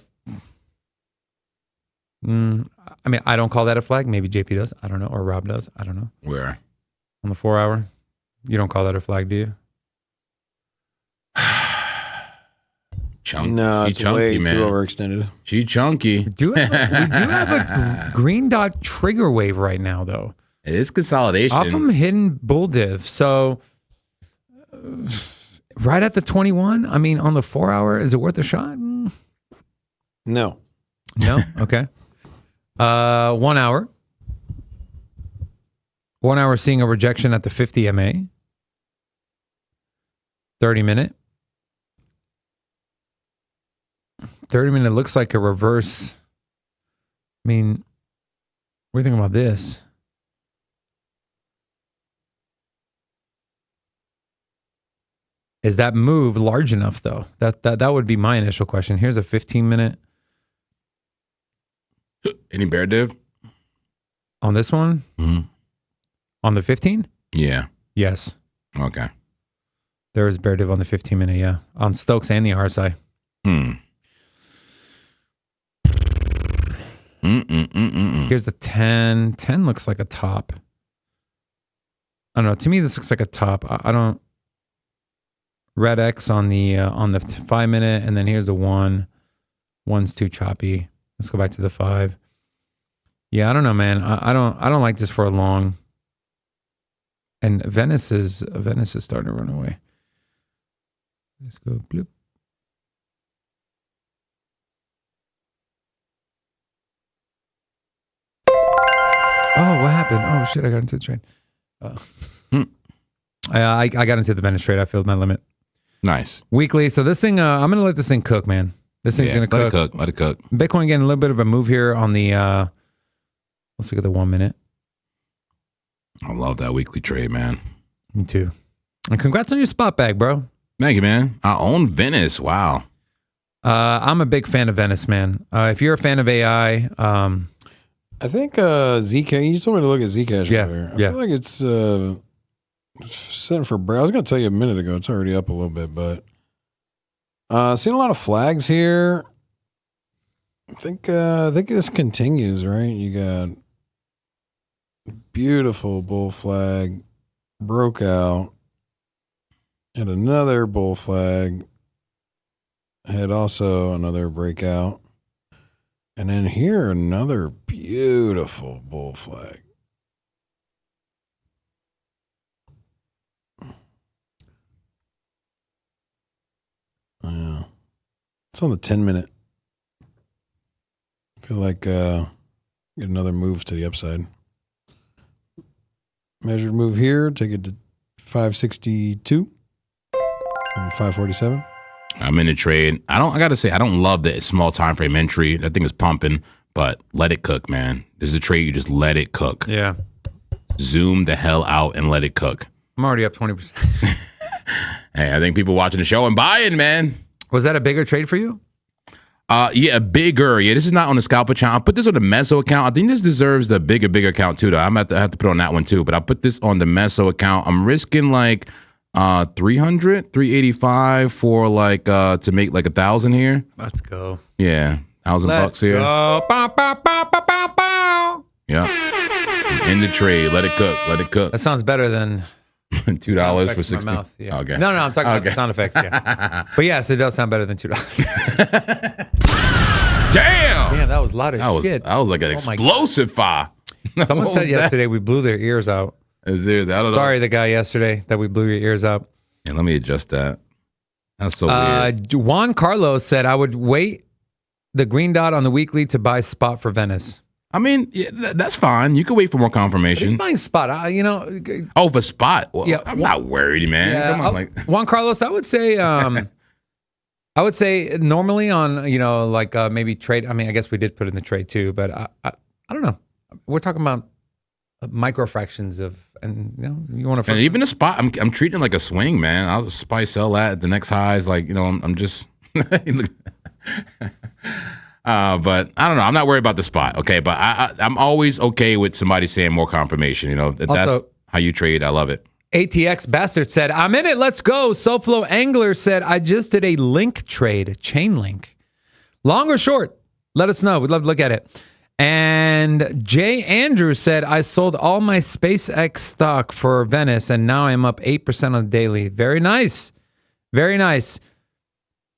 I mean, I don't call that a flag. Maybe JP does. I don't know, or Rob does. I don't know. Where? On the 4 hour, you don't call that a flag, do you? Chunky. No, She it's chunky, way man. too overextended. She chunky. We do have a green dot trigger wave right now, though. It is consolidation. Off from hidden bull div. So right at the 21, I mean, on the 4 hour, is it worth a shot? No. Oh, No? Okay. 1 hour. 1 hour seeing a rejection at the 50 MA. 30 minute. 30 minute looks like a reverse. I mean, what do you think about this? Is that move large enough though? That would be my initial question. Here's a 15 minute. Any bear div? On this one? Mm-hmm. On the 15? Yeah. Yes. Okay. There is bear div on the 15 minute, yeah. On Stokes and the RSI. Here's the 10. 10 looks like a top. I don't know. To me, this looks like a top. I don't. Red X on the 5 minute, and then here's the 1. 1's too choppy. Let's go back to the 5. Yeah, I don't know, man. I don't like this for a long. And Venice is starting to run away. Let's go bloop. Oh, what happened? Oh shit! I got into the trade. I got into the Venice trade. I filled my limit. Nice. Weekly. So this thing, I'm gonna let this thing cook, man. This thing's gonna cook. Let it cook. Bitcoin getting a little bit of a move here on the. Let's look at the 1 minute. I love that weekly trade, man. Me too. And congrats on your spot bag, bro. Thank you, man. I own Venice. Wow. I'm a big fan of Venice, man. If you're a fan of AI, I think Zcash. You told me to look at Zcash. Yeah, Earlier. I yeah. feel like it's setting for break. I was going to tell you a minute ago. It's already up a little bit, but seeing a lot of flags here. I think this continues, right? You got beautiful bull flag, broke out, and another bull flag. Had also another breakout. And then here, another beautiful bull flag. Yeah. It's on the 10 minute. I feel like get another move to the upside. Measured move here, take it to 562 from 547. I'm in a trade. I gotta say, I don't love the small time frame entry. That thing is pumping, but let it cook, man. This is a trade you just let it cook. yeah, Zoom the hell out and let it cook. I'm already up 20%. Hey, I think people watching the show and buying, man. Was that a bigger trade for you? Yeah, bigger. Yeah, this is not on the scalp account. I'll put this on the Meso account. I think this deserves the bigger account too, though. I have to put on that one too, but I'll put this on the Meso account. I'm risking like 385 for like to make like 1,000 here. Let's go. Yeah, $1,000 here. Go. Bow, bow, bow, bow, bow, bow. Yeah. In the trade, let it cook. Let it cook. That sounds better than $2 for 60. Mouth. Yeah. Okay. No, I'm talking about the sound effects. Yeah. But yes, it does sound better than $2. Damn. Man, that was a lot of shit. That was like an explosive fire. Someone said yesterday we blew their ears out. I don't know. Sorry, the guy yesterday that we blew your ears out. Yeah, let me adjust that. That's so weird. Juan Carlos said I would wait the green dot on the weekly to buy spot for Venice. I mean, yeah, that's fine. You can wait for more confirmation. He's buying spot. Oh, for spot? Well, Yeah, I'm not worried, man. Yeah, Come on, Juan Carlos, I would say normally on, maybe trade. I mean, I guess we did put in the trade too, but I don't know. We're talking about micro fractions of, and you want to. And even a spot, I'm treating it like a swing, man. I'll spy sell at the next highs. Like, I'm just. But I don't know. I'm not worried about the spot. Okay, but I'm always okay with somebody saying more confirmation. That's Also, how you trade. I love it. ATX Bastard said, I'm in it. Let's go. Soulflow Angler said, I just did a link trade, chain link. Long or short? Let us know. We'd love to look at it. And Jay Andrews said, I sold all my SpaceX stock for Venice, and now I'm up 8% on the daily. Very nice. Very nice.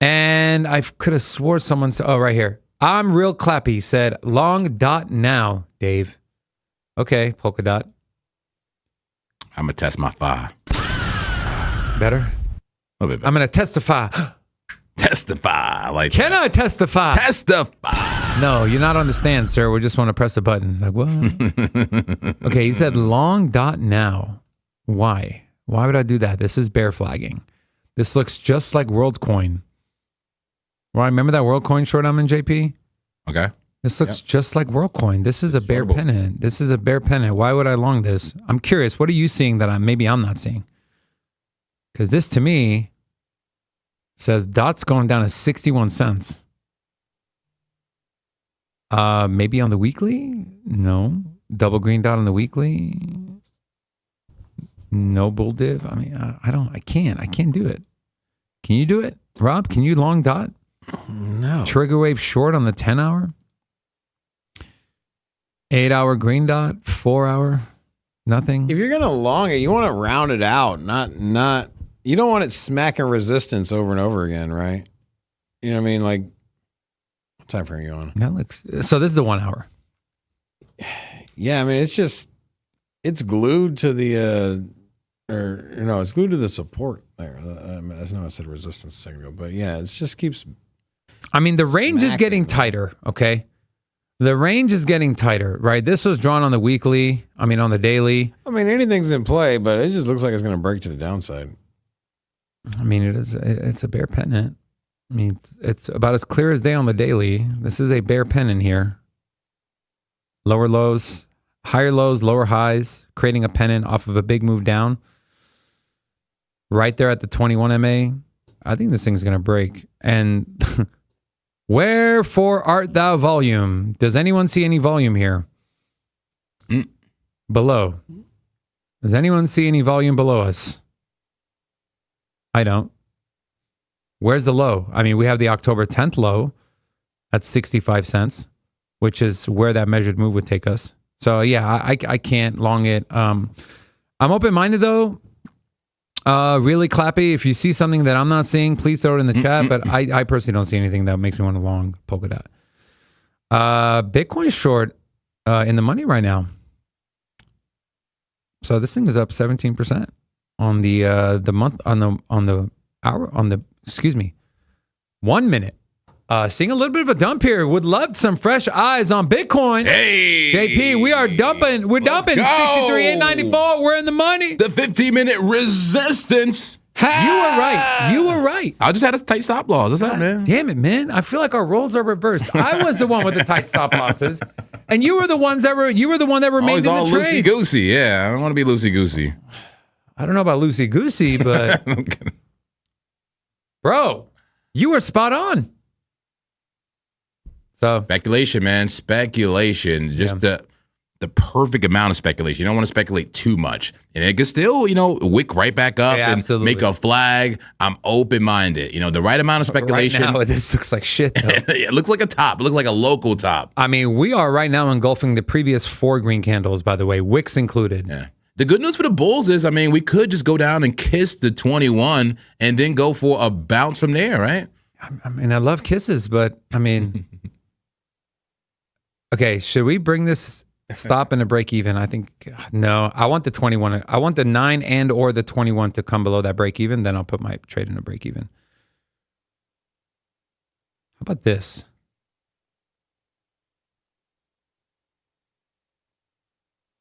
And I could have swore someone said, oh, right here. I'm real clappy, said, long dot now, Dave. Okay, polka dot. I'm going to test my fire. Better? A little bit better. I'm going to testify. Testify. Like Can I testify? testify. No, you're not on the stand, sir. We just want to press a button. Like, what? Okay, you said long dot now. Why? Why would I do that? This is bear flagging. This looks just like WorldCoin. Well, remember that WorldCoin short I'm in, JP? Okay. This looks just like WorldCoin. This is a bear pennant. This is a bear pennant. Why would I long this? I'm curious. What are you seeing that maybe I'm not seeing? Because this to me says dot's going down to 61 cents. Maybe on the weekly? No. Double green dot on the weekly? No bull div? I mean, I can't do it. Can you do it? Rob, can you long dot? No. Trigger wave short on the 10 hour? 8 hour green dot, 4 hour, nothing. If you're gonna long it, you want to round it out, not. You don't want it smacking resistance over and over again, right? You know what I mean? Like, what time frame are you on? That looks. So this is the 1 hour. Yeah, I mean, it's glued to the, it's glued to the support there. I know I said resistance a second ago, but yeah, it just keeps. I mean, the range is getting tighter. Okay. The range is getting tighter, right? This was drawn on the weekly. I mean, on the daily. I mean, anything's in play, but it just looks like it's going to break to the downside. I mean, it's a bear pennant. I mean, it's about as clear as day on the daily. This is a bear pennant here. Lower lows, higher lows, lower highs, creating a pennant off of a big move down. Right there at the 21 MA. I think this thing's going to break. And wherefore art thou volume? Does anyone see any volume here? Below. Does anyone see any volume below us? I don't. Where's the low? I mean, we have the October 10th low at 65 cents, which is where that measured move would take us. So yeah, I can't long it. I'm open-minded though. Really clappy. If you see something that I'm not seeing, please throw it in the chat. But I personally don't see anything that makes me want to long polka dot. Bitcoin short in the money right now. So this thing is up 17% on the month on the hour on the 1 minute. Seeing a little bit of a dump here. Would love some fresh eyes on Bitcoin. Hey, JP, we are dumping. We're dumping 63,894. We're in the money. The 15-minute resistance. You were right. I just had a tight stop loss. What's that, man? Damn it, man. I feel like our roles are reversed. I was the one with the tight stop losses, and you were the one that remained in the all trade. loosey goosey. Yeah, I don't want to be loosey goosey. I don't know about loosey goosey, but bro, you were spot on. So speculation, man. Speculation. Just the perfect amount of speculation. You don't want to speculate too much. And it can still, wick right back up and make a flag. I'm open-minded. The right amount of speculation. Right now, this looks like shit, though. It looks like a top. It looks like a local top. I mean, we are right now engulfing the previous 4 green candles, by the way, wicks included. Yeah. The good news for the bulls is, we could just go down and kiss the 21 and then go for a bounce from there, right? I mean, I love kisses, but I mean... Okay, should we bring this stop and a break even? I think no. I want the 21. I want the 9 and or the 21 to come below that break even. Then I'll put my trade in a break even. How about this?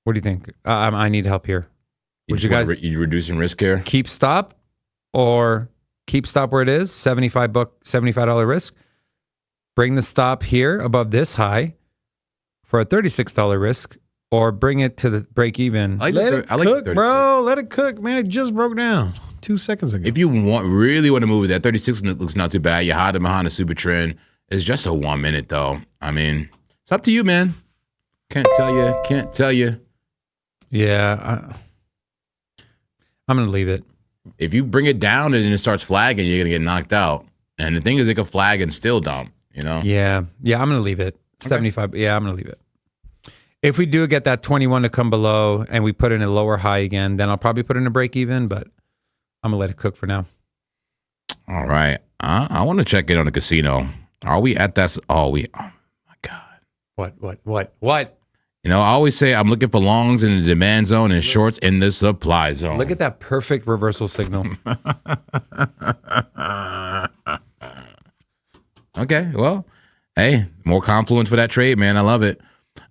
What do you think? I need help here. Would you guys you reducing risk here? Keep stop or keep stop where it is? $75 risk. Bring the stop here above this high for a $36 risk, or bring it to the break even. Let it cook, bro. Let it cook, man. It just broke down 2 seconds ago. If you really want to move with that, 36 looks not too bad. You're hiding behind a super trend. It's just a 1 minute though. I mean, it's up to you, man. Can't tell you. Yeah, I'm gonna leave it. If you bring it down and it starts flagging, you're gonna get knocked out. And the thing is, it can flag and still dump. Yeah, I'm gonna leave it. 75. Yeah, I'm going to leave it. If we do get that 21 to come below and we put in a lower high again, then I'll probably put in a break even, but I'm going to let it cook for now. All right. I want to check in on the casino. Are we at that? Oh my God. What? I always say I'm looking for longs in the demand zone and shorts in the supply zone. Look at that perfect reversal signal. Okay. Well, Hey, more confluence for that trade, man. I love it.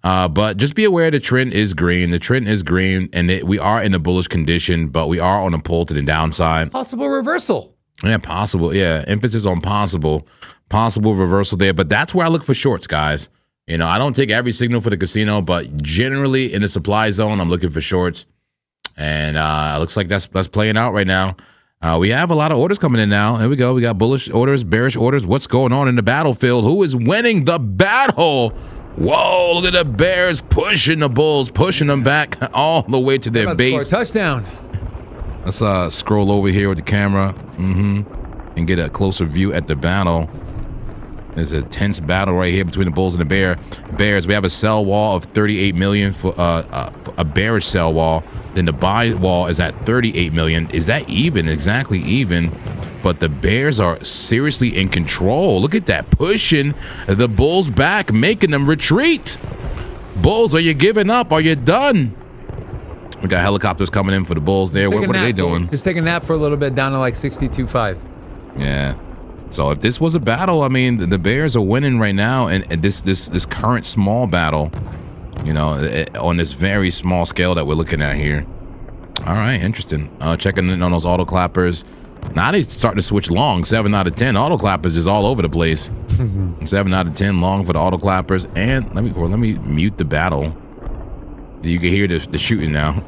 But just be aware the trend is green. The trend is green, and we are in a bullish condition, but we are on a pull to the downside. Possible reversal. Yeah, possible. Yeah, emphasis on possible reversal there. But that's where I look for shorts, guys. You know, I don't take every signal for the casino, but generally in the supply zone, I'm looking for shorts. And it looks like that's playing out right now. We have a lot of orders coming in now. Here we go. We got bullish orders, bearish orders. What's going on in the battlefield? Who is winning the battle? Whoa, look at the Bears pushing the Bulls, pushing them back all the way to their base. Touchdown. Let's scroll over here with the camera and get a closer view at the battle. There's a tense battle right here between the Bulls and the Bears. We have a sell wall of 38 million for a bearish sell wall. Then the buy wall is at 38 million. Is that even? Exactly even. But the Bears are seriously in control. Look at that, pushing the Bulls back, making them retreat. Bulls, are you giving up? Are you done? We got helicopters coming in for the Bulls there. What are they doing? Just take a nap for a little bit, down to like 62.5. Yeah. So if this was a battle, I mean, the Bears are winning right now, and this current small battle, you know, on this very small scale that we're looking at here. All right, interesting. Checking in on those auto clappers. Now they starting to switch long. 7 out of 10 auto clappers is all over the place. 7 out of 10 long for the auto clappers. And let me mute the battle. You can hear the shooting now.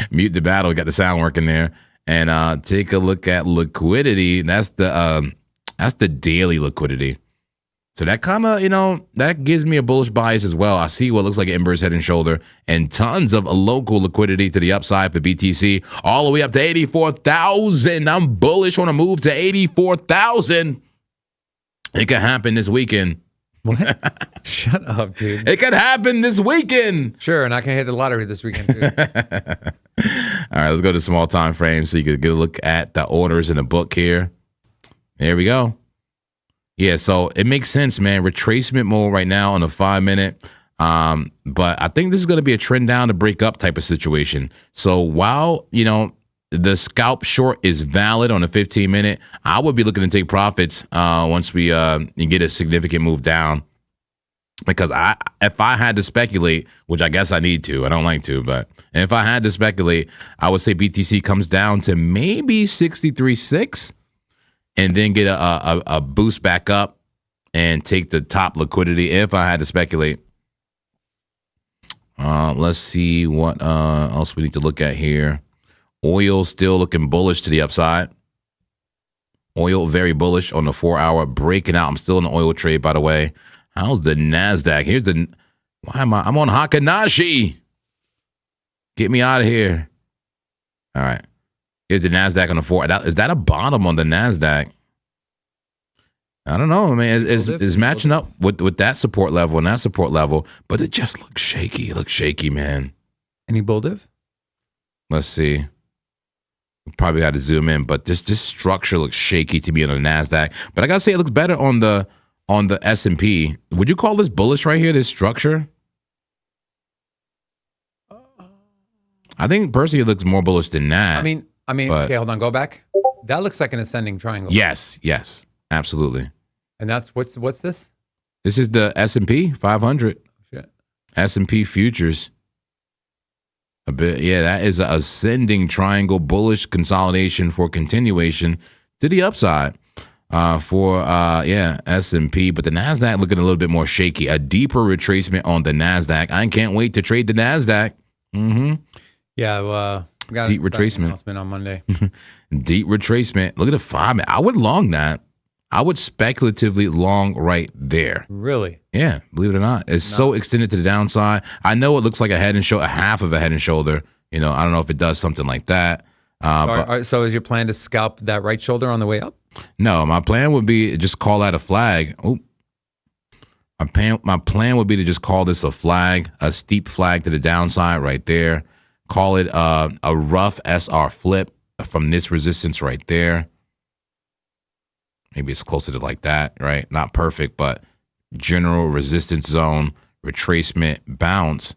Mute the battle. Got the sound working there. And take a look at liquidity. That's the daily liquidity. So that kind of, you know, that gives me a bullish bias as well. I see what looks like an inverse head and shoulder and tons of local liquidity to the upside for BTC, all the way up to 84,000. I'm bullish on a move to 84,000. It could happen this weekend. What? Shut up, dude. It could happen this weekend. Sure, and I can hit the lottery this weekend too. All right, let's go to small time frame so you can get a look at the orders in the book here. There we go. Yeah, so it makes sense, man. Retracement mode right now on a 5-minute. But I think this is going to be a trend down to break up type of situation. So while, you know, the scalp short is valid on a 15-minute, I would be looking to take profits once we get a significant move down. Because if I had to speculate, which I guess I need to, I don't like to, but if I had to speculate, I would say BTC comes down to maybe 63.6 and then get a boost back up and take the top liquidity if I had to speculate. Let's see what else we need to look at here. Oil still looking bullish to the upside. Oil very bullish on the 4-hour, breaking out. I'm still in the oil trade, by the way. How's the NASDAQ? Here's the, I'm on Hakanashi. Get me out of here. All right. Here's the NASDAQ on the 4. Is that a bottom on the NASDAQ? I don't know. I mean, it's matching up with that support level and that support level, but it just looks shaky. It looks shaky, man. Any bull div? Let's see. We probably had to zoom in, but this structure looks shaky to me on the NASDAQ. But I gotta say, it looks better on the S&P. Would you call this bullish right here? This structure? I think personally, it looks more bullish than that. I mean, but, okay, hold on, go back. That looks like an ascending triangle. Yes, absolutely. And that's what's this? This is the S&P 500. Shit. S&P futures. A bit, yeah, that is an ascending triangle, bullish consolidation for continuation to the upside for S&P. But the NASDAQ looking a little bit more shaky. A deeper retracement on the NASDAQ. I can't wait to trade the NASDAQ. Yeah, we got deep retracement announcement on Monday. Deep retracement. Look at the 5-minute. I would long that. I would speculatively long right there. Really? Yeah, believe it or not. It's so extended to the downside. I know it looks like a head and shoulder, a half of a head and shoulder. You know, I don't know if it does something like that. So is your plan to scalp that right shoulder on the way up? No, my plan would be just call out a flag. Oh, my plan would be to just call this a flag, a steep flag to the downside right there. Call it a rough SR flip from this resistance right there. Maybe it's closer to like that, right? Not perfect, but general resistance zone, retracement, bounce,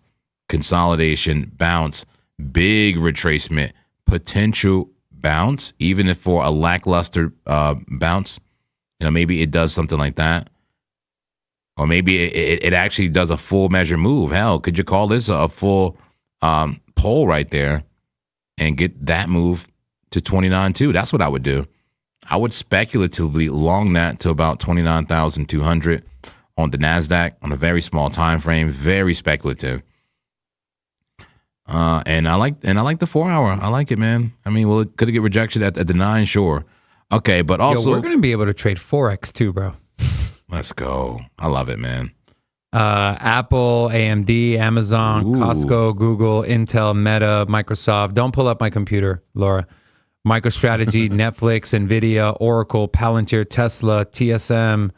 consolidation, bounce, big retracement, potential bounce, even if for a lackluster bounce, you know, maybe it does something like that. Or maybe it actually does a full measure move. Hell, could you call this a full pull right there and get that move to 29 too? That's what I would do. I would speculatively long that to about 29,200 on the NASDAQ on a very small time frame, very speculative. And I like the 4 hour. I like it, man. I mean, well, it could get rejection at the 9, sure. Okay, but also we're gonna be able to trade Forex too, bro. Let's go. I love it, man. Apple, AMD, Amazon, Costco, Google, Intel, Meta, Microsoft. Don't pull up my computer, Laura. MicroStrategy, Netflix, Nvidia, Oracle, Palantir, Tesla, TSM,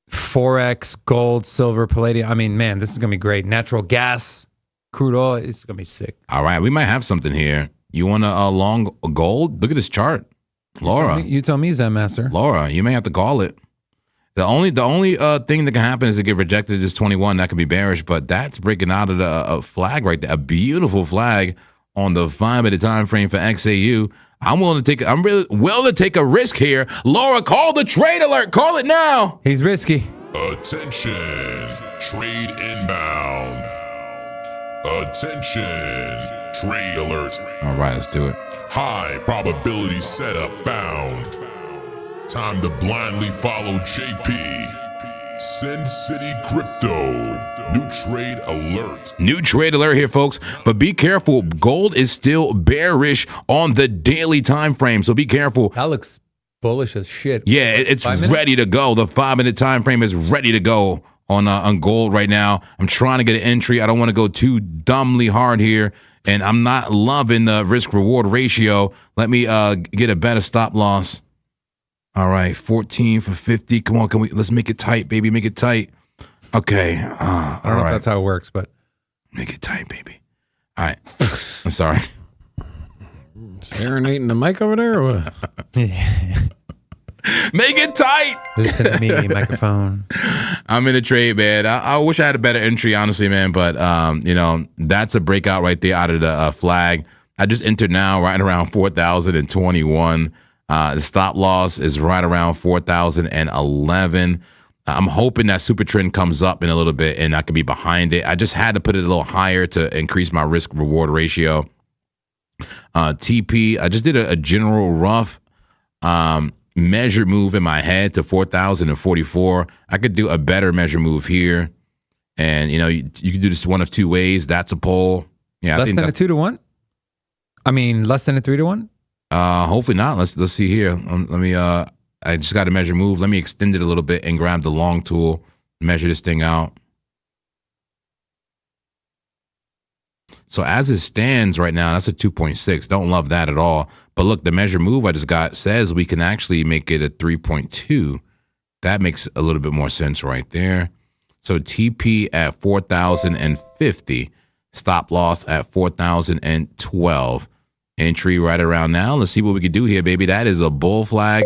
Forex, gold, silver, palladium. I mean, man, this is gonna be great. Natural gas, crude oil. It's gonna be sick. All right, we might have something here. You want a long gold? Look at this chart. Laura, you tell me, Zen Master. Laura, you may have to call it. The only thing that can happen is to get rejected is 21. That could be bearish, but that's breaking out of the flag right there. A beautiful flag on the 5-minute time frame for XAU. I'm really willing to take a risk here. Laura, call the trade alert. Call it now. He's risky. Attention, trade inbound. Attention, trade alert. All right, let's do it. High probability setup found. Time to blindly follow JP. Sin City Crypto. New trade alert. New trade alert here, folks. But be careful. Gold is still bearish on the daily time frame. So be careful. That looks bullish as shit. Yeah, it's ready to go. The 5-minute time frame is ready to go on gold right now. I'm trying to get an entry. I don't want to go too dumbly hard here. And I'm not loving the risk-reward ratio. Let me get a better stop loss. All right, 14 for 50. Come on, let's make it tight, baby. Make it tight. Okay. I don't know if that's how it works, but make it tight, baby. All right. I'm sorry. Serenading the mic over there or what? Make it tight. Listen to me, microphone. I'm in a trade, man. I wish I had a better entry, honestly, man. But that's a breakout right there out of the flag. I just entered now, right around 4,021. The stop loss is right around 4,011. I'm hoping that super trend comes up in a little bit and I could be behind it. I just had to put it a little higher to increase my risk reward ratio. TP, I just did a general rough measure move in my head to 4,044. I could do a better measure move here. And, you could do this one of two ways. That's a poll. Yeah, less than a 2 to 1? I mean, less than a 3 to 1? Hopefully not. Let's see here. Let me, I just got to measure move. Let me extend it a little bit and grab the long tool, measure this thing out. So as it stands right now, that's a 2.6. Don't love that at all. But look, the measure move I just got says we can actually make it a 3.2. That makes a little bit more sense right there. So TP at 4,050. Stop loss at 4,012. Entry right around now. Let's see what we can do here, baby. That is a bull flag.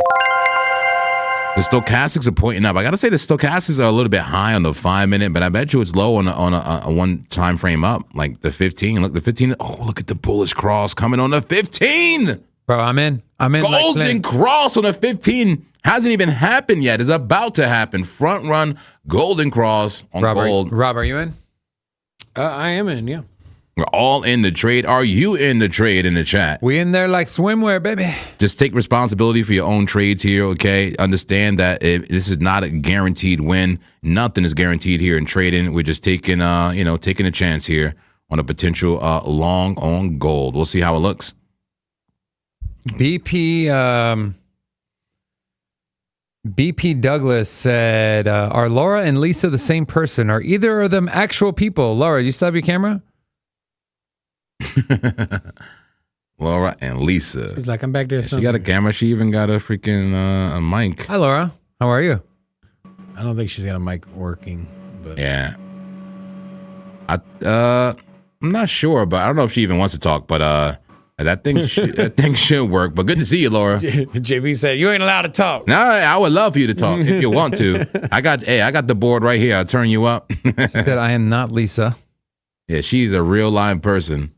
The stochastics are pointing up. I got to say the stochastics are a little bit high on the 5-minute, but I bet you it's low on a one time frame up, like the 15. Look, the 15. Oh, look at the bullish cross coming on the 15. Bro, I'm in. Golden cross on the 15 hasn't even happened yet. It's about to happen. Front run golden cross on gold. Rob, are you in? I am in, yeah. We're all in the trade. Are you in the trade in the chat? We in there like swimwear, baby. Just take responsibility for your own trades here, okay? Understand that this is not a guaranteed win. Nothing is guaranteed here in trading. We're just taking, taking a chance here on a potential long on gold. We'll see how it looks. BP Douglas said, are Laura and Lisa the same person? Are either of them actual people? Laura, you still have your camera? Laura and Lisa. She's like, I'm back there. Yeah, she got a camera. She even got a freaking a mic. Hi, Laura. How are you? I don't think she's got a mic working. But yeah. I'm not sure, but I don't know if she even wants to talk. But that thing should work. But good to see you, Laura. JB said you ain't allowed to talk. No, I would love for you to talk if you want to. I got the board right here. I'll turn you up. She said, I am not Lisa. Yeah, she's a real live person.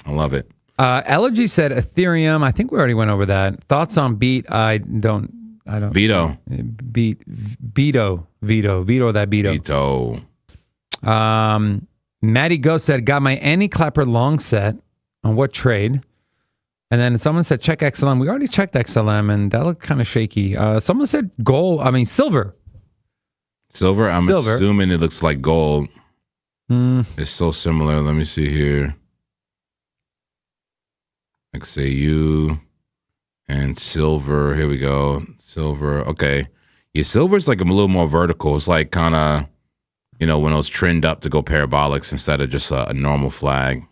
I love it. Elegy said Ethereum. I think we already went over that. Thoughts on Beat? I don't I don't. Veto. Veto that veto. Matty Ghost said, got my anti-clapper long set on what trade? And then someone said, check XLM. We already checked XLM, and that looked kind of shaky. Someone said silver. Silver? I'm assuming it looks like gold. It's so similar. Let me see here. XAU and silver. Here we go. Silver. Okay. Yeah, silver's like a little more vertical. It's like kind of, when those trend up to go parabolics instead of just a normal flag.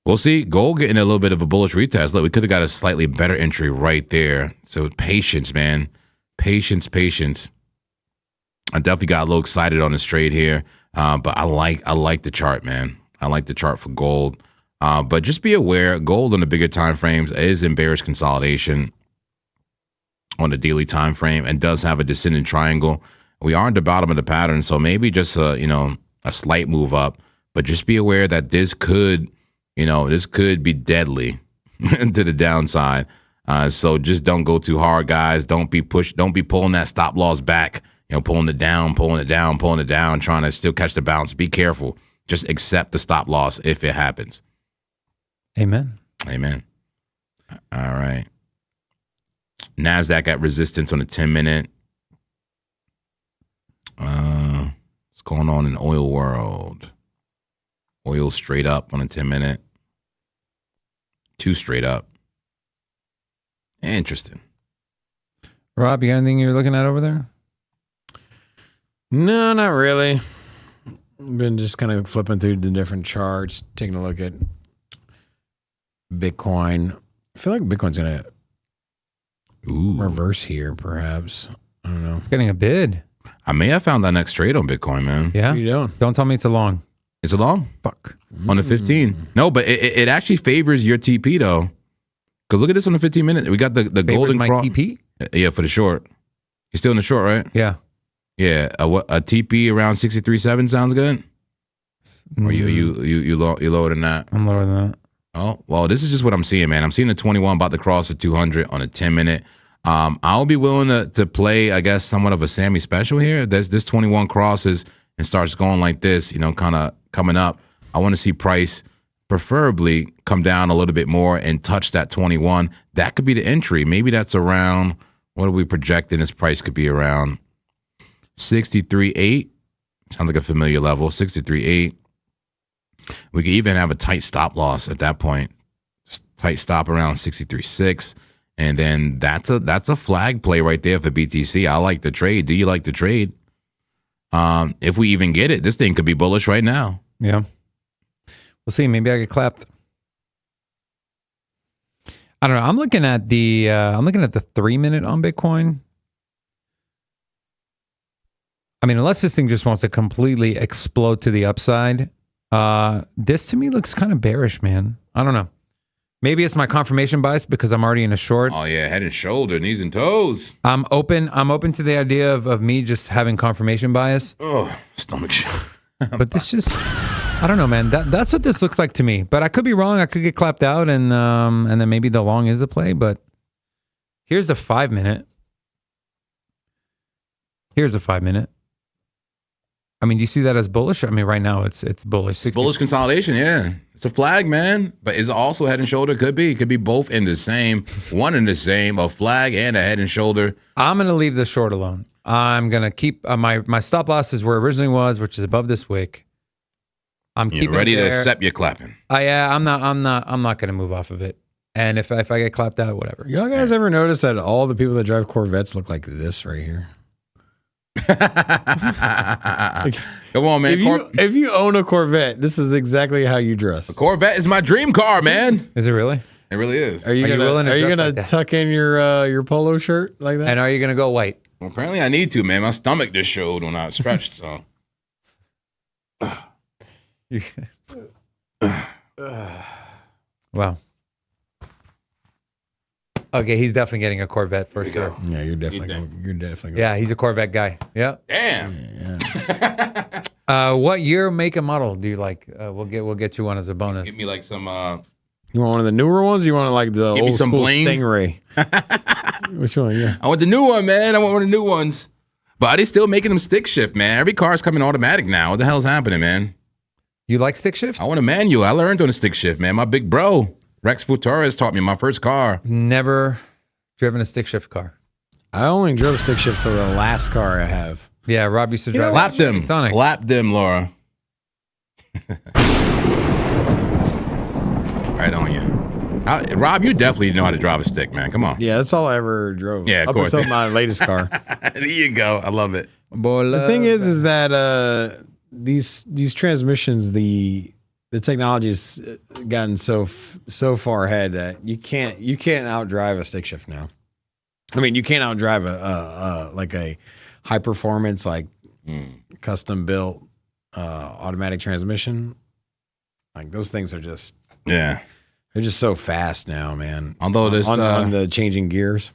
We'll see. Gold getting a little bit of a bullish retest. Look, we could have got a slightly better entry right there. So patience, man. Patience. I definitely got a little excited on this trade here. But I like the chart, man. I like the chart for gold. But just be aware, gold on the bigger time frames is in bearish consolidation on the daily time frame and does have a descending triangle. We are at the bottom of the pattern, so maybe just a slight move up. But just be aware that this could be deadly to the downside. So just don't go too hard, guys. Don't be pulling that stop loss back. Pulling it down, trying to still catch the bounce. Be careful. Just accept the stop loss if it happens. Amen. All right. NASDAQ at resistance on the 10-minute. What's going on in oil world? Oil straight up on a 10-minute. 2 straight up. Interesting. Rob, you got anything you're looking at over there? No, not really. Been just kind of flipping through the different charts, taking a look at Bitcoin. I feel like Bitcoin's going to reverse here, perhaps. I don't know. It's getting a bid. I may have found that next trade on Bitcoin, man. Yeah? What are you doing? Don't tell me it's a long. Is it long? Fuck. On the 15. No, but it actually favors your TP, though. Because look at this on the 15-minute. We got the golden my cross. TP? Yeah, for the short. You're still in the short, right? Yeah. Yeah. A TP around 63.7 sounds good? Or you lower than that? I'm lower than that. Oh, well, this is just what I'm seeing, man. I'm seeing the 21 about to cross the 200 on a 10-minute. I'll be willing to play, I guess, somewhat of a Sammy special here. This 21 crosses and starts going like this, kind of coming up. I want to see price preferably come down a little bit more and touch that 21. That could be the entry. Maybe that's around, what are we projecting this price could be around? 63.8. Sounds like a familiar level, 63.8. We could even have a tight stop loss at that point. Tight stop around 63.6. And then that's a flag play right there for BTC. I like the trade. Do you like the trade? If we even get it, this thing could be bullish right now. Yeah. We'll see. Maybe I get clapped. I don't know. I'm looking at the 3-minute on Bitcoin. I mean, unless this thing just wants to completely explode to the upside, this to me looks kind of bearish, man. I don't know. Maybe it's my confirmation bias because I'm already in a short. Oh yeah, head and shoulder, knees and toes. I'm open to the idea of me just having confirmation bias. Oh, stomach shot. But this just, I don't know, man. That's what this looks like to me. But I could be wrong. I could get clapped out, and then maybe the long is a play. But here's the 5-minute. Here's the 5-minute. I mean, do you see that as bullish? I mean, right now it's bullish. It's bullish consolidation, yeah. It's a flag, man. But is it also head and shoulder? Could be. It could be both in the same, one in the same, a flag and a head and shoulder. I'm going to leave the short alone. I'm going to keep my stop loss is where it originally was, which is above this wick. I'm keeping ready it there. to accept your clapping. Yeah, I'm not going to move off of it. And if I get clapped out, whatever. Y'all guys ever notice that all the people that drive Corvettes look like this right here? Come on, man. If you own a Corvette, this is exactly how you dress. A Corvette is my dream car, man. Is it really? It really is. Are you gonna tuck in your polo shirt like that? And are you gonna go white? Well, apparently I need to, man. My stomach just showed when I stretched. So. Wow. Okay, he's definitely getting a Corvette for sure. Yeah, you're definitely. Yeah, he's a Corvette guy. Yeah. Damn. Yeah. What year, make, and model do you like? We'll get you one as a bonus. Give me like some. You want one of the newer ones? Or you want like the old some school bling? Stingray? Which one? Yeah. I want the new one, man. I want one of the new ones. But are they still making them stick shift, man? Every car's coming automatic now. What the hell's happening, man? You like stick shift? I want a manual. I learned on a stick shift, man. My big bro, Rex Futures, taught me my first car. Never driven a stick shift car. I only drove stick shift to the last car I have. Yeah, Rob used to drive. Clap them. Sonic. Clap them, Laura. Right on you. Rob, you definitely know how to drive a stick, man. Come on. Yeah, that's all I ever drove. Yeah, of course. Up until my latest car. There you go. I love it. The thing is that these transmissions, the technology has gotten so far ahead that you can't outdrive a stick shift now. I mean, you can't outdrive a high performance custom built automatic transmission. Like those things are just they're just so fast now, man. Although this on the changing gears.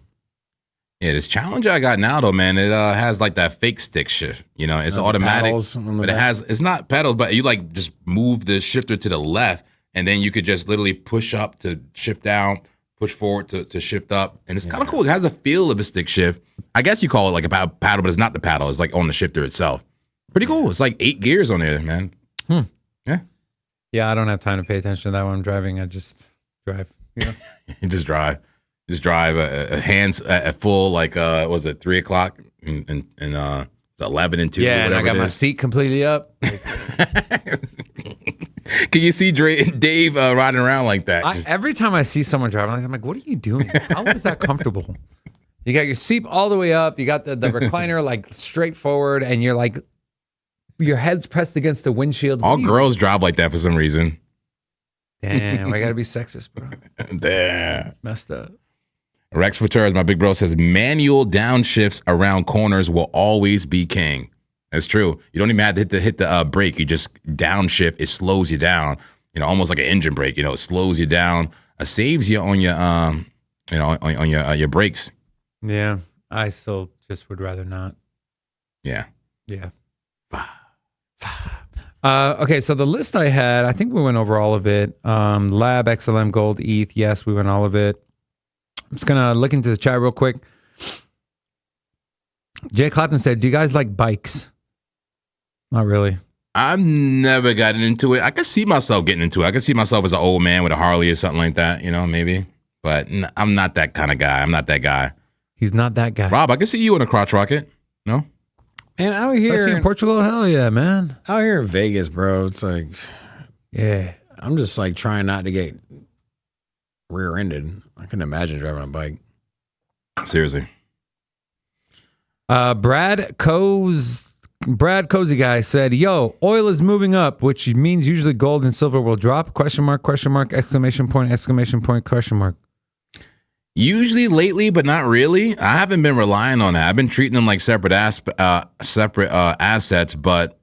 Yeah, this Challenger I got now though, man, it has like that fake stick shift. You know, it's automatic, but it's not pedals, but you like just move the shifter to the left, and then you could just literally push up to shift down, push forward to shift up, and it's kind of cool. It has the feel of a stick shift. I guess you call it like a paddle, but it's not the paddle. It's like on the shifter itself. Pretty cool. It's like 8 gears on there, man. Yeah. Yeah, I don't have time to pay attention to that when I'm driving. I just drive. You know? You just drive. Just drive hands at full, like was it 3 o'clock and it's 11 and 2. Yeah, and I got my seat completely up. Can you see Dave riding around like that? Every time I see someone driving, I'm like, what are you doing? How is that comfortable? You got your seat all the way up. You got the recliner like straight forward, and you're like, your head's pressed against the windshield. All girls drive like that for some reason. Damn, I gotta be sexist, bro. Damn. Messed up. Rex Futures, my big bro, says manual downshifts around corners will always be king. That's true. You don't even have to hit the brake. You just downshift. It slows you down. You know, almost like an engine brake. You know, it slows you down. It saves you on your on your brakes. Yeah, I still just would rather not. Yeah. Yeah. Okay, so the list I had, I think we went over all of it. Lab, XLM, Gold, ETH. Yes, we went all of it. I'm just gonna look into the chat real quick. Jay Clapton said, "Do you guys like bikes?" Not really. I've never gotten into it. I can see myself getting into it. I can see myself as an old man with a Harley or something like that, you know, maybe. But I'm not that kind of guy. I'm not that guy. He's not that guy. Rob, I can see you in a crotch rocket. No? And out here Especially in Portugal, hell yeah, man. Out here in Vegas, bro, it's like, yeah. I'm just like trying not to get rear-ended. I couldn't imagine driving a bike. Seriously. Brad Cozy Guy said, "Yo, oil is moving up, which means usually gold and silver will drop? Question mark, exclamation point, question mark." Usually lately, but not really. I haven't been relying on that. I've been treating them like separate assets, but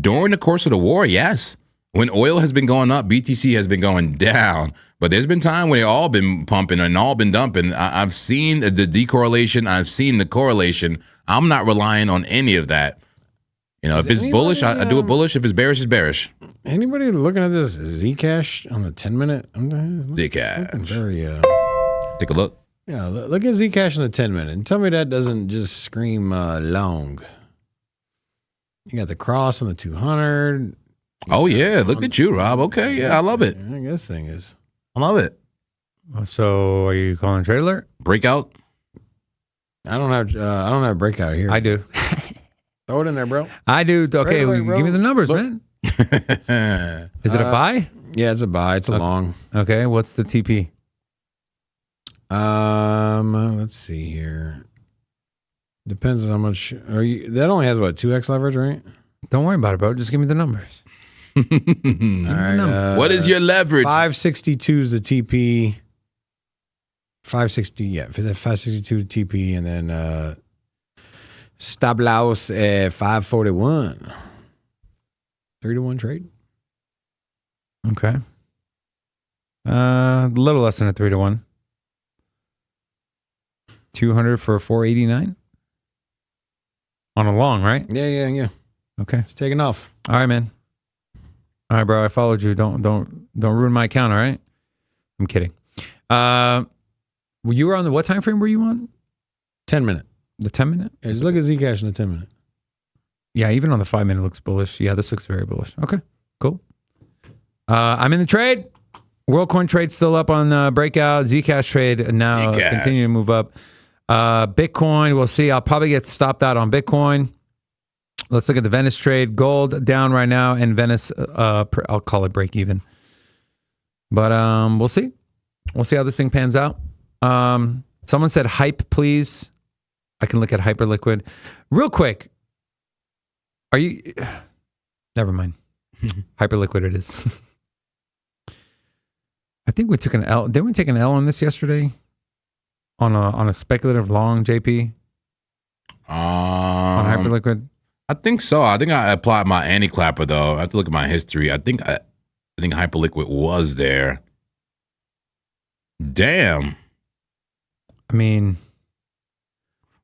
during the course of the war, yes. When oil has been going up, BTC has been going down. But there's been time when they all been pumping and all been dumping. I've seen the decorrelation. I've seen the correlation. I'm not relying on any of that. You know, if it's bullish, I do it bullish. If it's bearish, it's bearish. Anybody looking at this Zcash on the 10-minute? Zcash. Very, take a look. Yeah, look at Zcash on the 10-minute and tell me that doesn't just scream long. You got the cross on the 200. Oh, yeah. Look at you, Rob. Okay. Yeah, I love it. I guess thing is. I love it. So are you calling trade alert? Breakout? I don't have breakout here. I do. Throw it in there, bro. I do. Okay, Right away, give me the numbers, Look. man. Is it a buy? Yeah, it's a buy. It's a long. Okay, what's the TP? Let's see here. Depends on how much. That only has what, 2x leverage, right? Don't worry about it, bro. Just give me the numbers. All right. What is your leverage? 562 is the TP. 560, yeah, 562 TP, and then stop loss at 541. 3-to-1 trade. Okay. A little less than a 3-to-1. 200 for 489 on a long, right? Yeah. Okay. It's taking off. All right, man. All right, bro. I followed you. Don't ruin my account. All right. I'm kidding. Well, you were on the what time frame were you on? 10-minute. The 10-minute? Yeah, just look at Zcash in the 10-minute. Yeah, even on the 5-minute looks bullish. Yeah, this looks very bullish. Okay, cool. I'm in the trade. WorldCoin trade still up on breakout. Zcash trade now continue to move up. Bitcoin, we'll see. I'll probably get stopped out on Bitcoin. Let's look at the Venice trade. Gold down right now, and Venice, I'll call it break even. But we'll see. We'll see how this thing pans out. Someone said hype, please. I can look at Hyperliquid. Real quick. Are you... Never mind. Hyperliquid it is. I think we took an L. Didn't we take an L on this yesterday? On a speculative long, JP? On Hyperliquid? I think so. I think I applied my anti-clapper, though. I have to look at my history. I think Hyperliquid was there. Damn. I mean...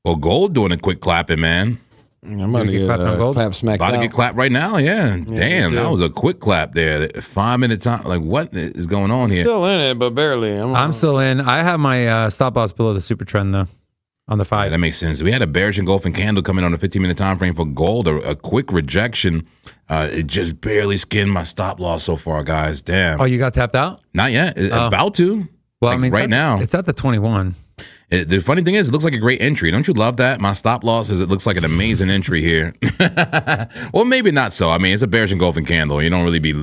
Well, gold doing a quick clapping, man. I'm about to get clap smacked About out. to get clapped right now, yeah. Damn, that was a quick clap there. 5-minute time. Like, what is going on here? Still in it, but barely. I'm still in. I have my stop loss below the super trend, though, on the 5. Yeah, that makes sense. We had a bearish engulfing candle coming on a 15-minute time frame for gold, a quick rejection. It just barely skinned my stop loss so far, guys. Damn. Oh, you got tapped out? Not yet. About to. Well, like, I mean, right now. It's at the 21. The funny thing is, it looks like a great entry. Don't you love that? My stop loss is it looks like an amazing entry here. Well, maybe not so. I mean, it's a bearish engulfing candle. You don't really be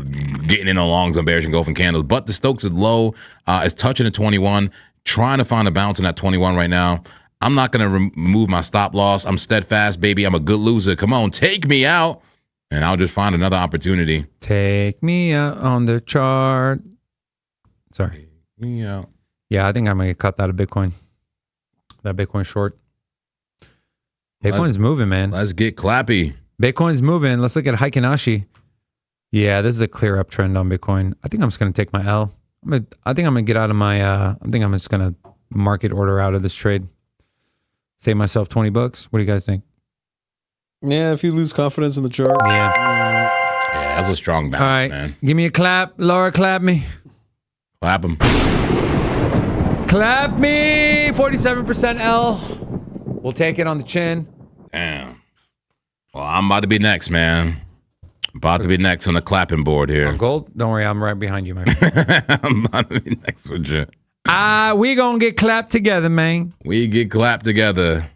getting in on longs on bearish engulfing candles. But the Stokes is low. It's touching the 21. Trying to find a bounce in that 21 right now. I'm not going to remove my stop loss. I'm steadfast, baby. I'm a good loser. Come on, take me out. And I'll just find another opportunity. Take me out on the chart. Sorry. Take me out. Yeah, I think I'm going to cut that of Bitcoin. That Bitcoin short. Bitcoin's moving, man. Let's get clappy. Bitcoin's moving. Let's look at Heikinashi. Yeah, this is a clear uptrend on Bitcoin. I think I'm just going to take my L. I think I'm going to get out of my, I think I'm just going to market order out of this trade. Save myself $20. What do you guys think? Yeah, if you lose confidence in the chart. Yeah. Yeah, that's a strong bounce, All right. man. Give me a clap. Laura, clap me. Clap him. Clap me. 47% L. We'll take it on the chin. Damn. Well, I'm about to be next, man. About to be next on the clapping board here. On gold? Don't worry, I'm right behind you, my friend. I'm about to be next with you. We gonna get clapped together, man. We get clapped together.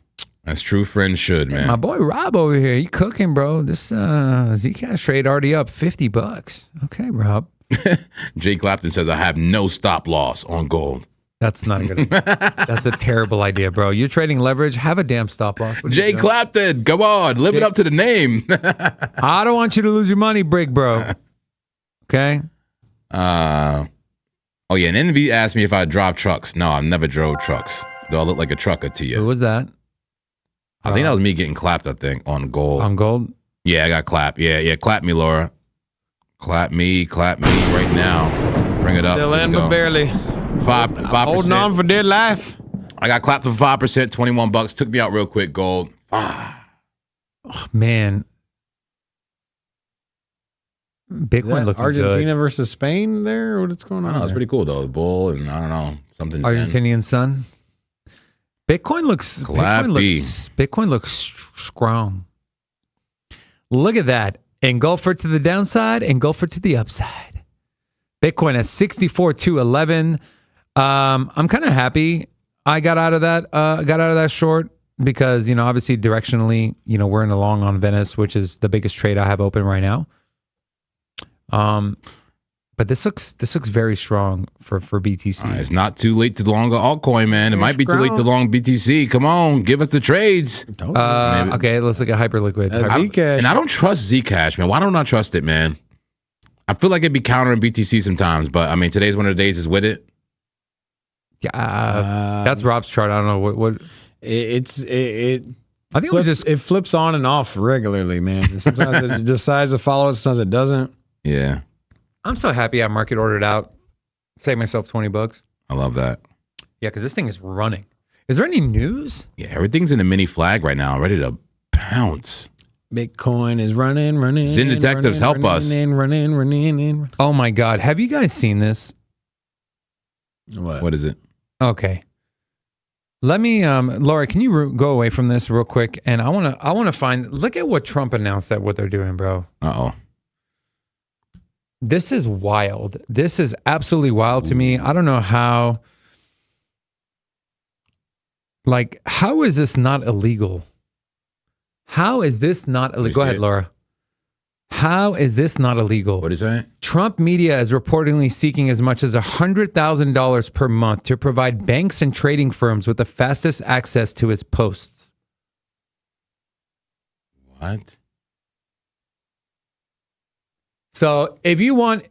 As true friends should, man. My boy Rob over here, he cooking, bro. This Zcash trade already up $50. Okay, Rob. Jay Clapton says, I have no stop loss on gold. That's not a good idea. That's a terrible idea, bro. You're trading leverage. Have a damn stop loss. Jay Clapton, come on. Live it up to the name. I don't want you to lose your money, Brig, bro. Okay? Oh, yeah. And NV asked me if I drive trucks. No, I've never drove trucks. Do I look like a trucker to you? Who was that? I think that was me getting clapped, I think, on gold. On gold? Yeah, I got clapped. Yeah. Clap me, Laura. Clap me right now. Bring it up. Still in, but barely. 5%. Holding on for dear life. I got clapped for 5%, $21. Took me out real quick, gold. Oh, man. Bitcoin looking Argentina good. versus Spain there? What's going on? I don't know. It's pretty cool, though. The bull and I don't know. Something. Argentinian sun. Bitcoin looks clappy. Bitcoin looks strong. Look at that. Engulfer to the downside, engulfer to the upside. Bitcoin at 64,211. I'm kind of happy I got out of that short because, obviously directionally, we're in a long on Venice, which is the biggest trade I have open right now. But this looks very strong for BTC. It's not too late to long a altcoin, man. It might be too late to long BTC. Come on, give us the trades. Okay, let's look at Hyperliquid. Zcash. And I don't trust Zcash, man. Why don't I trust it, man? I feel like it'd be countering BTC sometimes, but I mean, today's one of the days is with it. Yeah, that's Rob's chart. I don't know what. I think it flips on and off regularly, man. Sometimes it decides to follow it, sometimes it doesn't. Yeah. I'm so happy I market ordered out. Save myself $20. I love that. Yeah, because this thing is running. Is there any news? Yeah, everything's in a mini flag right now, ready to pounce. Bitcoin is running. Sin detectives, help us. Running. Oh my God. Have you guys seen this? What? What is it? Okay. Let me, Laura, can you go away from this real quick? And I want to find, look at what Trump announced that what they're doing, bro. Uh-oh. This is wild. This is absolutely wild to me. I don't know how, like, how is this not illegal? How is this not illegal? Go ahead, Laura. How is this not illegal? What is that? Trump media is reportedly seeking as much as $100,000 per month to provide banks and trading firms with the fastest access to his posts. What? So if you want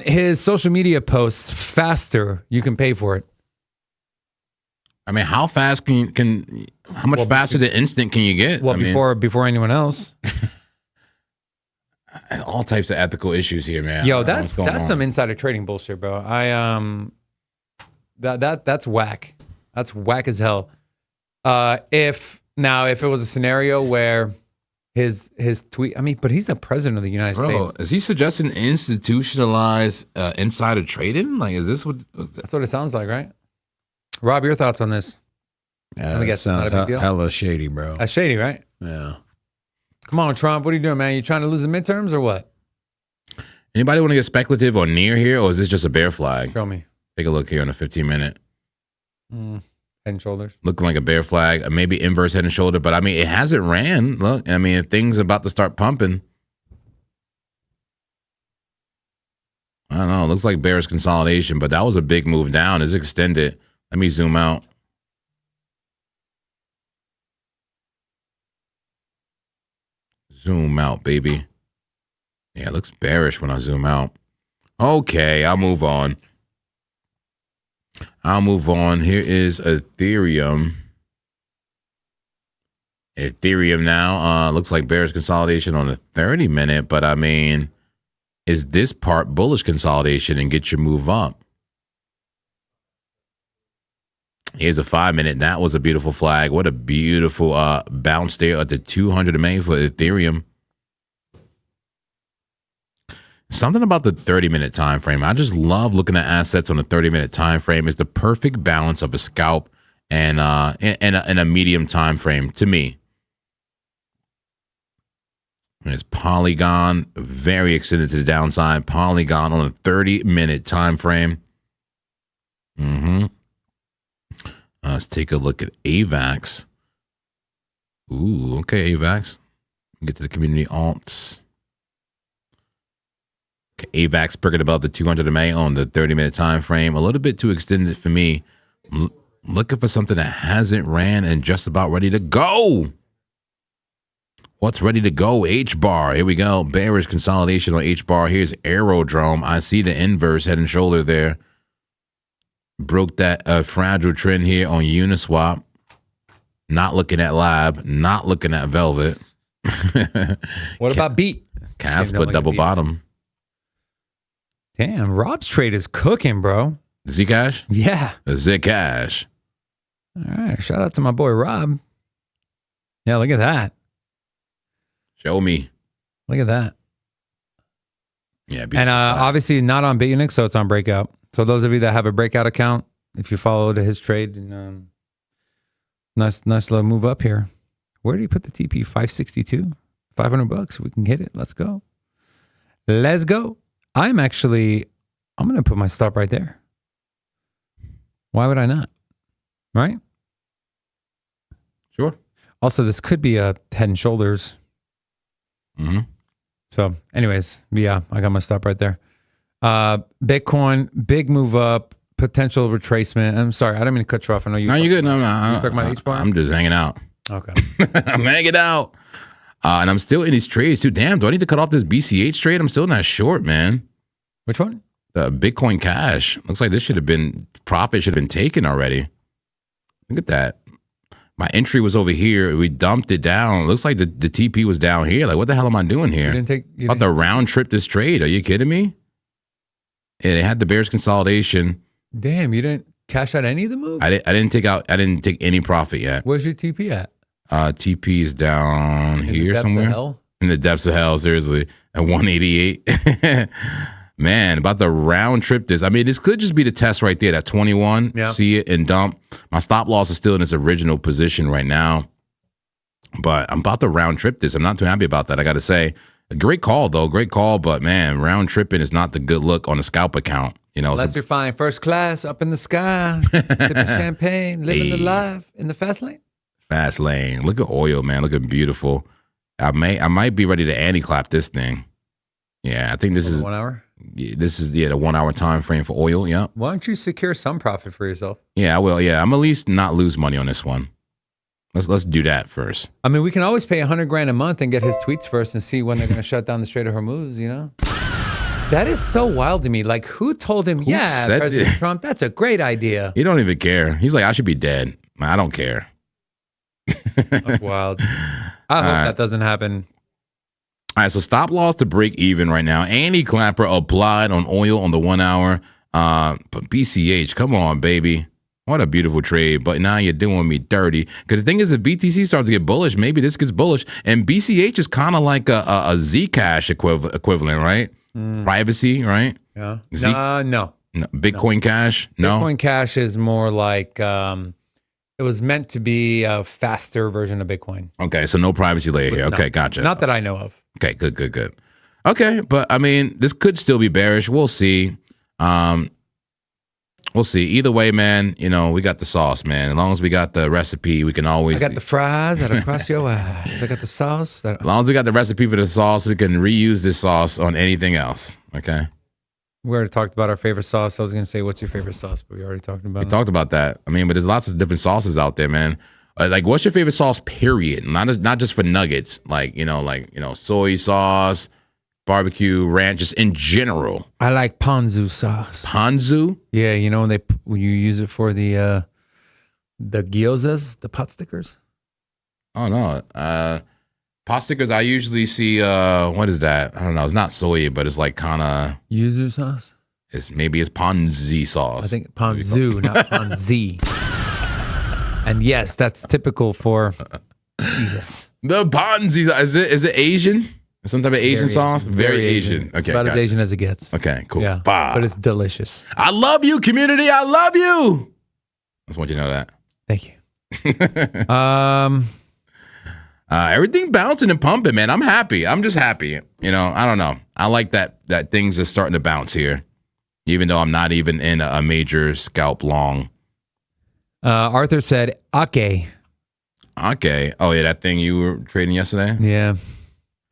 his social media posts faster, you can pay for it. I mean, how fast how much faster than instant can you get? Well, before anyone else. All types of ethical issues here, man. Yo, that's some insider trading bullshit, bro. That's whack. That's whack as hell. If it was a scenario where his tweet, I mean, but he's the president of the United States. Is he suggesting institutionalized insider trading? Like, is this what? That's what it sounds like, right? Rob, your thoughts on this? Yeah, that sounds hella shady, bro. That's shady, right? Yeah. Come on, Trump. What are you doing, man? You trying to lose the midterms or what? Anybody want to get speculative or near here, or is this just a bear flag? Show me. Take a look here on a 15-minute. Head and shoulders. Looking like a bear flag, maybe inverse head and shoulder, but I mean, it hasn't ran. Look, I mean, if things are about to start pumping, I don't know. It looks like bearish consolidation, but that was a big move down. It's extended. Let me zoom out. Zoom out, baby. Yeah, it looks bearish when I zoom out. Okay, I'll move on. Here is Ethereum. Ethereum now looks like bearish consolidation on a 30-minute, but I mean, is this part bullish consolidation and get your move up? Here's a 5-minute. That was a beautiful flag. What a beautiful bounce there at the 200 MA for Ethereum. Something about the 30-minute time frame. I just love looking at assets on a 30-minute time frame. It's the perfect balance of a scalp and a medium time frame to me. There's Polygon, very extended to the downside. Polygon on a 30-minute time frame. Let's take a look at AVAX. Ooh, okay, AVAX. Get to the community alts. Okay, AVAX perking above the 200 MA on the 30-minute time frame. A little bit too extended for me. Looking for something that hasn't ran and just about ready to go. What's ready to go? HBAR. Here we go. Bearish consolidation on HBAR. Here's Aerodrome. I see the inverse head and shoulder there. Broke that fragile trend here on Uniswap. Not looking at Lab. Not looking at Velvet. What about Beat? Caspa double bottom. Damn, Rob's trade is cooking, bro. Zcash? Yeah. Zcash. All right. Shout out to my boy Rob. Yeah, look at that. Show me. Look at that. Yeah. And obviously not on BitUnix, so it's on Breakout. So those of you that have a Breakout account, if you followed his trade, and nice little move up here. Where do you put the TP? 562, $500. We can hit it. Let's go. Let's go. I'm going to put my stop right there. Why would I not? Right? Sure. Also, this could be a head and shoulders. So anyways, yeah, I got my stop right there. Bitcoin, big move up, potential retracement. I'm sorry, I didn't mean to cut you off. I know you. No, you're good. No, you talking about HBAR? I'm just hanging out. Okay. I'm hanging out. And I'm still in these trades too. Damn, do I need to cut off this BCH trade? I'm still not short, man. Which one? The Bitcoin Cash. Looks like this should have been, profit should have been taken already. Look at that. My entry was over here. We dumped it down. It looks like the TP was down here. Like, what the hell am I doing here? About to round trip this trade. Are you kidding me? Yeah, they had the bearish consolidation. Damn, you didn't cash out any of the moves? I didn't take any profit yet. Where's your TP at? TP is down here somewhere. In the depths of hell, seriously. At 188. Man, about the round trip this. I mean, this could just be the test right there. That 21. Yeah. See it and dump. My stop loss is still in its original position right now, but I'm about to round trip this. I'm not too happy about that, I got to say. A great call, though. Great call, but man, round tripping is not the good look on a scalp account. You know, Unless you're flying first class up in the sky, sipping champagne, living the life in the fast lane. Fast lane. Look at oil, man. Looking beautiful. I might be ready to anti-clap this thing. Yeah, I think this is 1 hour. This is the 1 hour time frame for oil. Yeah. Why don't you secure some profit for yourself? Yeah, I will. Yeah, I'm at least not lose money on this one. Let's do that first. I mean, we can always pay $100,000 a month and get his tweets first and see when they're going to shut down the Strait of Hormuz. You know, that is so wild to me. Like, who told him? said President it? Trump, that's a great idea. He don't even care. He's like, I should be dead. I don't care. That's wild. I hope that doesn't happen. All right, so stop loss to break even right now. Anti-clapper applied on oil on the 1 hour. But BCH, come on, baby. What a beautiful trade. But now you're doing me dirty. Because the thing is, if BTC starts to get bullish, maybe this gets bullish. And BCH is kind of like a Zcash equivalent, right? Privacy, right? Yeah. No. Bitcoin Cash? No. Bitcoin Cash is more like it was meant to be a faster version of Bitcoin. Okay, so no privacy layer here. Okay, gotcha. Not that I know of. Okay, good. Okay, but I mean, this could still be bearish. We'll see. We'll see. Either way, man, you know, we got the sauce, man. As long as we got the recipe, we can always... I got the fries that'll cross your eyes. I got the sauce. As long as we got the recipe for the sauce, we can reuse this sauce on anything else, okay? We already talked about our favorite sauce. I was going to say, what's your favorite sauce? But we already talked about it. We talked about that. I mean, but there's lots of different sauces out there, man. Like, what's your favorite sauce, period? Not just for nuggets. Like, soy sauce, barbecue, ranch, just in general. I like ponzu sauce. Ponzu? Yeah, you know when you use it for the gyozas, the pot stickers? Oh, no. Pot stickers, I usually see, what is that? I don't know. It's not soy, but it's like kind of... Yuzu sauce? Maybe it's ponzi sauce. I think ponzu, not ponzi. And yes, that's typical for Jesus. The ponzi sauce. Is it Asian? Some type of Asian sauce? Very Asian. Okay. About as Asian as it gets. Okay, cool. Yeah, but it's delicious. I love you, community. I love you. I just want you to know that. Thank you. Everything bouncing and pumping, man. I'm happy. I'm just happy. You know, I don't know. I like that things are starting to bounce here, even though I'm not even in a major scalp long. Arthur said, "Okay." Okay. Oh yeah, that thing you were trading yesterday. Yeah.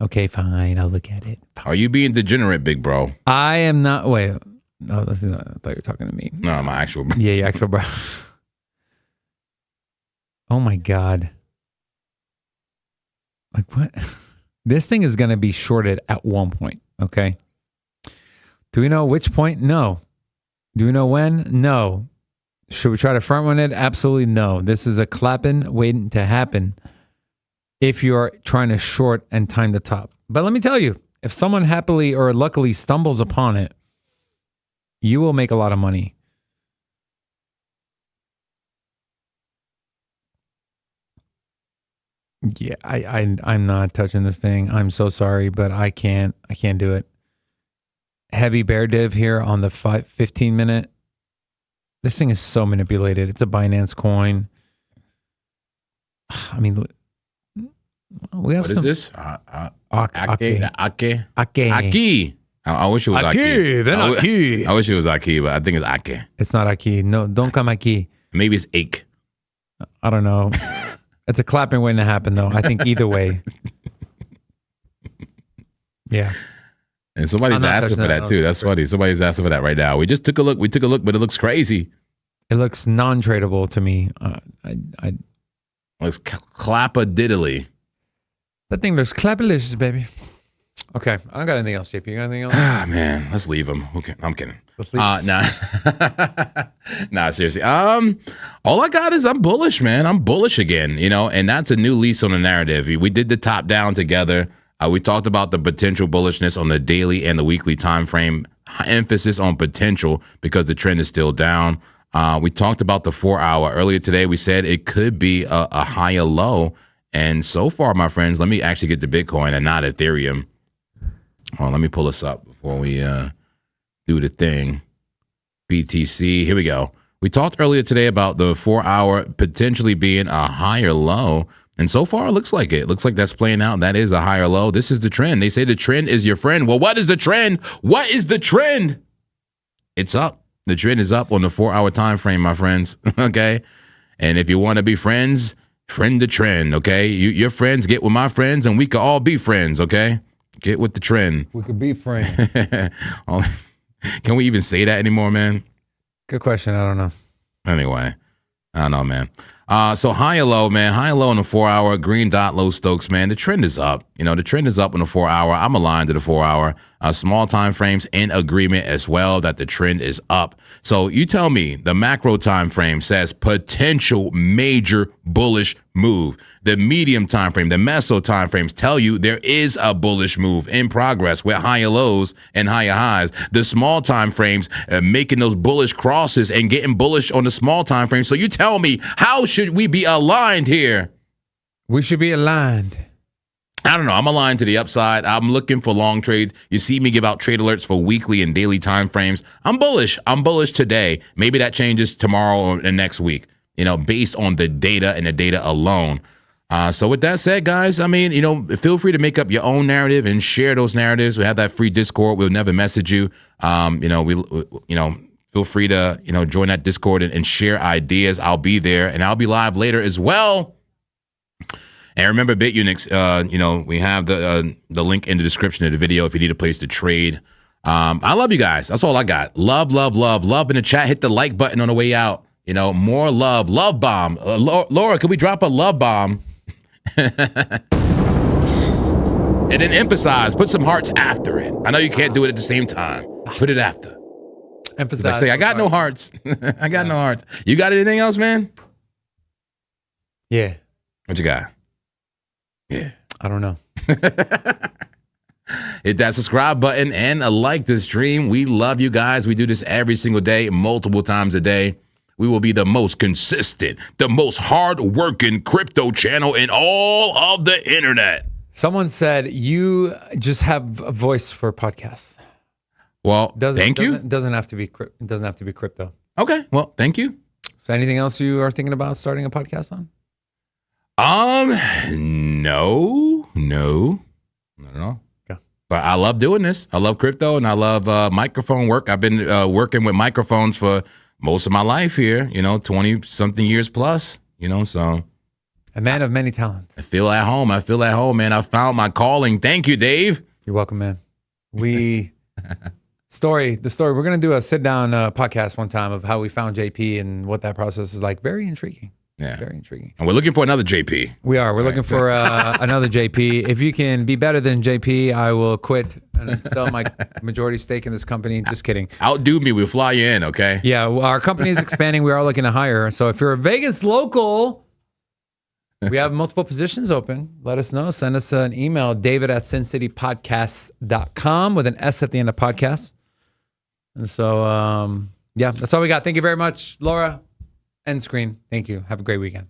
Okay, fine. I'll look at it. Fine. Are you being degenerate, big bro? I am not. Wait. No, that's not, I thought you were talking to me. No, my actual bro. Yeah, your actual bro. Oh my God. Like what? This thing is going to be shorted at one point. Okay. Do we know which point? No. Do we know when? No. Should we try to front run it? Absolutely no. This is a clapping waiting to happen if you're trying to short and time the top. But let me tell you, if someone happily or luckily stumbles upon it, you will make a lot of money. Yeah, I'm not touching this thing. I'm so sorry, but I can't do it. Heavy bear div here on the 15 minute. This thing is so manipulated. It's a Binance coin. I mean, we have What is this? Ake. Aki. I wish it was Aki. I wish it was Aki, but I think it's Ake. It's not Aki. No, don't come Aki. Maybe it's Ake. I don't know. It's a clapping waiting to happen, though. I think either way. Yeah. And somebody's asking for that too. That's funny. Somebody's asking for that right now. We just took a look. We took a look, but it looks crazy. It looks non-tradable to me. Looks clappa-diddly. That thing looks clappalicious, baby. Okay, I don't got anything else, JP. You got anything else? Ah, man, let's leave him. Okay, I'm kidding. Nah, seriously. All I got is I'm bullish, man. I'm bullish again, and that's a new lease on the narrative. We did the top down together. We talked about the potential bullishness on the daily and the weekly time frame. Emphasis on potential because the trend is still down. We talked about the 4 hour earlier today. We said it could be a higher low. And so far, my friends, let me actually get the Bitcoin and not Ethereum. Hold on, let me pull this up before we do the thing. BTC, here we go. We talked earlier today about the 4-hour potentially being a higher low. And so far, it looks like it. Looks like that's playing out. That is a higher low. This is the trend. They say the trend is your friend. Well, what is the trend? What is the trend? It's up. The trend is up on the 4-hour time frame, my friends. Okay? And if you want to be friends, friend the trend, okay? Your friends get with my friends, and we could all be friends, okay? Get with the trend. We could be friends. Can we even say that anymore, man? Good question. I don't know. Anyway, I don't know, man. So high or low, man. High or low on the 4-hour. Green dot, low Stokes, man. The trend is up. You know, the trend is up on the 4-hour. I'm aligned to the 4-hour. Small time frames in agreement as well that the trend is up. So you tell me the macro time frame says potential major bullish move. The medium time frame, the meso time frames tell you there is a bullish move in progress with higher lows and higher highs. The small time frames making those bullish crosses and getting bullish on the small time frame. So you tell me, how should we be aligned here? We should be aligned. I don't know. I'm aligned to the upside. I'm looking for long trades. You see me give out trade alerts for weekly and daily time frames. I'm bullish. I'm bullish today. Maybe that changes tomorrow or the next week, you know, based on the data and the data alone. So with that said, guys, I mean, you know, feel free to make up your own narrative and share those narratives. We have that free Discord. We'll never message you. You know, feel free to, you know, join that Discord and share ideas. I'll be there, and I'll be live later as well. And remember, BitUnix, you know, we have the link in the description of the video if you need a place to trade. I love you guys. That's all I got. Love, love, love, love in the chat. Hit the like button on the way out. You know, more love. Love bomb. Laura, could we drop a love bomb? And then emphasize. Put some hearts after it. I know you can't do it at the same time. Put it after. Emphasize. Say, I got no hearts. I got no hearts. You got anything else, man? Yeah. What you got? Yeah. I don't know. Hit that subscribe button and like this stream. We love you guys. We do this every single day, multiple times a day. We will be the most consistent, the most hard-working crypto channel in all of the internet. Someone said you just have a voice for podcasts. Well, thank you. It doesn't have to be crypto. Okay. Well, thank you. So anything else you are thinking about starting a podcast on? No. I don't know. Okay. But I love doing this. I love crypto, and I love microphone work. I've been working with microphones for most of my life here, you know, 20-something years plus, you know, so. A man of many talents. I feel at home, man. I found my calling. Thank you, Dave. You're welcome, man. The story, we're going to do a sit-down podcast one time of how we found JP and what that process was like. Very intriguing. Yeah. Very intriguing. And we're looking for another JP. We are. We're looking for another JP. If you can be better than JP, I will quit and sell my majority stake in this company. Just kidding. Outdo me. We'll fly you in, okay? Yeah. Well, our company is expanding. We are looking to hire. So if you're a Vegas local, we have multiple positions open. Let us know. Send us an email, david@sincitypodcasts.com with an S at the end of podcast. And so, yeah, that's all we got. Thank you very much, Laura. End screen. Thank you. Have a great weekend.